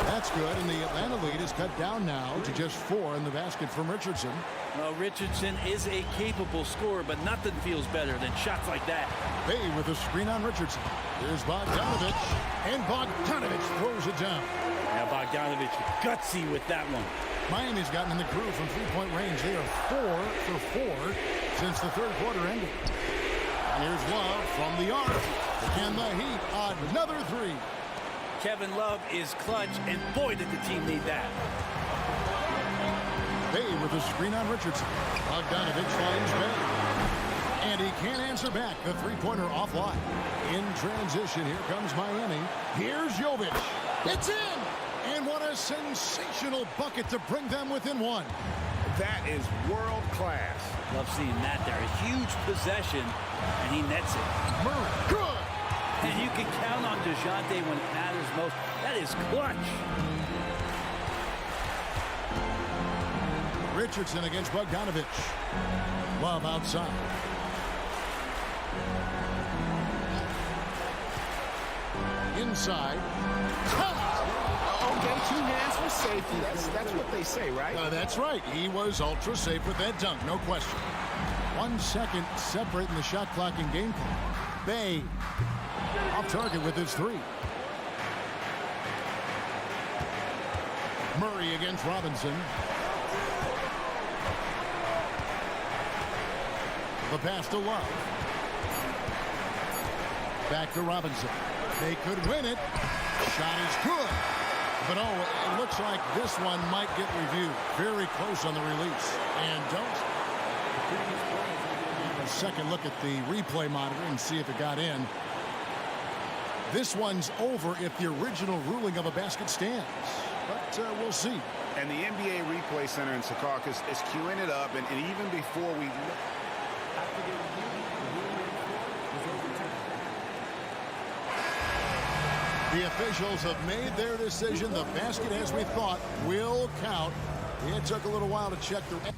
Speaker 6: That's good, and the Atlanta lead is cut down now to just 4 in the basket from Richardson.
Speaker 3: Well, Richardson is a capable scorer, but nothing feels better than shots like that.
Speaker 6: Bay with a screen on Richardson. Here's Bogdanovich, and Bogdanovich throws it down.
Speaker 3: Now Bogdanovich gutsy with that one.
Speaker 6: Miami's gotten in the groove from three-point range. They are 4 for 4 since the third quarter ended. And here's Love from the arc. And the Heat, another 3.
Speaker 3: Kevin Love is clutch, and boy, did the team need that.
Speaker 6: Bay with a screen on Richardson. Bogdanovich finds Bay. And he can't answer back. The three-pointer offline. In transition, here comes Miami. Here's Jovic. It's in! And what a sensational bucket to bring them within 1.
Speaker 8: That is world class.
Speaker 3: Love seeing that there. A huge possession, and he nets it.
Speaker 6: Murray, good!
Speaker 3: And you can count on DeJounte when it matters most. That is clutch.
Speaker 6: Richardson against Bogdanovich. Love outside. Inside.
Speaker 13: Okay, 2 hands for safety. That's what they say, right?
Speaker 6: That's right. He was ultra safe with that dunk, no question. 1 second separating the shot clock and game clock. Bay off target with his 3. Murray against Robinson. The pass to Love. Back to Robinson. They could win it. Shot is good. But it looks like this one might get reviewed. Very close on the release. And don't. A second look at the replay monitor and see if it got in. This one's over if the original ruling of a basket stands. But we'll see.
Speaker 9: And the NBA Replay Center in Secaucus is queuing it up. And even before we...
Speaker 6: The officials have made their decision. The basket, as we thought, will count. It took a little while to check the...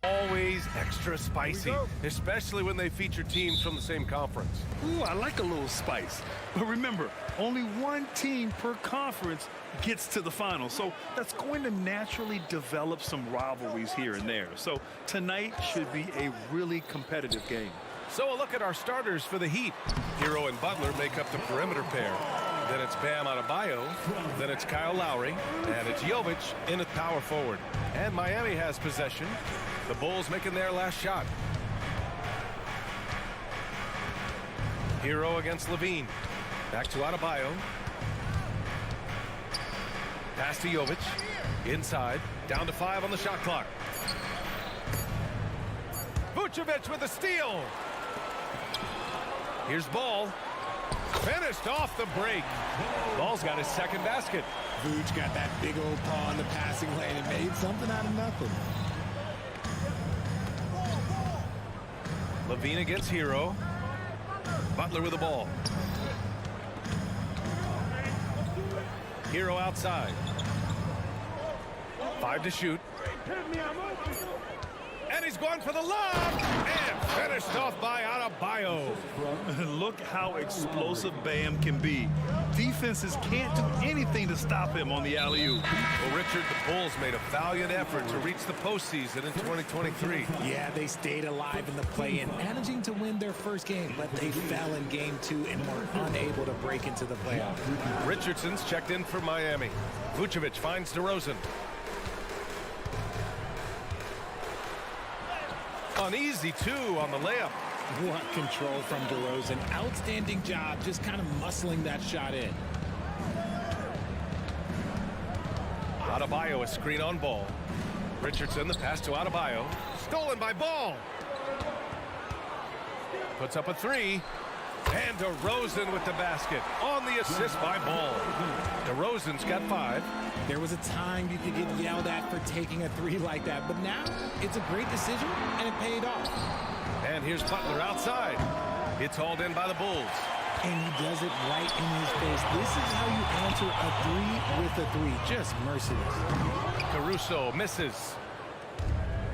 Speaker 1: Always extra spicy, especially when they feature teams from the same conference.
Speaker 2: Ooh, I like a little spice. But remember, only one team per conference gets to the final. So that's going to naturally develop some rivalries here and there. So tonight should be a really competitive game.
Speaker 1: So a look at our starters for the Heat. Hero and Butler make up the perimeter pair. Then it's Bam Adebayo. Then it's Kyle Lowry. And it's Jovic in at power forward. And Miami has possession. The Bulls making their last shot. Hero against Levine. Back to Adebayo. Pass to Jovic. Inside. Down to 5 on the shot clock. Vucevic with a steal. Here's Ball. Finished off the break. Ball's got his second basket.
Speaker 7: Vooch got that big old paw in the passing lane and made something out of nothing.
Speaker 1: Levine against Hero. Butler with the ball. Hero outside. 5 to shoot. And he's going for the lob. And finished off by Adebayo.
Speaker 2: Look how explosive Bam can be. Defenses can't do anything to stop him on the alley-oop.
Speaker 1: Well, Richard, the Bulls made a valiant effort to reach the postseason in 2023.
Speaker 7: Yeah, they stayed alive in the play-in, managing to win their first game, but they fell in game 2 and were unable to break into the playoffs.
Speaker 1: Richardson's checked in for Miami. Vucevic finds DeRozan. An easy 2 on the layup.
Speaker 7: What control from DeRozan. Outstanding job just kind of muscling that shot in.
Speaker 1: Adebayo a screen on Ball. Richardson the pass to Adebayo. Stolen by Ball. Puts up a 3. And DeRozan with the basket on the assist by Ball. DeRozan's got 5.
Speaker 7: There was a time you could get yelled at for taking a 3 like that, but now it's a great decision and it paid off.
Speaker 1: And here's Butler outside. It's hauled in by the Bulls.
Speaker 7: And he does it right in his face. This is how you answer a 3 with a 3. Just merciless.
Speaker 1: Caruso misses.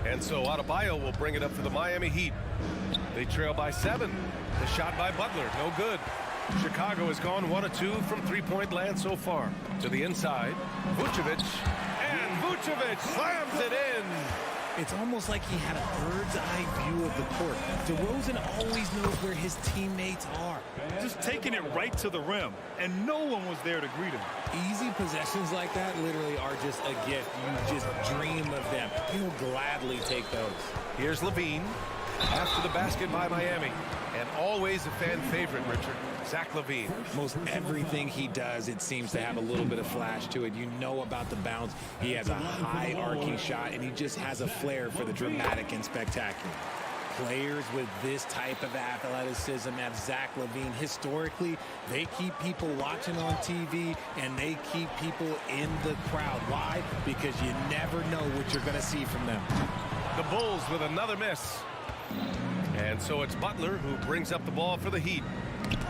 Speaker 1: And so Adebayo will bring it up for the Miami Heat. They trail by 7. The shot by Butler, no good. Chicago has gone 1 of 2 from three-point land so far. To the inside, Vucevic. And Vucevic slams it in.
Speaker 7: It's almost like he had a bird's-eye view of the court. DeRozan always knows where his teammates are.
Speaker 2: Just taking it right to the rim, and no one was there to greet him.
Speaker 7: Easy possessions like that literally are just a gift. You just dream of them. You'll gladly take those.
Speaker 1: Here's Levine. After the basket by Miami. And always a fan favorite, Richard. Zach LaVine.
Speaker 7: Most everything he does, it seems to have a little bit of flash to it. You know about the bounce. He has a high arcing shot, and he just has a flair for the dramatic and spectacular. Players with this type of athleticism as Zach LaVine, historically, they keep people watching on TV, and they keep people in the crowd. Why? Because you never know what you're going to see from them.
Speaker 1: The Bulls with another miss. And so it's Butler who brings up the ball for the Heat.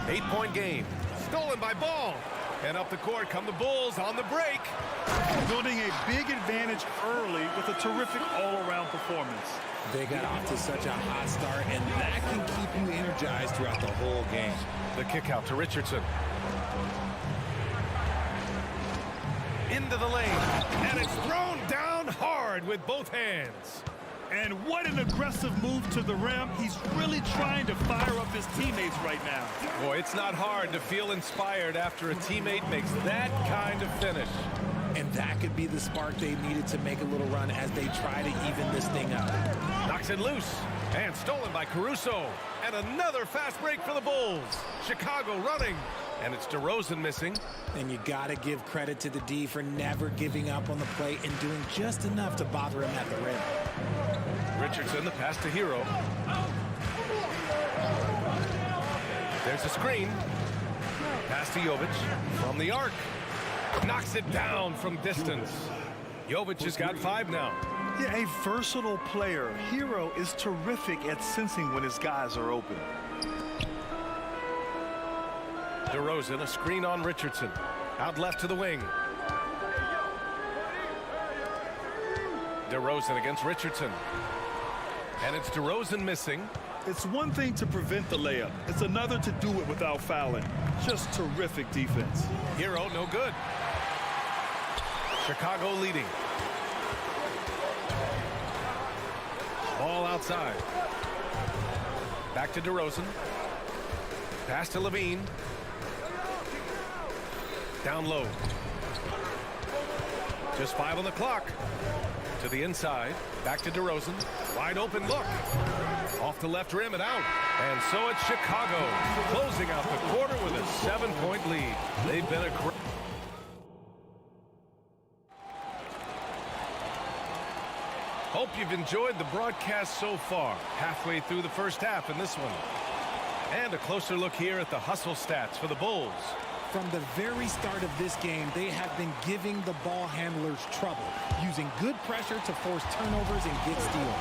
Speaker 1: 8-point game. Stolen by Ball. And up the court come the Bulls on the break.
Speaker 2: Building a big advantage early with a terrific all-around performance.
Speaker 7: They got off to such a hot start, and that can keep you energized throughout the whole game.
Speaker 1: The kick out to Richardson. Into the lane. And it's thrown down hard with both hands.
Speaker 2: And what an aggressive move to the rim. He's really trying to fire up his teammates right now.
Speaker 1: Boy, it's not hard to feel inspired after a teammate makes that kind of finish.
Speaker 7: And that could be the spark they needed to make a little run as they try to even this thing up.
Speaker 1: Knocks it loose. And stolen by Caruso. And another fast break for the Bulls. Chicago running. And it's DeRozan missing.
Speaker 7: And you got to give credit to the D for never giving up on the play and doing just enough to bother him at the rim.
Speaker 1: Richardson, the pass to Hero. There's a screen. Pass to Jovic from the arc. Knocks it down from distance. Jovic has got 5 now.
Speaker 2: Yeah, a versatile player. Hero is terrific at sensing when his guys are open.
Speaker 1: DeRozan, a screen on Richardson. Out left to the wing. DeRozan against Richardson. And it's DeRozan missing.
Speaker 2: It's one thing to prevent the layup. It's another to do it without fouling. Just terrific defense.
Speaker 1: Hero, no good. Chicago leading. Ball outside. Back to DeRozan. Pass to Levine. Down low. Just 5 on the clock. To the inside. Back to DeRozan. Wide open look. Off the left rim and out. And so it's Chicago closing out the quarter with a 7-point lead. They've been a great... Hope you've enjoyed the broadcast so far. Halfway through the first half in this one. And a closer look here at the hustle stats for the Bulls.
Speaker 7: From the very start of this game, they have been giving the ball handlers trouble, using good pressure to force turnovers and get steals.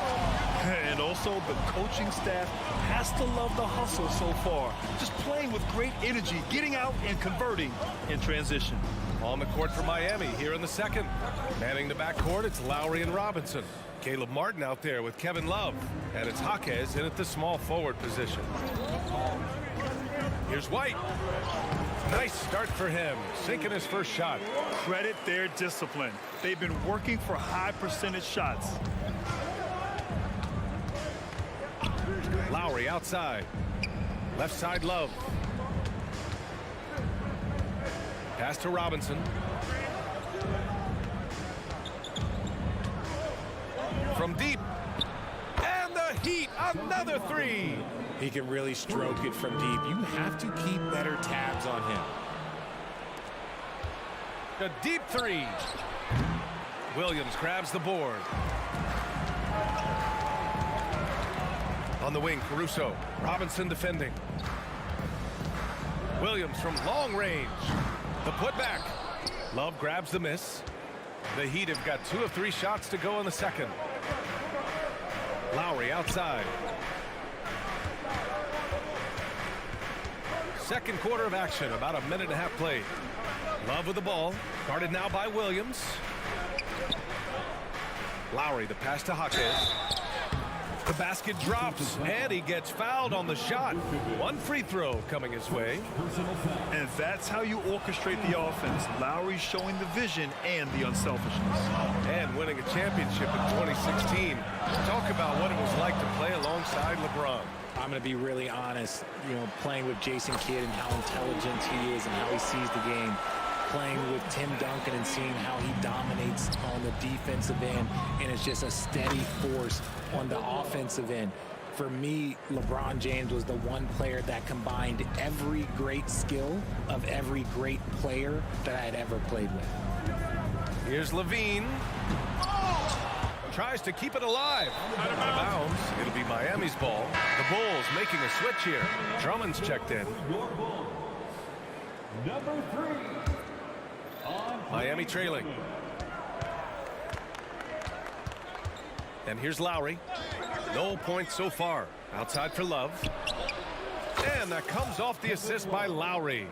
Speaker 2: And also, the coaching staff has to love the hustle so far. Just playing with great energy, getting out and converting in transition.
Speaker 1: On the court for Miami here in the second. Manning the backcourt, it's Lowry and Robinson. Caleb Martin out there with Kevin Love. And it's Jaquez in at the small forward position. Here's White. Nice start for him, sinking his first shot.
Speaker 2: Credit their discipline. They've been working for high percentage shots.
Speaker 1: Lowry outside. Left side Love. Pass to Robinson. From deep. And the Heat, another 3.
Speaker 7: He can really stroke it from deep. You have to keep better tabs on him.
Speaker 1: A deep 3. Williams grabs the board. On the wing, Caruso. Robinson defending. Williams from long range. The putback. Love grabs the miss. The Heat have got 2 of 3 shots to go in the second. Lowry outside. Second quarter of action, about a minute and a half played. Love with the ball, guarded now by Williams. Lowry, the pass to Jaquez. The basket drops, and he gets fouled on the shot. 1 free throw coming his way.
Speaker 2: And that's how you orchestrate the offense. Lowry showing the vision and the unselfishness.
Speaker 1: And winning a championship in 2016. Talk about what it was like to play alongside LeBron.
Speaker 7: I'm going to be really honest, playing with Jason Kidd and how intelligent he is and how he sees the game. Playing with Tim Duncan and seeing how he dominates on the defensive end, and it's just a steady force on the offensive end. For me, LeBron James was the one player that combined every great skill of every great player that I had ever played with.
Speaker 1: Here's Levine. Tries to keep it alive. Out of bounds. It'll be Miami's ball. The Bulls making a switch here. Drummond's checked in.
Speaker 5: Number 3.
Speaker 1: Miami trailing. And here's Lowry. No points so far. Outside for Love. And that comes off the assist by Lowry.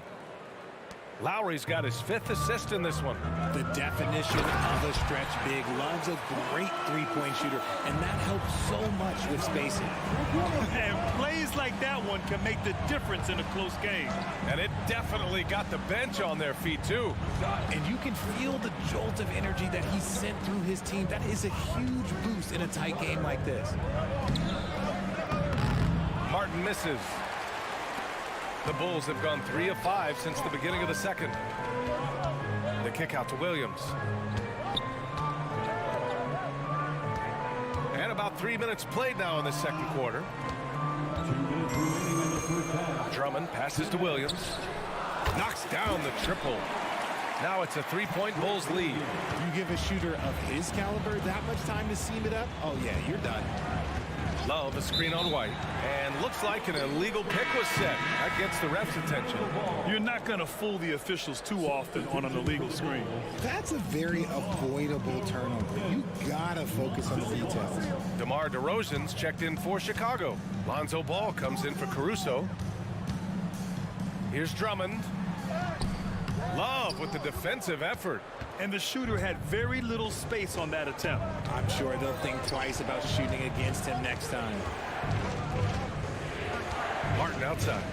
Speaker 1: Lowry's got his 5th assist in this one.
Speaker 7: The definition of a stretch big. Love's a great three-point shooter, and that helps so much with spacing.
Speaker 2: And plays like that one can make the difference in a close game.
Speaker 1: And it definitely got the bench on their feet, too.
Speaker 7: And you can feel the jolt of energy that he sent through his team. That is a huge boost in a tight game like this.
Speaker 1: Martin misses. The Bulls have gone 3 of 5 since the beginning of the second. The kick out to Williams. And about 3 minutes played now in the second quarter. Drummond passes to Williams. Knocks down the triple. Now it's a 3-point Bulls lead.
Speaker 7: You give a shooter of his caliber that much time to seam it up? Oh, yeah, you're done.
Speaker 1: Love a screen on White, and looks like an illegal pick was set. That gets the ref's attention.
Speaker 2: You're not going to fool the officials too often on an illegal screen.
Speaker 7: That's a very avoidable turnover. You gotta focus on the details.
Speaker 1: DeMar DeRozan's checked in for Chicago. Lonzo Ball comes in for Caruso. Here's Drummond. Love with the defensive effort.
Speaker 2: And the shooter had very little space on that attempt.
Speaker 7: I'm sure they'll think twice about shooting against him next time.
Speaker 1: Martin outside.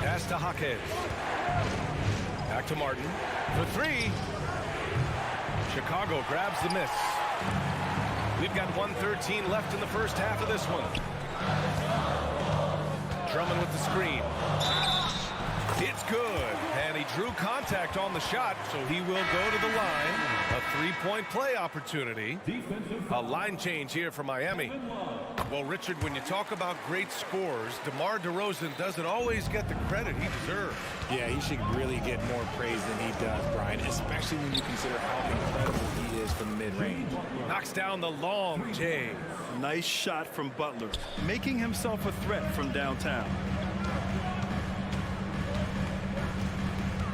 Speaker 1: Pass to Jaquez. Back to Martin. For three. Chicago grabs the miss. We've got 1:13 left in the first half of this one. Drummond with the screen. It's good, and he drew contact on the shot, so he will go to the line. A three-point play opportunity. A line change here for Miami. Well, Richard, when you talk about great scores, DeMar DeRozan doesn't always get the credit he deserves.
Speaker 7: Yeah, he should really get more praise than he does, Brian, especially when you consider how incredible he is from the mid-range.
Speaker 1: Knocks down the long J.
Speaker 2: Nice shot from Butler, making himself a threat from downtown.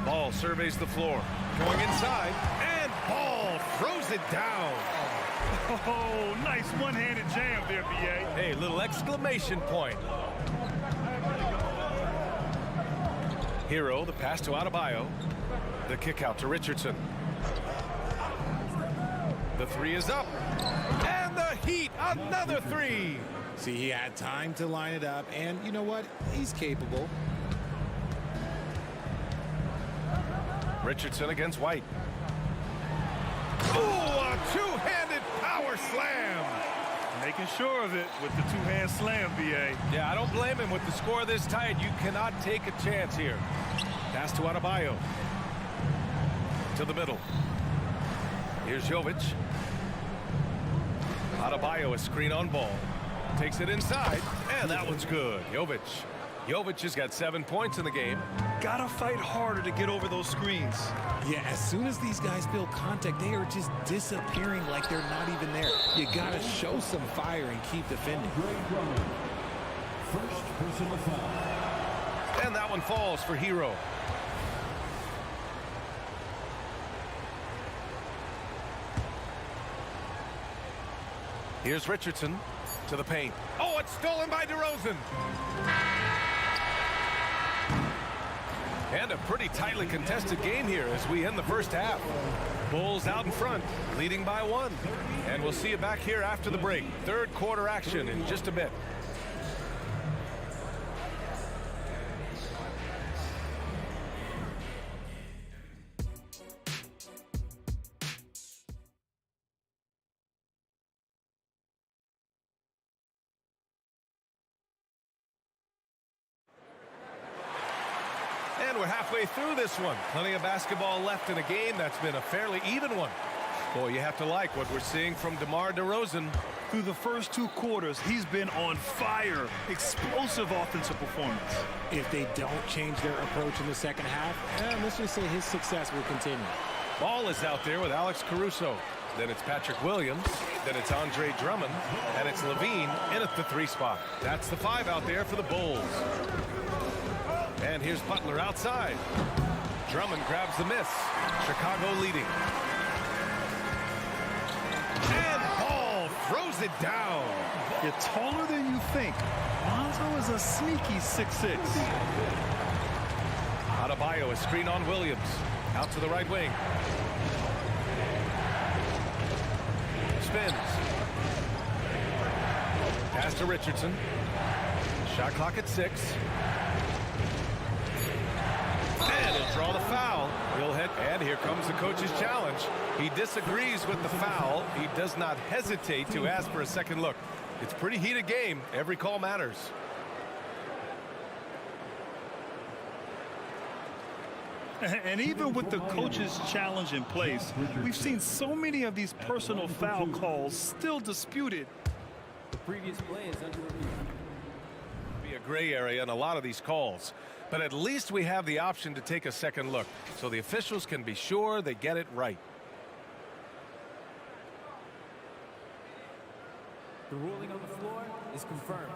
Speaker 1: Ball surveys the floor. Going inside, and Ball throws it down.
Speaker 2: Oh, nice one-handed jam there, B.A.
Speaker 1: Hey, little exclamation point. Hero, the pass to Adebayo. The kick out to Richardson. The three is up. And the Heat, another three.
Speaker 7: See, he had time to line it up, and you know what? He's capable.
Speaker 1: Richardson against White. Ooh, a two-handed power slam.
Speaker 2: Making sure of it with the two-hand slam, B.A.
Speaker 1: Yeah, I don't blame him with the score this tight. You cannot take a chance here. Pass to Adebayo. To the middle. Here's Jovic. Adebayo, a screen on Ball. Takes it inside, and that one's good. Jovic has got 7 points in the game.
Speaker 2: Gotta fight harder to get over those screens.
Speaker 7: Yeah, as soon as these guys feel contact, they are just disappearing like they're not even there. You gotta show some fire and keep defending.
Speaker 5: First personal foul.
Speaker 1: And that one falls for Hero. Here's Richardson to the paint. Oh, it's stolen by DeRozan. And a pretty tightly contested game here as we end the first half. Bulls out in front, leading by 1. And we'll see you back here after the break. Third quarter action in just a bit. And we're halfway through this one. Plenty of basketball left in a game that's been a fairly even one. Boy, you have to like what we're seeing from DeMar DeRozan.
Speaker 2: Through the first 2 quarters, he's been on fire. Explosive offensive performance.
Speaker 7: If they don't change their approach in the second half, let's just say his success will continue.
Speaker 1: Ball is out there with Alex Caruso. Then it's Patrick Williams. Then it's Andre Drummond. And it's Levine in at the 3 spot. That's the 5 out there for the Bulls. And here's Butler outside. Drummond grabs the miss. Chicago leading. And Ball throws it down.
Speaker 2: You're taller than you think. Lonzo is a sneaky 6'6".
Speaker 1: Adebayo, a screen on Williams. Out to the right wing. Spins. Pass to Richardson. Shot clock at 6. And he'll draw the foul. He'll hit, and here comes the coach's challenge. He disagrees with the foul. He does not hesitate to ask for a second look. It's a pretty heated game. Every call matters.
Speaker 2: And even with the coach's challenge in place, we've seen so many of these personal foul calls still disputed.
Speaker 11: The previous play is under review.
Speaker 1: Be a gray area in a lot of these calls, but at least we have the option to take a second look, so the officials can be sure they get it right.
Speaker 11: The ruling on the floor is confirmed.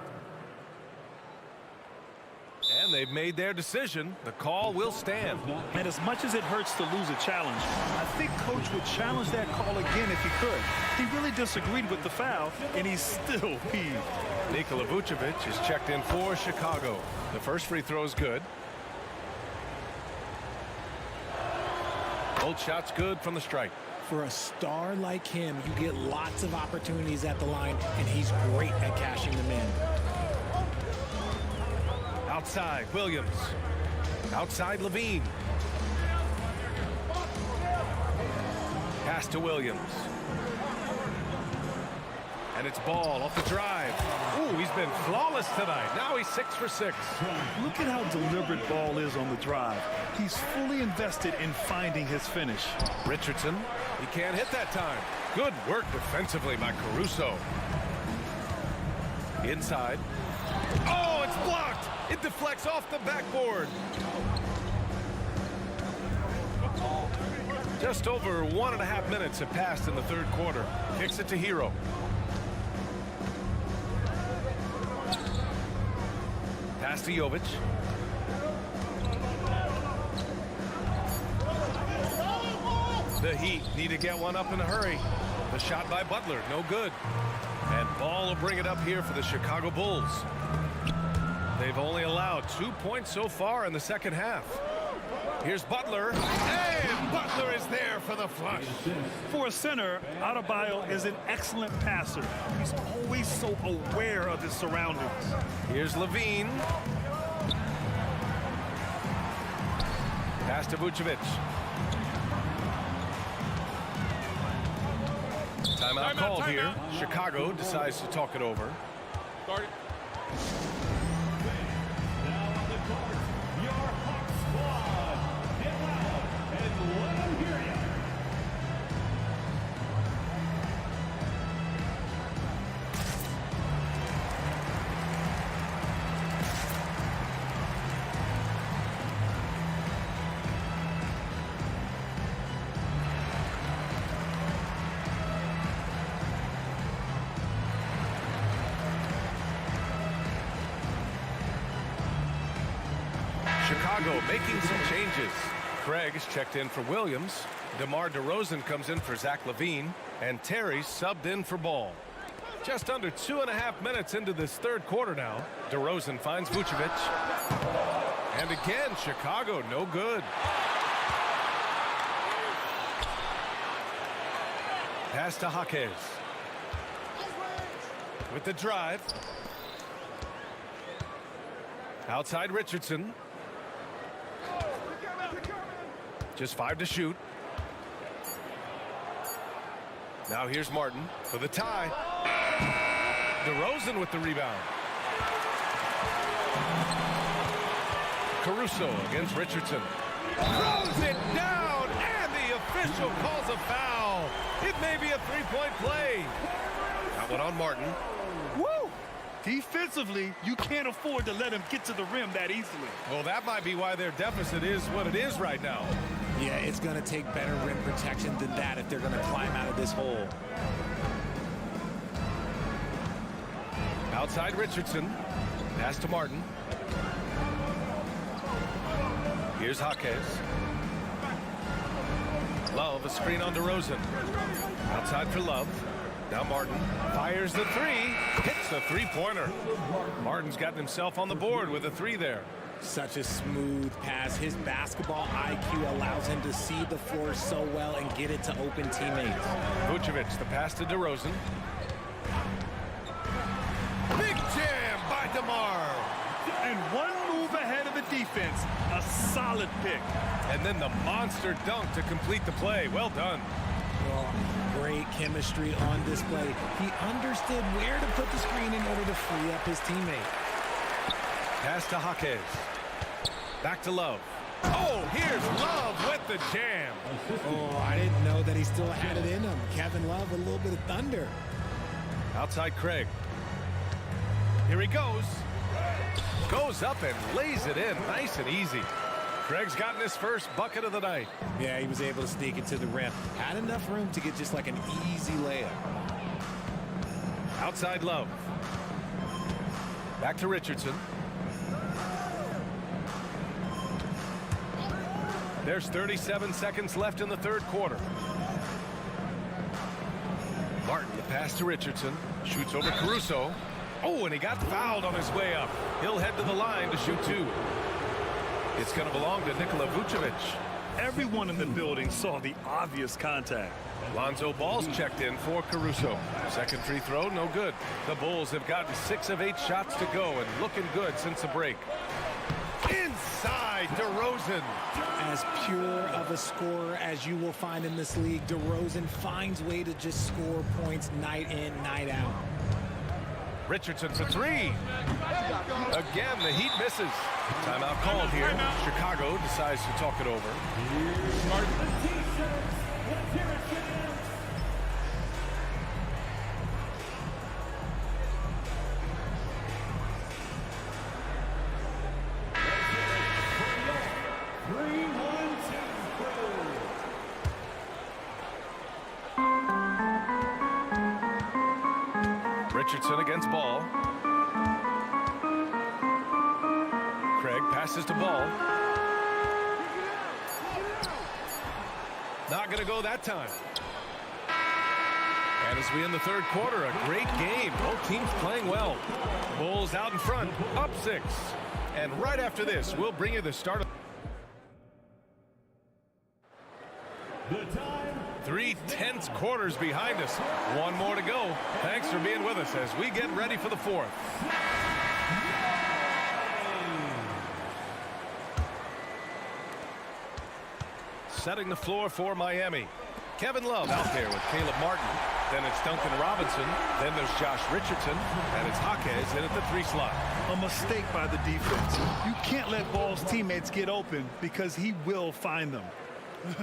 Speaker 1: And they've made their decision. The call will stand.
Speaker 2: And as much as it hurts to lose a challenge, I think Coach would challenge that call again if he could. He really disagreed with the foul, and he's still peeved.
Speaker 1: Nikola Vucevic is checked in for Chicago. The first free throw is good. Both shots good from the strike.
Speaker 7: For a star like him, you get lots of opportunities at the line, and he's great at cashing them in.
Speaker 1: Outside, Williams. Outside, Levine. Pass to Williams. And it's Ball off the drive. Ooh, he's been flawless tonight. Now he's 6 for 6.
Speaker 2: Look at how deliberate Ball is on the drive. He's fully invested in finding his finish.
Speaker 1: Richardson, he can't hit that time. Good work defensively by Caruso. Inside. Oh, it's blocked. It deflects off the backboard. Just over 1.5 minutes have passed in the third quarter. Kicks it to Hero. Pass to Jovic. The Heat need to get one up in a hurry. The shot by Butler, no good. And Ball will bring it up here for the Chicago Bulls. They've only allowed 2 points so far in the second half. Here's Butler, and Butler is there for the flush.
Speaker 2: For a center, Adebayo is an excellent passer. He's always so aware of his surroundings.
Speaker 1: Here's Levine. Pass to Vucevic. Timeout called here. Chicago decides to talk it over.
Speaker 8: Start it.
Speaker 1: Chicago making some changes. Craig is checked in for Williams. DeMar DeRozan comes in for Zach LaVine. And Terry subbed in for Ball. Just under 2.5 minutes into this third quarter now. DeRozan finds Vucevic. And again, Chicago no good. Pass to Jaquez. With the drive. Outside Richardson. Just 5 to shoot. Now here's Martin for the tie. DeRozan with the rebound. Caruso against Richardson. Throws it down, and the official calls a foul. It may be a three-point play. That one on Martin.
Speaker 2: Woo! Defensively, you can't afford to let him get to the rim that easily.
Speaker 1: Well, that might be why their deficit is what it is right now.
Speaker 7: Yeah, it's going to take better rim protection than that if they're going to climb out of this hole.
Speaker 1: Outside Richardson. Pass to Martin. Here's Jaquez. Love, a screen on DeRozan. Outside for Love. Now Martin fires the three. Hits a three-pointer. Martin's gotten himself on the board with a three there.
Speaker 7: Such a smooth pass. His basketball IQ allows him to see the floor so well and get it to open teammates.
Speaker 1: Vucevic, the pass to DeRozan. Big jam by DeMar.
Speaker 2: And one move ahead of the defense. A solid pick.
Speaker 1: And then the monster dunk to complete the play. Well done.
Speaker 7: Oh, great chemistry on display. He understood where to put the screen in order to free up his teammate.
Speaker 1: Pass to Jaquez. Back to Love. Oh, here's Love with the jam.
Speaker 7: Oh, I didn't know that he still had it in him. Kevin Love, a little bit of thunder.
Speaker 1: Outside Craig. Here he goes. Goes up and lays it in nice and easy. Craig's gotten his first bucket of the night.
Speaker 7: Yeah, he was able to sneak it to the rim. Had enough room to get just like an easy layup.
Speaker 1: Outside Love. Back to Richardson. There's 37 seconds left in the third quarter. Martin, the pass to Richardson. Shoots over Caruso. Oh, and he got fouled on his way up. He'll head to the line to shoot two. It's going to belong to Nikola Vucevic.
Speaker 2: Everyone in the building saw the obvious contact.
Speaker 1: Lonzo Ball's checked in for Caruso. Second free throw, no good. The Bulls have gotten 6 of 8 shots to go and looking good since the break. Inside, DeRozan.
Speaker 7: As pure of a scorer as you will find in this league, DeRozan finds way to just score points night in, night out.
Speaker 1: Richardson for three. Again, the Heat misses. Timeout called here. Chicago decides to talk it over. Richardson against Ball. Craig passes to Ball. Not going to go that time. And as we end the third quarter, a great game. Both teams playing well. Bulls out in front, up 6. And right after this, we'll bring you the start of 3 tense quarters behind us. One more to go. Thanks for being with us as we get ready for the fourth. Setting the floor for Miami. Kevin Love out there with Caleb Martin. Then it's Duncan Robinson. Then there's Josh Richardson. And it's Jaquez in at the 3 slot.
Speaker 2: A mistake by the defense. You can't let Ball's teammates get open because he will find them.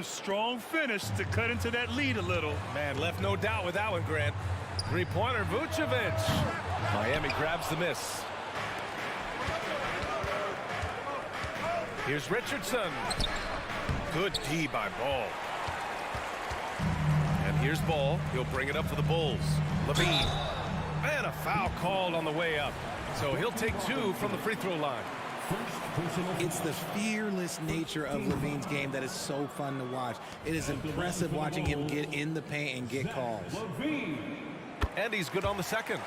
Speaker 2: Strong finish to cut into that lead a little.
Speaker 1: Man, left no doubt with that one, Grant. Three-pointer, Vucevic. Miami grabs the miss. Here's Richardson. Good D by Ball. And here's Ball. He'll bring it up for the Bulls. Levine. And a foul called on the way up. So he'll take 2 from the free throw line.
Speaker 7: It's the fearless nature of Levine's game that is so fun to watch. It is impressive watching him get in the paint and get calls.
Speaker 1: And he's good on the second.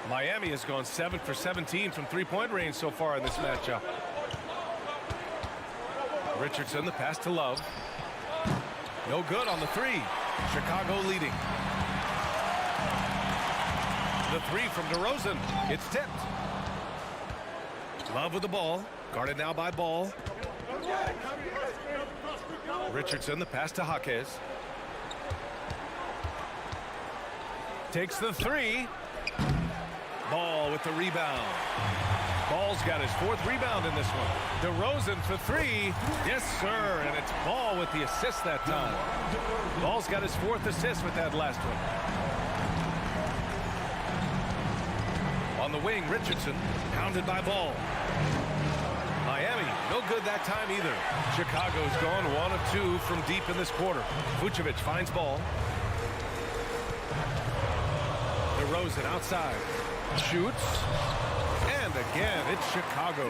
Speaker 1: Miami has gone 7 for 17 from three-point range so far in this matchup. Richardson, the pass to Love. No good on the 3. Chicago leading. The 3 from DeRozan. It's tipped. Love with the ball. Guarded now by Ball. Richardson, the pass to Jaquez. Takes the 3. Ball with the rebound. Ball's got his 4th rebound in this one. DeRozan for 3. Yes, sir. And it's Ball with the assist that time. Ball's got his 4th assist with that last one. On the wing, Richardson, pounded by Ball. Miami, no good that time either. Chicago's gone 1 of 2 from deep in this quarter. Vucevic finds Ball. DeRozan outside. Shoots. And again, it's Chicago.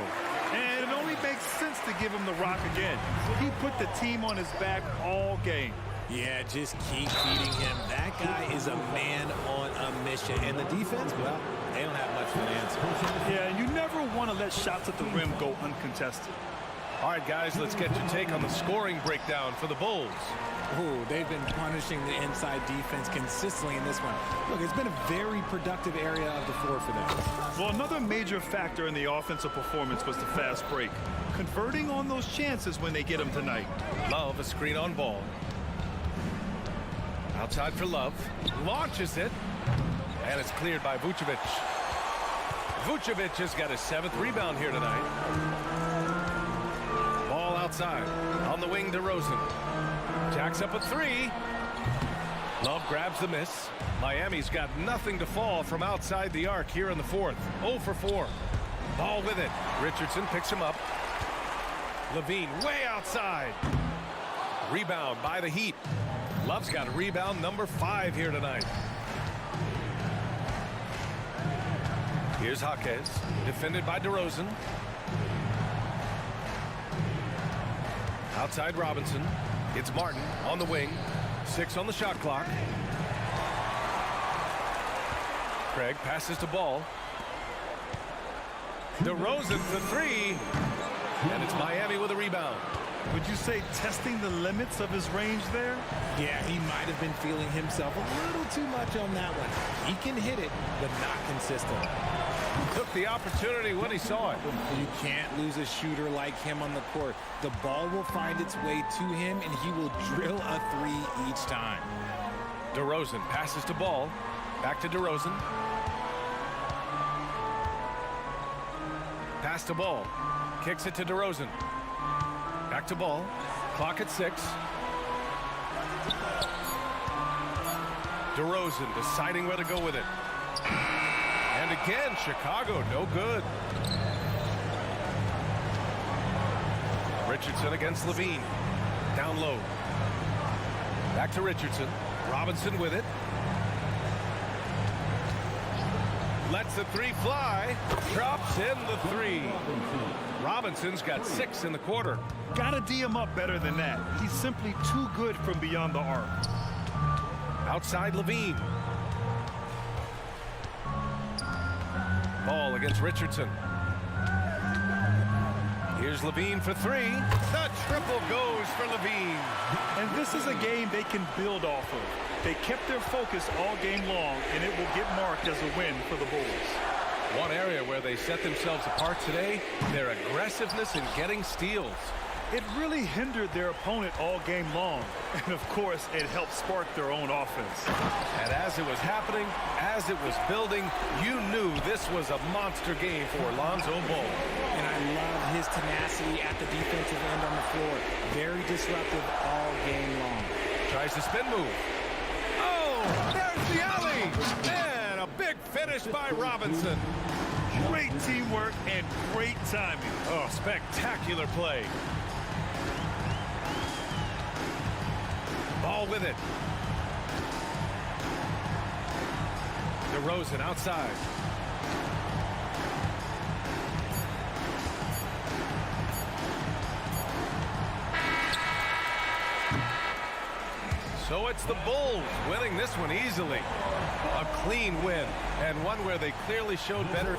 Speaker 2: And it only makes sense to give him the rock again. He put the team on his back all game.
Speaker 7: Yeah, just keep feeding him. That guy is a man on a mission. And the defense, well, they don't have much of an answer.
Speaker 2: Yeah, you never want to let shots at the rim go uncontested.
Speaker 1: All right, guys, let's get your take on the scoring breakdown for the Bulls.
Speaker 7: Ooh, they've been punishing the inside defense consistently in this one. Look, it's been a very productive area of the floor for them.
Speaker 2: Well, another major factor in the offensive performance was the fast break. Converting on those chances when they get them tonight.
Speaker 1: Love, a screen on Ball. Outside for Love. Launches it. And it's cleared by Vucevic. Vucevic has got his 7th rebound here tonight. Ball outside. On the wing, DeRozan. Jacks up a 3. Love grabs the miss. Miami's got nothing to fall from outside the arc here in the 4th. 0 for 4. Ball with it. Richardson picks him up. Levine way outside. Rebound by the Heat. Love's got rebound number 5 here tonight. Here's Jaquez, defended by DeRozan. Outside Robinson. It's Martin on the wing. 6 on the shot clock. Craig passes to Ball. DeRozan for 3. And it's Miami with a rebound.
Speaker 2: Would you say testing the limits of his range there?
Speaker 7: Yeah, he might have been feeling himself a little too much on that one. He can hit it, but not consistent.
Speaker 1: Took the opportunity when he saw it.
Speaker 7: You can't lose a shooter like him on the court. The ball will find its way to him, and he will drill a 3 each time.
Speaker 1: DeRozan passes to Ball. Back to DeRozan. Pass to Ball. Kicks it to DeRozan. Back to Ball. Clock at 6. DeRozan deciding where to go with it. And again, Chicago, no good. Richardson against Levine. Down low. Back to Richardson. Robinson with it. Lets the 3 fly. Drops in the 3. Robinson's got 6 in the quarter.
Speaker 2: Gotta D him up better than that. He's simply too good from beyond the arc.
Speaker 1: Outside Levine. Ball against Richardson. Here's Levine for 3. The triple goes for Levine.
Speaker 2: And this is a game they can build off of. They kept their focus all game long, and it will get marked as a win for the Bulls.
Speaker 1: One area where they set themselves apart today, their aggressiveness in getting steals.
Speaker 2: It really hindered their opponent all game long. And, of course, it helped spark their own offense.
Speaker 1: And as it was happening, as it was building, you knew this was a monster game for Lonzo Ball.
Speaker 7: And I love his tenacity at the defensive end on the floor. Very disruptive all game long.
Speaker 1: Tries the spin move. Oh, there's the alley. And a big finish by Robinson.
Speaker 2: Great teamwork and great timing.
Speaker 1: Oh, spectacular play. Ball with it. DeRozan outside. So it's the Bulls winning this one easily. A clean win, and one where they clearly showed better.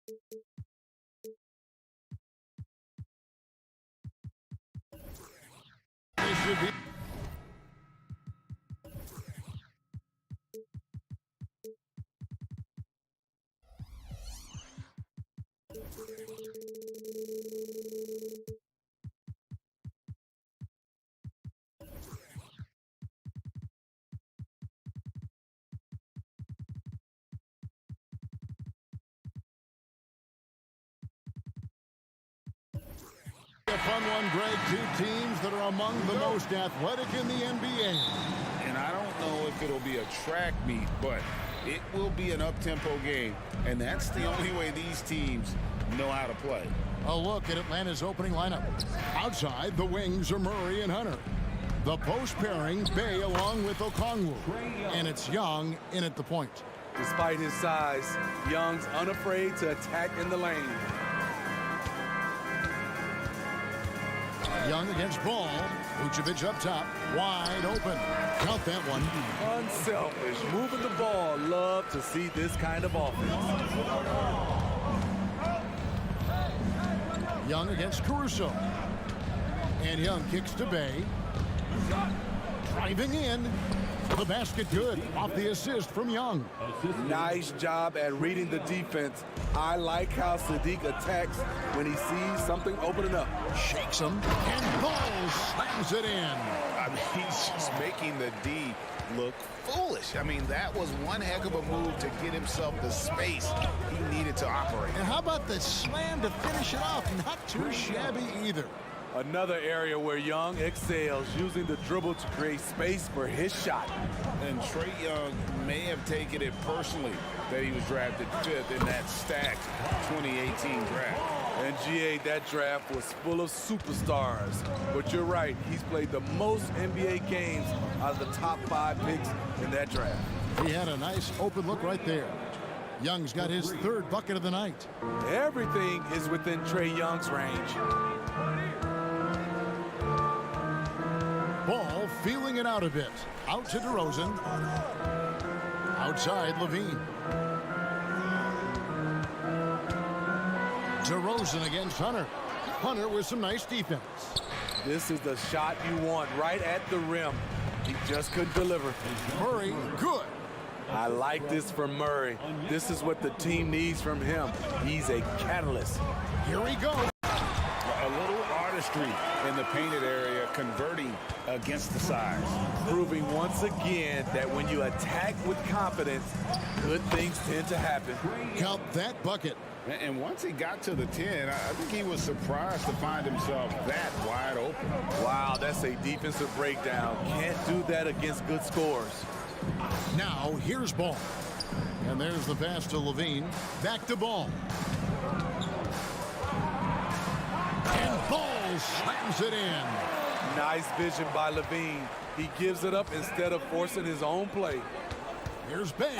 Speaker 6: This should be a fun one, Greg. Two teams that are among the most athletic in the NBA.
Speaker 9: And I don't know if it'll be a track meet, but it will be an up-tempo game. And that's the only way these teams know how to play.
Speaker 6: A look at Atlanta's opening lineup. Outside, the wings are Murray and Hunter. The post pairing, Bay along with Okongwu. And it's Young in at the point.
Speaker 12: Despite his size, Young's unafraid to attack in the lane.
Speaker 6: Young against Ball. Vucevic up top, wide open. Count that one.
Speaker 12: Unselfish, moving the ball. Love to see this kind of offense.
Speaker 6: Young against Caruso. And Young kicks to Bay. Driving in. The basket good. Off the assist from Young.
Speaker 12: Nice job at reading the defense. I like how Sadiq attacks when he sees something opening up.
Speaker 6: Shakes him. And Ball slams it in.
Speaker 9: I mean, he's just making the D look foolish. I mean, that was one heck of a move to get himself the space he needed to operate.
Speaker 6: And how about the slam to finish it off? Not too shabby either.
Speaker 12: Another area where Young excels, using the dribble to create space for his shot.
Speaker 9: And Trae Young may have taken it personally that he was drafted 5th in that stacked 2018 draft.
Speaker 12: And GA, that draft was full of superstars. But you're right, he's played the most NBA games out of the top 5 picks in that draft.
Speaker 6: He had a nice open look right there. Young's got his 3rd bucket of the night.
Speaker 12: Everything is within Trae Young's range.
Speaker 6: Ball feeling it out a bit. Out to DeRozan. Outside, Levine. DeRozan against Hunter. Hunter with some nice defense.
Speaker 12: This is the shot you want, right at the rim. He just couldn't deliver.
Speaker 6: Murray, good.
Speaker 12: I like this from Murray. This is what the team needs from him. He's a catalyst.
Speaker 6: Here we go.
Speaker 9: A little artistry in the painted area, converting against the size.
Speaker 12: Proving once again that when you attack with confidence, good things tend to happen.
Speaker 6: Count that bucket.
Speaker 9: And once he got to the 10, I think he was surprised to find himself that wide open.
Speaker 12: Wow, that's a defensive breakdown. Can't do that against good scores.
Speaker 6: Now, here's Ball. And there's the pass to Levine. Back to Ball. And Ball slams it in.
Speaker 12: Nice vision by Levine. He gives it up instead of forcing his own play.
Speaker 6: Here's Bay.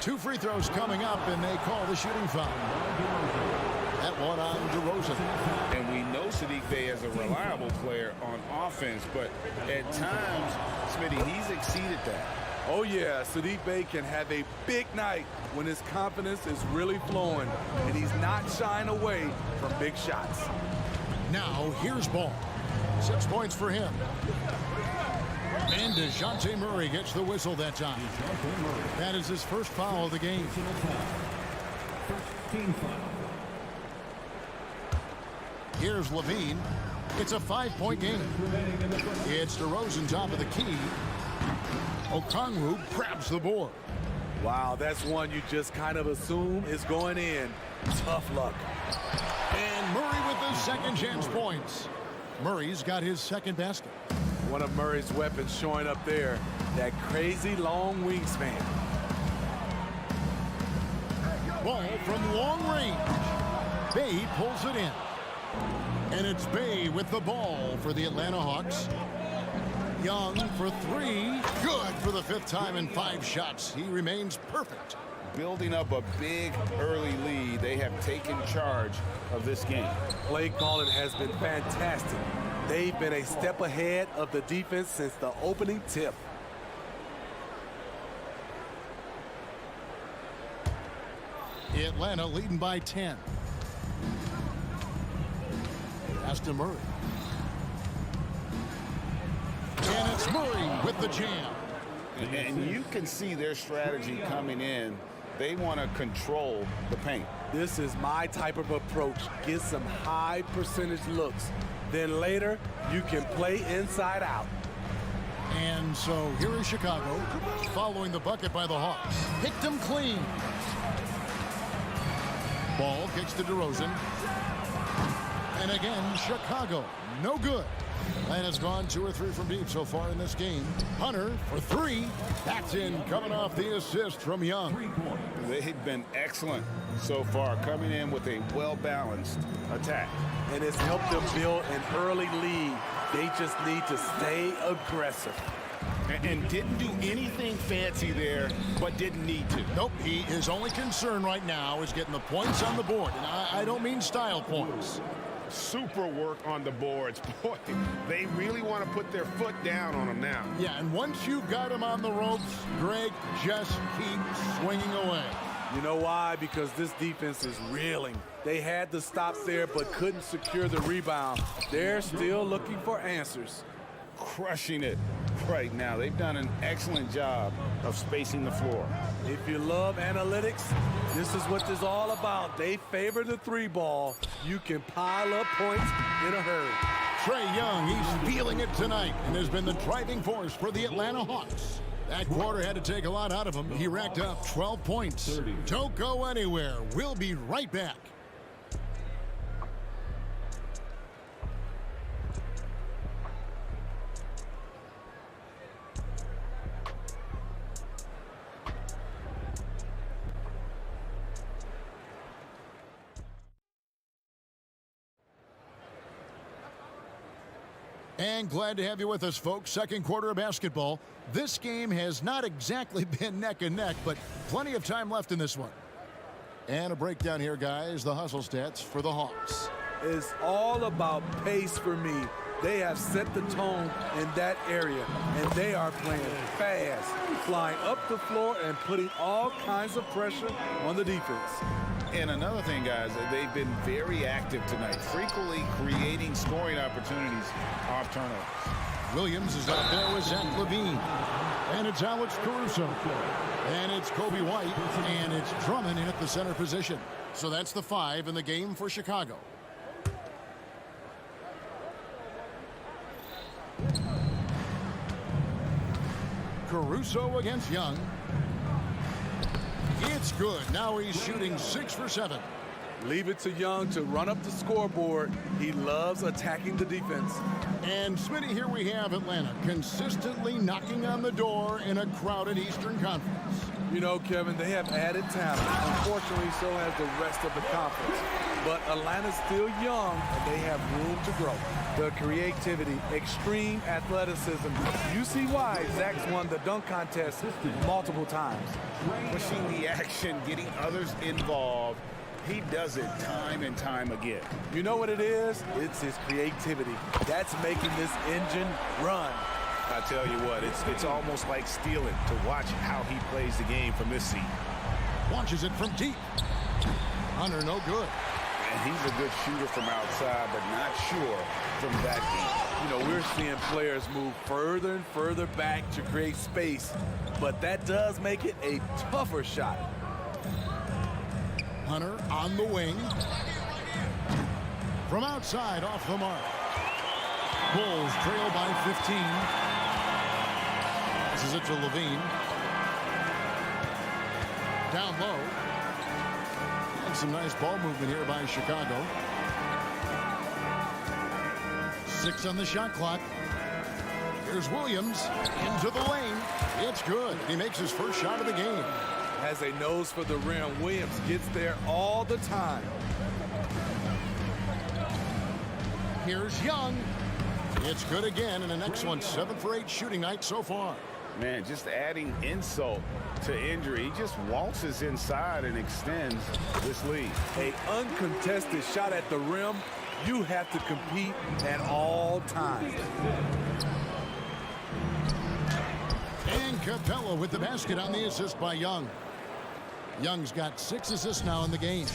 Speaker 6: 2 free throws coming up, and they call the shooting foul. That one on DeRozan.
Speaker 9: And we know Sadiq Bey is a reliable player on offense, but at times, Smitty, he's exceeded that.
Speaker 12: Oh, yeah, Sadiq Bey can have a big night when his confidence is really flowing, and he's not shying away from big shots.
Speaker 6: Now, here's Ball. 6 points for him. And DeJounte Murray gets the whistle that time. That is his first foul of the game. Here's Levine. It's a 5-point game. It's DeRozan top of the key. Okongwu grabs the board.
Speaker 12: Wow, that's one you just kind of assume is going in. Tough luck.
Speaker 6: And Murray with the second chance points. Murray's got his second basket.
Speaker 12: One of Murray's weapons showing up there. That crazy long wingspan.
Speaker 6: Ball from long range. Bay pulls it in. And it's Bay with the ball for the Atlanta Hawks. Young for 3. Good for the 5th time in 5 shots. He remains perfect.
Speaker 9: Building up a big early lead, they have taken charge of this game.
Speaker 12: Play calling has been fantastic. They've been a step ahead of the defense since the opening tip.
Speaker 6: Atlanta leading by 10. Pass to Murray. And it's Murray with the jam.
Speaker 9: And you can see their strategy coming in. They want to control the paint.
Speaker 12: This is my type of approach. Get some high percentage looks. Then later, you can play inside out.
Speaker 6: And so here is Chicago following the bucket by the Hawks. Picked them clean. Ball kicks to DeRozan. And again, Chicago, no good. Atlanta's gone 2 or 3 from deep so far in this game. Hunter for 3. That's in, coming off the assist from Young.
Speaker 9: They've been excellent so far, coming in with a well-balanced attack.
Speaker 12: And it's helped them build an early lead. They just need to stay aggressive.
Speaker 9: And didn't do anything fancy there, but didn't need to.
Speaker 6: Nope, his only concern right now is getting the points on the board. And I don't mean style points.
Speaker 8: Super work on the boards. Boy, they really want to put their foot down on them now.
Speaker 6: Yeah, and once you've got him on the ropes, Greg, just keep swinging away.
Speaker 12: You know why? Because this defense is reeling. They had to stop there but couldn't secure the rebound. They're still looking for answers.
Speaker 9: Crushing it right now. They've done an excellent job of spacing the floor.
Speaker 12: If you love analytics, this is what this is all about. They favor the 3-ball. You can pile up points in a hurry.
Speaker 6: Trae Young, he's feeling it tonight and has been the driving force for the Atlanta Hawks. That quarter had to take a lot out of him. He racked up 12 points. Don't go anywhere. We'll be right back. And glad to have you with us, folks. Second quarter of basketball. This game has not exactly been neck and neck, but plenty of time left in this one. And a breakdown here, guys. The hustle stats for the Hawks.
Speaker 12: It's all about pace for me. They have set the tone in that area, and they are playing fast, flying up the floor and putting all kinds of pressure on the defense.
Speaker 9: And another thing, guys, they've been very active tonight, frequently creating scoring opportunities off turnovers.
Speaker 6: Williams is out there with Zach LaVine. And it's Alex Caruso. And it's Kobe White. And it's Drummond in at the center position. So that's the 5 in the game for Chicago. Caruso against Young. It's good. Now he's shooting 6 for 7.
Speaker 12: Leave it to Young to run up the scoreboard. He loves attacking the defense.
Speaker 6: And Smitty, here we have Atlanta consistently knocking on the door in a crowded Eastern Conference.
Speaker 12: You know, Kevin, they have added talent. Unfortunately, so has the rest of the conference. But Atlanta's still young, and they have room to grow. The creativity, extreme athleticism. You see why Zach's won the dunk contest multiple times.
Speaker 9: Pushing the action, getting others involved. He does it time and time again.
Speaker 12: You know what it is? It's his creativity. That's making this engine run.
Speaker 1: I tell you what, it's almost like stealing to watch how he plays the game from this seat.
Speaker 6: Launches it from deep. Hunter, no good.
Speaker 9: And he's a good shooter from outside, but not sure from that deep.
Speaker 12: You know, we're seeing players move further and further back to create space, but that does make it a tougher shot.
Speaker 6: Hunter on the wing. From outside, off the mark. Bulls trail by 15. This is it to LaVine. Down low. And some nice ball movement here by Chicago. 6 on the shot clock. Here's Williams into the lane. It's good. He makes his first shot of the game.
Speaker 12: Has a nose for the rim. Williams gets there all the time.
Speaker 6: Here's Young. It's good again, and the next one 7 for 8 shooting night so far.
Speaker 9: Man, just adding insult to injury. He just waltzes inside and extends this lead.
Speaker 12: A uncontested shot at the rim. You have to compete at all times.
Speaker 6: And Capella with the basket on the assist by Young. Young's got 6 assists now in the game.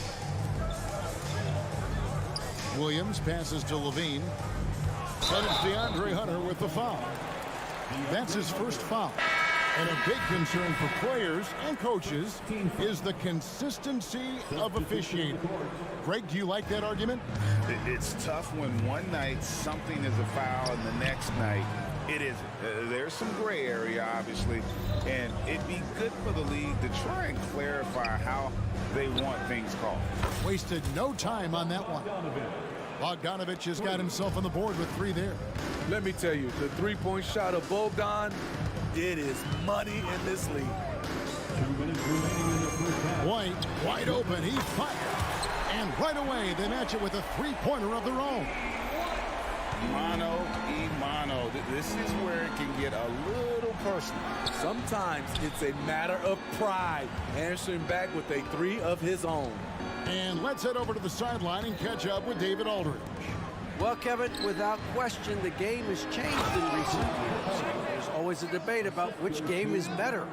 Speaker 6: Williams passes to Levine. And it's DeAndre Hunter with the foul. That's his first foul. And a big concern for players and coaches is the consistency of officiating. Greg, do you like that argument?
Speaker 9: It's tough when one night something is a foul and the next night it isn't. There's some gray area, obviously, and it'd be good for the league to try and clarify how they want things called.
Speaker 6: Wasted no time on that one. Bogdanovich has got himself on the board with 3 there.
Speaker 12: Let me tell you, the three-point shot of Bogdan, it is money in this league.
Speaker 6: White, wide open, he fired. And right away, they match it with a 3-pointer of their own.
Speaker 9: Mano. This is where it can get a little personal.
Speaker 12: Sometimes it's a matter of pride, answering back with a 3 of his own.
Speaker 6: And let's head over to the sideline and catch up with David Aldridge.
Speaker 10: Well, Kevin, without question, the game has changed in recent years. There's always a debate about which game is better.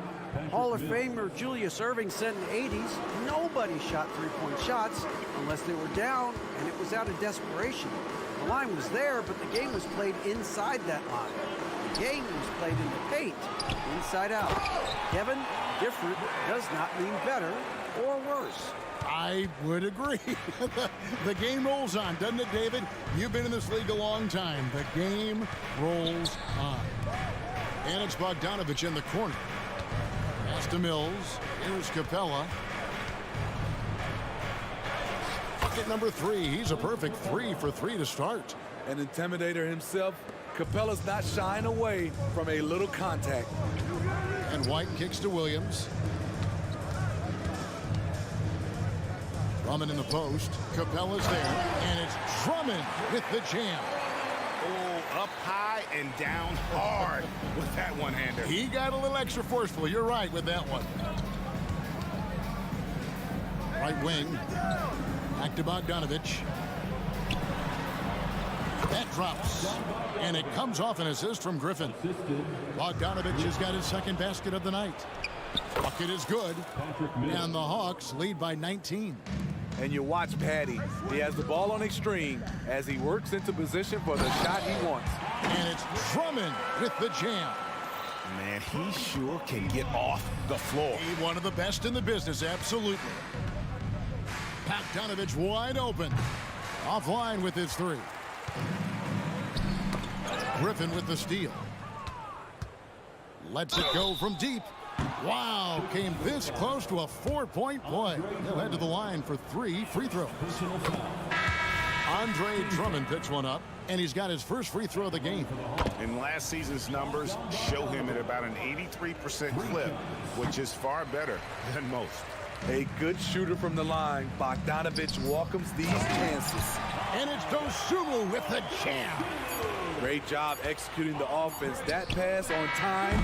Speaker 10: Hall of Famer Julius Erving said in the 80s, nobody shot three-point shots unless they were down, and it was out of desperation. The line was there, but the game was played inside that line. The game was played in the paint, inside out. Kevin, different does not mean better or worse.
Speaker 6: I would agree. The game rolls on, doesn't it, David? You've been in this league a long time. The game rolls on. And it's Bogdanovich in the corner. Pass to Mills. Here's Capella. Bucket number 3. He's a perfect 3 for 3 to start.
Speaker 12: An intimidator himself, Capella's not shying away from a little contact.
Speaker 6: And White kicks to Williams. Drummond in the post. Capella's there. And it's Drummond with the jam.
Speaker 9: Oh, up high and down hard with that one-hander.
Speaker 6: He got a little extra forceful. You're right with that one. Right wing. Back to Bogdanovich. That drops. And it comes off an assist from Griffin. Bogdanovich has got his second basket of the night. Bucket is good. And the Hawks lead by 19.
Speaker 12: And you watch Patty. He has the ball on extreme as he works into position for the shot he wants.
Speaker 6: And it's Drummond with the jam.
Speaker 9: Man, he sure can get off the floor.
Speaker 6: He's one of the best in the business, absolutely. Bogdanovich wide open. Offline with his 3. Griffin with the steal. Lets it go from deep. Wow, came this close to a 4-point play. He'll head to the line for 3 free throws. Andre Drummond picks one up, and he's got his first free throw of the game.
Speaker 9: And last season's numbers show him at about an 83% clip, which is far better than most.
Speaker 12: A good shooter from the line. Bogdanovich welcomes these chances.
Speaker 6: And it's Dosunmu with the jam.
Speaker 12: Great job executing the offense. That pass on time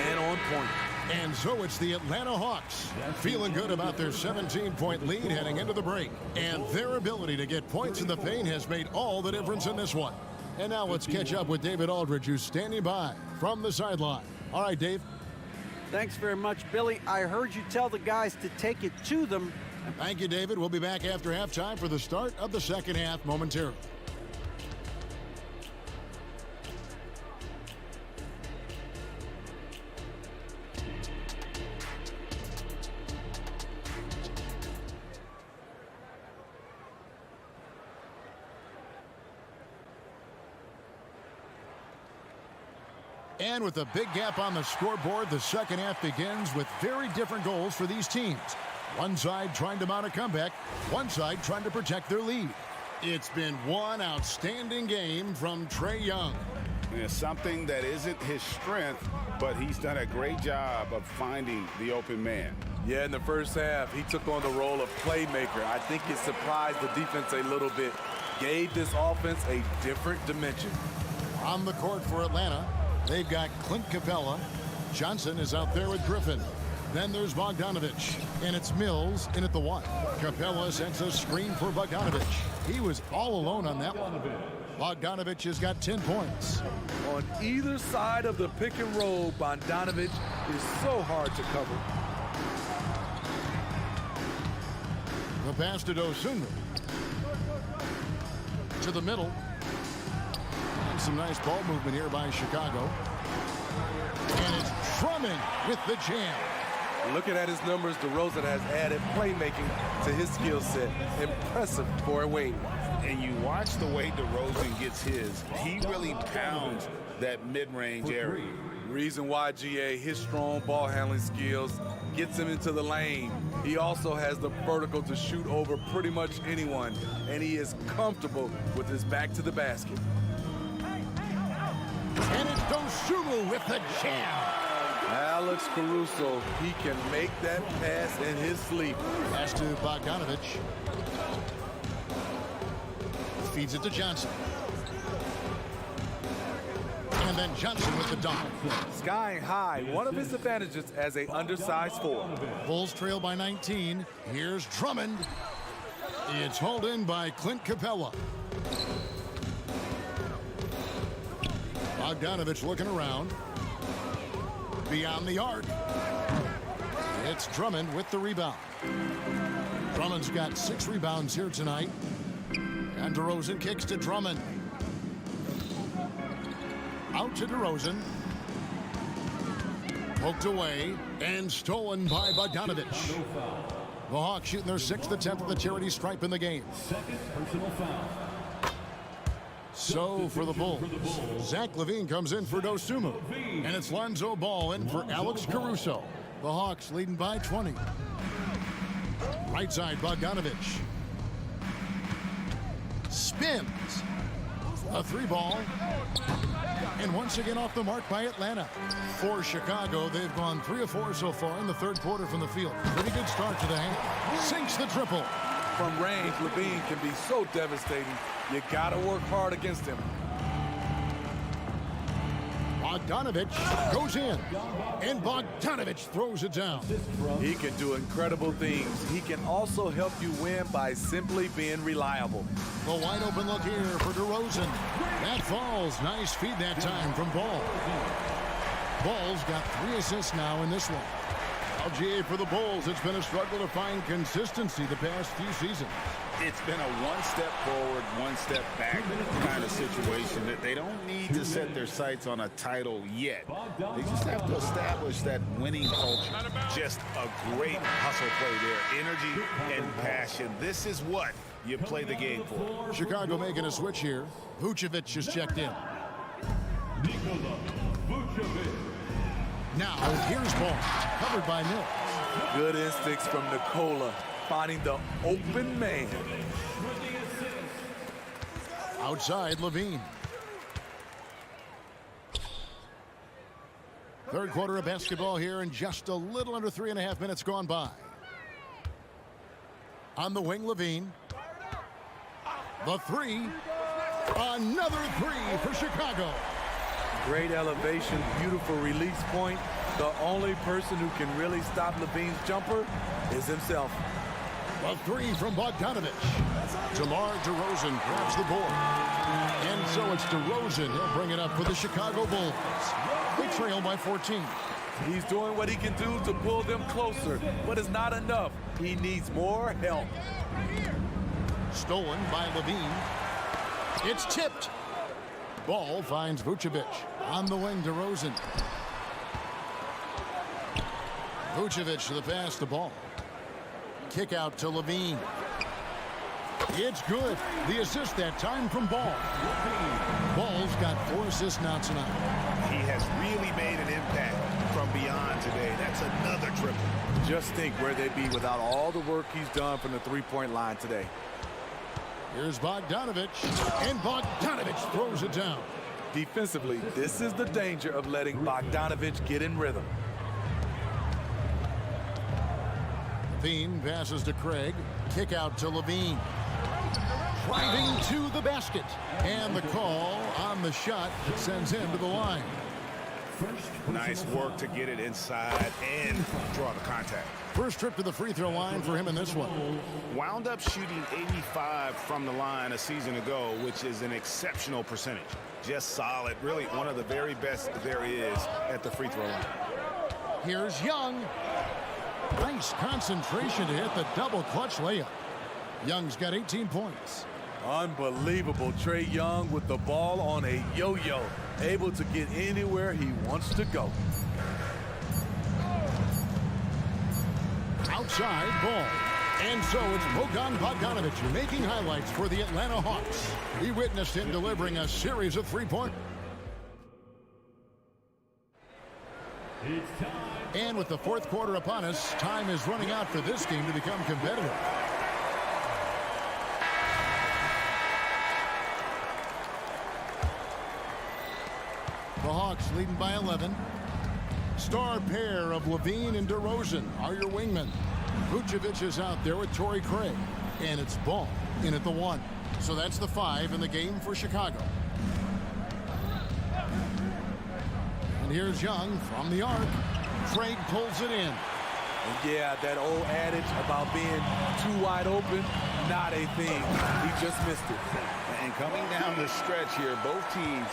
Speaker 12: and on point.
Speaker 6: And so it's the Atlanta Hawks feeling good about their 17-point lead heading into the break. And their ability to get points in the paint has made all the difference in this one. And now let's catch up with David Aldridge, who's standing by from the sideline. All right, Dave.
Speaker 10: Thanks very much, Billy. I heard you tell the guys to take it to them.
Speaker 6: Thank you, David. We'll be back after halftime for the start of the second half momentarily. And with a big gap on the scoreboard, the second half begins with very different goals for these teams. One side trying to mount a comeback, one side trying to protect their lead. It's been one outstanding game from Trae Young.
Speaker 9: It's something that isn't his strength, but he's done a great job of finding the open man.
Speaker 12: Yeah, in the first half, he took on the role of playmaker. I think it surprised the defense a little bit, gave this offense a different dimension.
Speaker 6: On the court for Atlanta, they've got Clint Capella. Johnson is out there with Griffin. Then there's Bogdanovich, and it's Mills in at the 1. Capella sends a screen for Bogdanovich. He was all alone on that one. Bogdanovich has got 10 points.
Speaker 12: On either side of the pick and roll, Bogdanovich is so hard to cover.
Speaker 6: The pass to Dosunmu. To the middle. And some nice ball movement here by Chicago. And it's Drummond with the jam.
Speaker 12: Looking at his numbers, DeRozan has added playmaking to his skill set. Impressive for a Wade.
Speaker 9: And you watch the way DeRozan gets his. He really pounds that mid-range area.
Speaker 12: Reason why, GA, his strong ball handling skills gets him into the lane. He also has the vertical to shoot over pretty much anyone, and he is comfortable with his back to the basket.
Speaker 6: And it's Dosunmu with the jam.
Speaker 12: Alex Caruso, he can make that pass in his sleep.
Speaker 6: Pass to Bogdanovich. Feeds it to Johnson. And then Johnson with the dunk.
Speaker 12: Skying high, one of his advantages as an undersized forward.
Speaker 6: Bulls trail by 19. Here's Drummond. It's hauled in by Clint Capella. Bogdanovich looking around. Beyond the arc. It's Drummond with the rebound. Drummond's got 6 rebounds here tonight. And DeRozan kicks to Drummond. Out to DeRozan. Poked away and stolen by Bogdanovich. The Hawks shooting their 6th attempt at the charity stripe in the game.
Speaker 5: Second personal foul.
Speaker 6: So for the Bulls, Zach LaVine comes in for Dosunmu. And it's Lonzo Ball in for Alex Caruso. The Hawks leading by 20. Right side, Bogdanovich. Spins. A 3-ball. And once again off the mark by Atlanta. For Chicago, they've gone 3 of 4 so far in the 3rd quarter from the field. Pretty good start to the hand. Sinks the triple.
Speaker 12: From range, LaVine can be so devastating. You gotta work hard against him.
Speaker 6: Bogdanovich goes in. And Bogdanovich throws it down.
Speaker 12: He can do incredible things. He can also help you win by simply being reliable.
Speaker 6: The wide open look here for DeRozan. That falls. Nice feed that time from Ball. Ball's got 3 assists now in this one. LGA for the Bulls. It's been a struggle to find consistency the past few seasons.
Speaker 9: It's been a one-step forward, one-step back kind of situation that they don't need to set their sights on a title yet. They just have to establish that winning culture. Just a great hustle play there. Energy and passion. This is what you play the game for.
Speaker 6: Chicago making a switch here. Vucevic is checked in. Now here's Ball. Covered by Mills.
Speaker 12: Good instincts from Nikola. Finding the open man.
Speaker 6: Outside, LaVine. 3rd quarter of basketball here, and just a little under 3.5 minutes gone by. On the wing, LaVine. The 3. Another 3 for Chicago.
Speaker 12: Great elevation, beautiful release point. The only person who can really stop LaVine's jumper is himself.
Speaker 6: A 3 from Bogdanovich. DeMar DeRozan grabs the board. And so it's DeRozan. He'll bring it up for the Chicago Bulls. They trail by 14.
Speaker 12: He's doing what he can do to pull them closer, but it's not enough. He needs more help.
Speaker 6: Stolen by LaVine. It's tipped. Ball finds Vucevic. On the wing, DeRozan. Vucevic to the pass to Ball. Kick out to LaVine. It's good. The assist that time from Ball. Ball's got 4 assists now tonight.
Speaker 9: He has really made an impact from beyond today. That's another triple.
Speaker 12: Just think where they'd be without all the work he's done from the 3-point line today.
Speaker 6: Here's Bogdanovich. And Bogdanovich throws it down.
Speaker 12: Defensively, this is the danger of letting Bogdanovich get in rhythm.
Speaker 6: LaVine passes to Craig. Kick out to LaVine. Driving to the basket. And the call on the shot sends him to the line.
Speaker 9: Nice work to get it inside and draw the contact.
Speaker 6: First trip to the free throw line for him in this one.
Speaker 9: Wound up shooting 85 from the line a season ago, which is an exceptional percentage. Just solid. Really one of the very best there is at the free throw line.
Speaker 6: Here's Young. Nice concentration to hit the double clutch layup. Young's got 18 points.
Speaker 12: Unbelievable. Trae Young with the ball on a yo-yo, able to get anywhere he wants to go.
Speaker 6: Outside ball. And so it's Bogdan Bogdanovic making highlights for the Atlanta Hawks. We witnessed him delivering a series of three-point. And with the fourth quarter upon us, time is running out for this game to become competitive. The Hawks leading by 11. Star pair of Levine and DeRozan are your wingmen. Vucevic is out there with Torrey Craig. And it's Ball in at the 1. So that's the 5 in the game for Chicago. And here's Young from the arc. Craig pulls it in.
Speaker 12: And yeah, that old adage about being too wide open, not a thing. He just missed it.
Speaker 9: And coming down the stretch here, both teams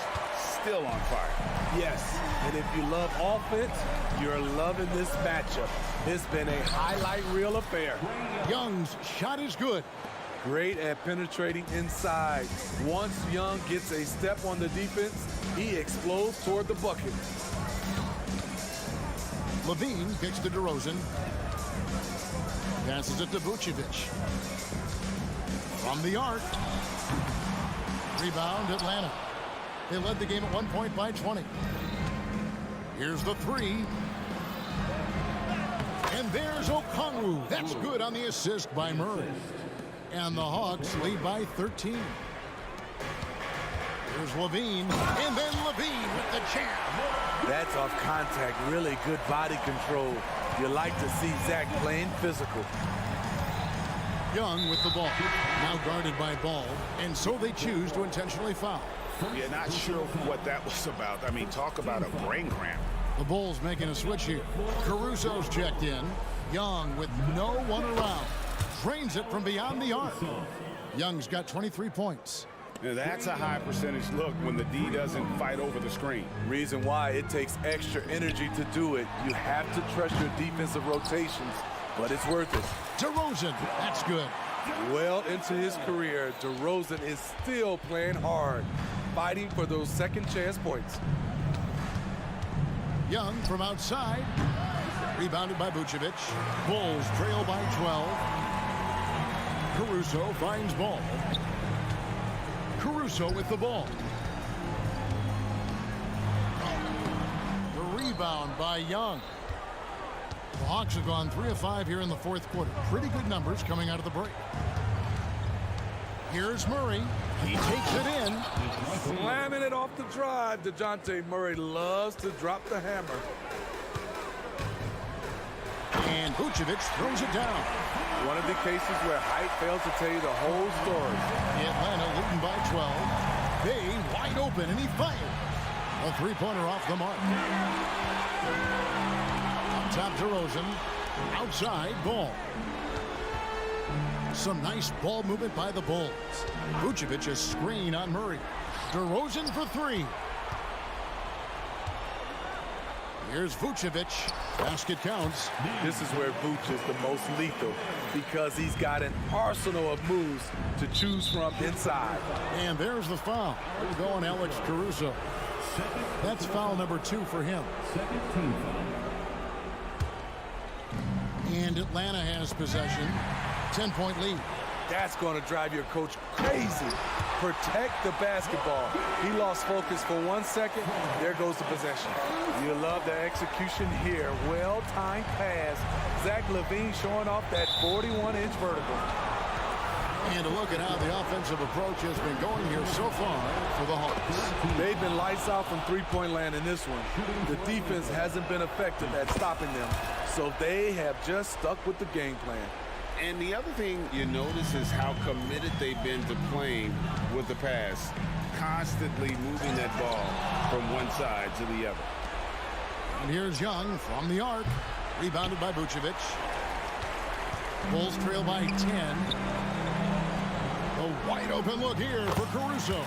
Speaker 9: still on fire.
Speaker 12: Yes, and if you love offense, you're loving this matchup. It's been a highlight reel affair.
Speaker 6: Young's shot is good.
Speaker 12: Great at penetrating inside. Once Young gets a step on the defense, he explodes toward the bucket.
Speaker 6: Levine kicks to DeRozan. Passes it to Vucevic. From the arc. Rebound, Atlanta. They led the game at 1 point by 20. Here's the 3. And there's Okongwu. That's good on the assist by Murray. And the Hawks lead by 13. Here's Levine. And then Levine with the jam.
Speaker 12: That's off contact. Really good body control. You like to see Zach playing physical.
Speaker 6: Young with the ball. Now guarded by Ball. And so they choose to intentionally foul.
Speaker 9: Yeah, not sure what that was about. I mean, talk about a brain cramp.
Speaker 6: The Bulls making a switch here. Caruso's checked in. Young with no one around. Drains it from beyond the arc. Young's got 23 points.
Speaker 9: Now, that's a high percentage look when the D doesn't fight over the screen.
Speaker 12: Reason why it takes extra energy to do it. You have to trust your defensive rotations, but it's worth it.
Speaker 6: DeRozan, that's good.
Speaker 12: Well into his career, DeRozan is still playing hard, fighting for those second chance points.
Speaker 6: Young from outside. Rebounded by Vucevic. Bulls trail by 12. Caruso finds Ball. Caruso with the ball. The rebound by Young. The Hawks have gone 3 of 5 here in the fourth quarter. Pretty good numbers coming out of the break. Here's Murray. He takes it in.
Speaker 12: Slamming it off the drive. DeJounte Murray loves to drop the hammer.
Speaker 6: And Vucevic throws it down.
Speaker 12: One of the cases where height fails to tell you the whole story.
Speaker 6: Atlanta leading by 12. They wide open, and he fired. A three-pointer off the mark. Up top, DeRozan. Outside, Ball. Some nice ball movement by the Bulls. Vucevic a screen on Murray. DeRozan for 3. Here's Vucevic. Basket counts.
Speaker 12: This is where Vuce is the most lethal because he's got an arsenal of moves to choose from inside.
Speaker 6: And there's the foul. We're going Alex Caruso. That's foul number 2 for him. And Atlanta has possession. 10-point lead.
Speaker 12: That's going to drive your coach crazy. Protect the basketball. He lost focus for 1 second. There goes the possession. You love the execution here. Well-timed pass. Zach LaVine showing off that 41-inch vertical.
Speaker 6: And a look at how the offensive approach has been going here so far for the Hawks.
Speaker 12: They've been lights out from three-point land in this one. The defense hasn't been effective at stopping them, so they have just stuck with the game plan.
Speaker 9: And the other thing you notice is how committed they've been to playing with the pass, constantly moving that ball from one side to the other.
Speaker 6: And here's Young from the arc. Rebounded by Vucevic. Bulls trail by 10. A wide open look here for Caruso.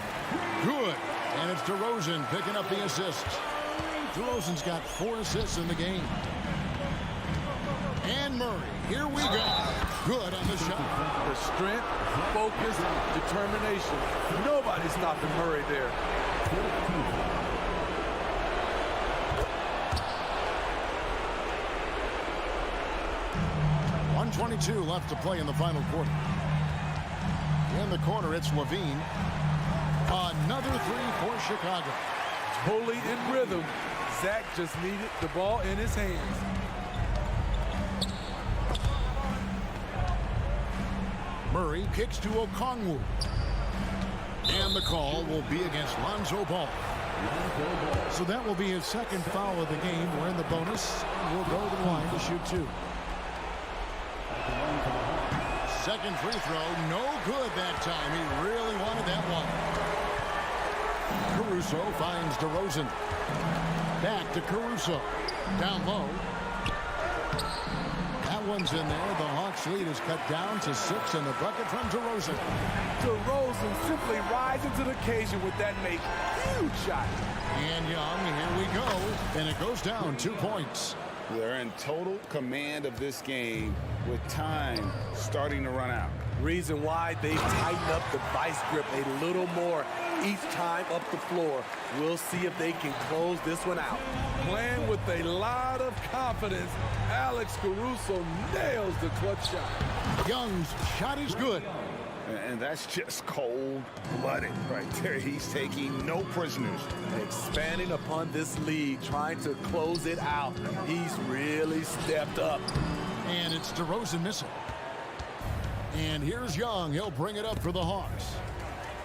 Speaker 6: Good. And it's DeRozan picking up the assist. DeRozan's got 4 assists in the game. And Murray, here we go. Good on the shot.
Speaker 12: The strength, focus, determination. Nobody's stopping Murray there.
Speaker 6: 1:22 left to play in the final quarter. In the corner, it's Levine. Another three for Chicago.
Speaker 12: Totally in rhythm. Zach just needed the ball in his hands.
Speaker 6: Murray kicks to Okongwu. And the call will be against Lonzo Ball. So that will be his second foul of the game. We're in the bonus. We'll go to the line to shoot two. Second free throw, no good that time. He really wanted that one. Caruso finds DeRozan. Back to Caruso. Down low. That one's in there. The Hawks lead is cut down to 6, and the bucket from DeRozan.
Speaker 12: DeRozan simply rises to the occasion with that make. Huge shot.
Speaker 6: And Young, here we go. And it goes down 2 points.
Speaker 9: They're in total command of this game with time starting to run out.
Speaker 12: Reason why they've tightened up the vice grip a little more each time up the floor. We'll see if they can close this one out. Playing with a lot of confidence, Alex Caruso nails the clutch shot.
Speaker 6: Young's shot is good.
Speaker 9: And that's just cold-blooded right there. He's taking no prisoners.
Speaker 12: Expanding upon this lead, trying to close it out. He's really stepped up.
Speaker 6: And it's DeRozan missing. And here's Young. He'll bring it up for the Hawks.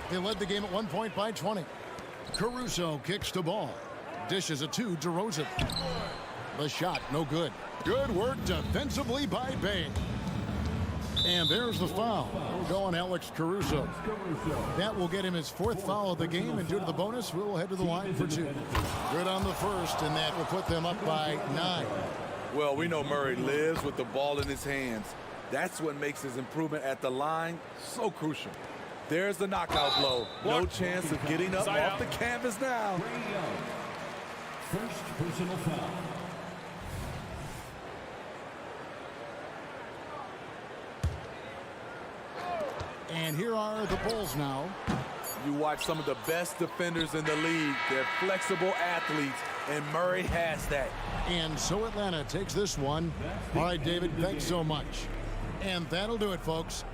Speaker 6: They led the game at 1 point by 20. Caruso kicks the ball. Dishes it to DeRozan. The shot, no good. Good work defensively by Bay. And there's the foul. We'll go on Alex Caruso. That will get him his 4th foul of the game, and due to the bonus, we'll head to the line for 2. Good on the first, and that will put them up by 9.
Speaker 12: Well, we know Murray lives with the ball in his hands. That's what makes his improvement at the line so crucial. There's the knockout blow. No chance of getting up off the canvas now.
Speaker 5: First personal foul.
Speaker 6: And here are the Bulls now.
Speaker 12: You watch some of the best defenders in the league. They're flexible athletes, and Murray has that.
Speaker 6: And so Atlanta takes this one. All right, David, thanks so much. And that'll do it, folks.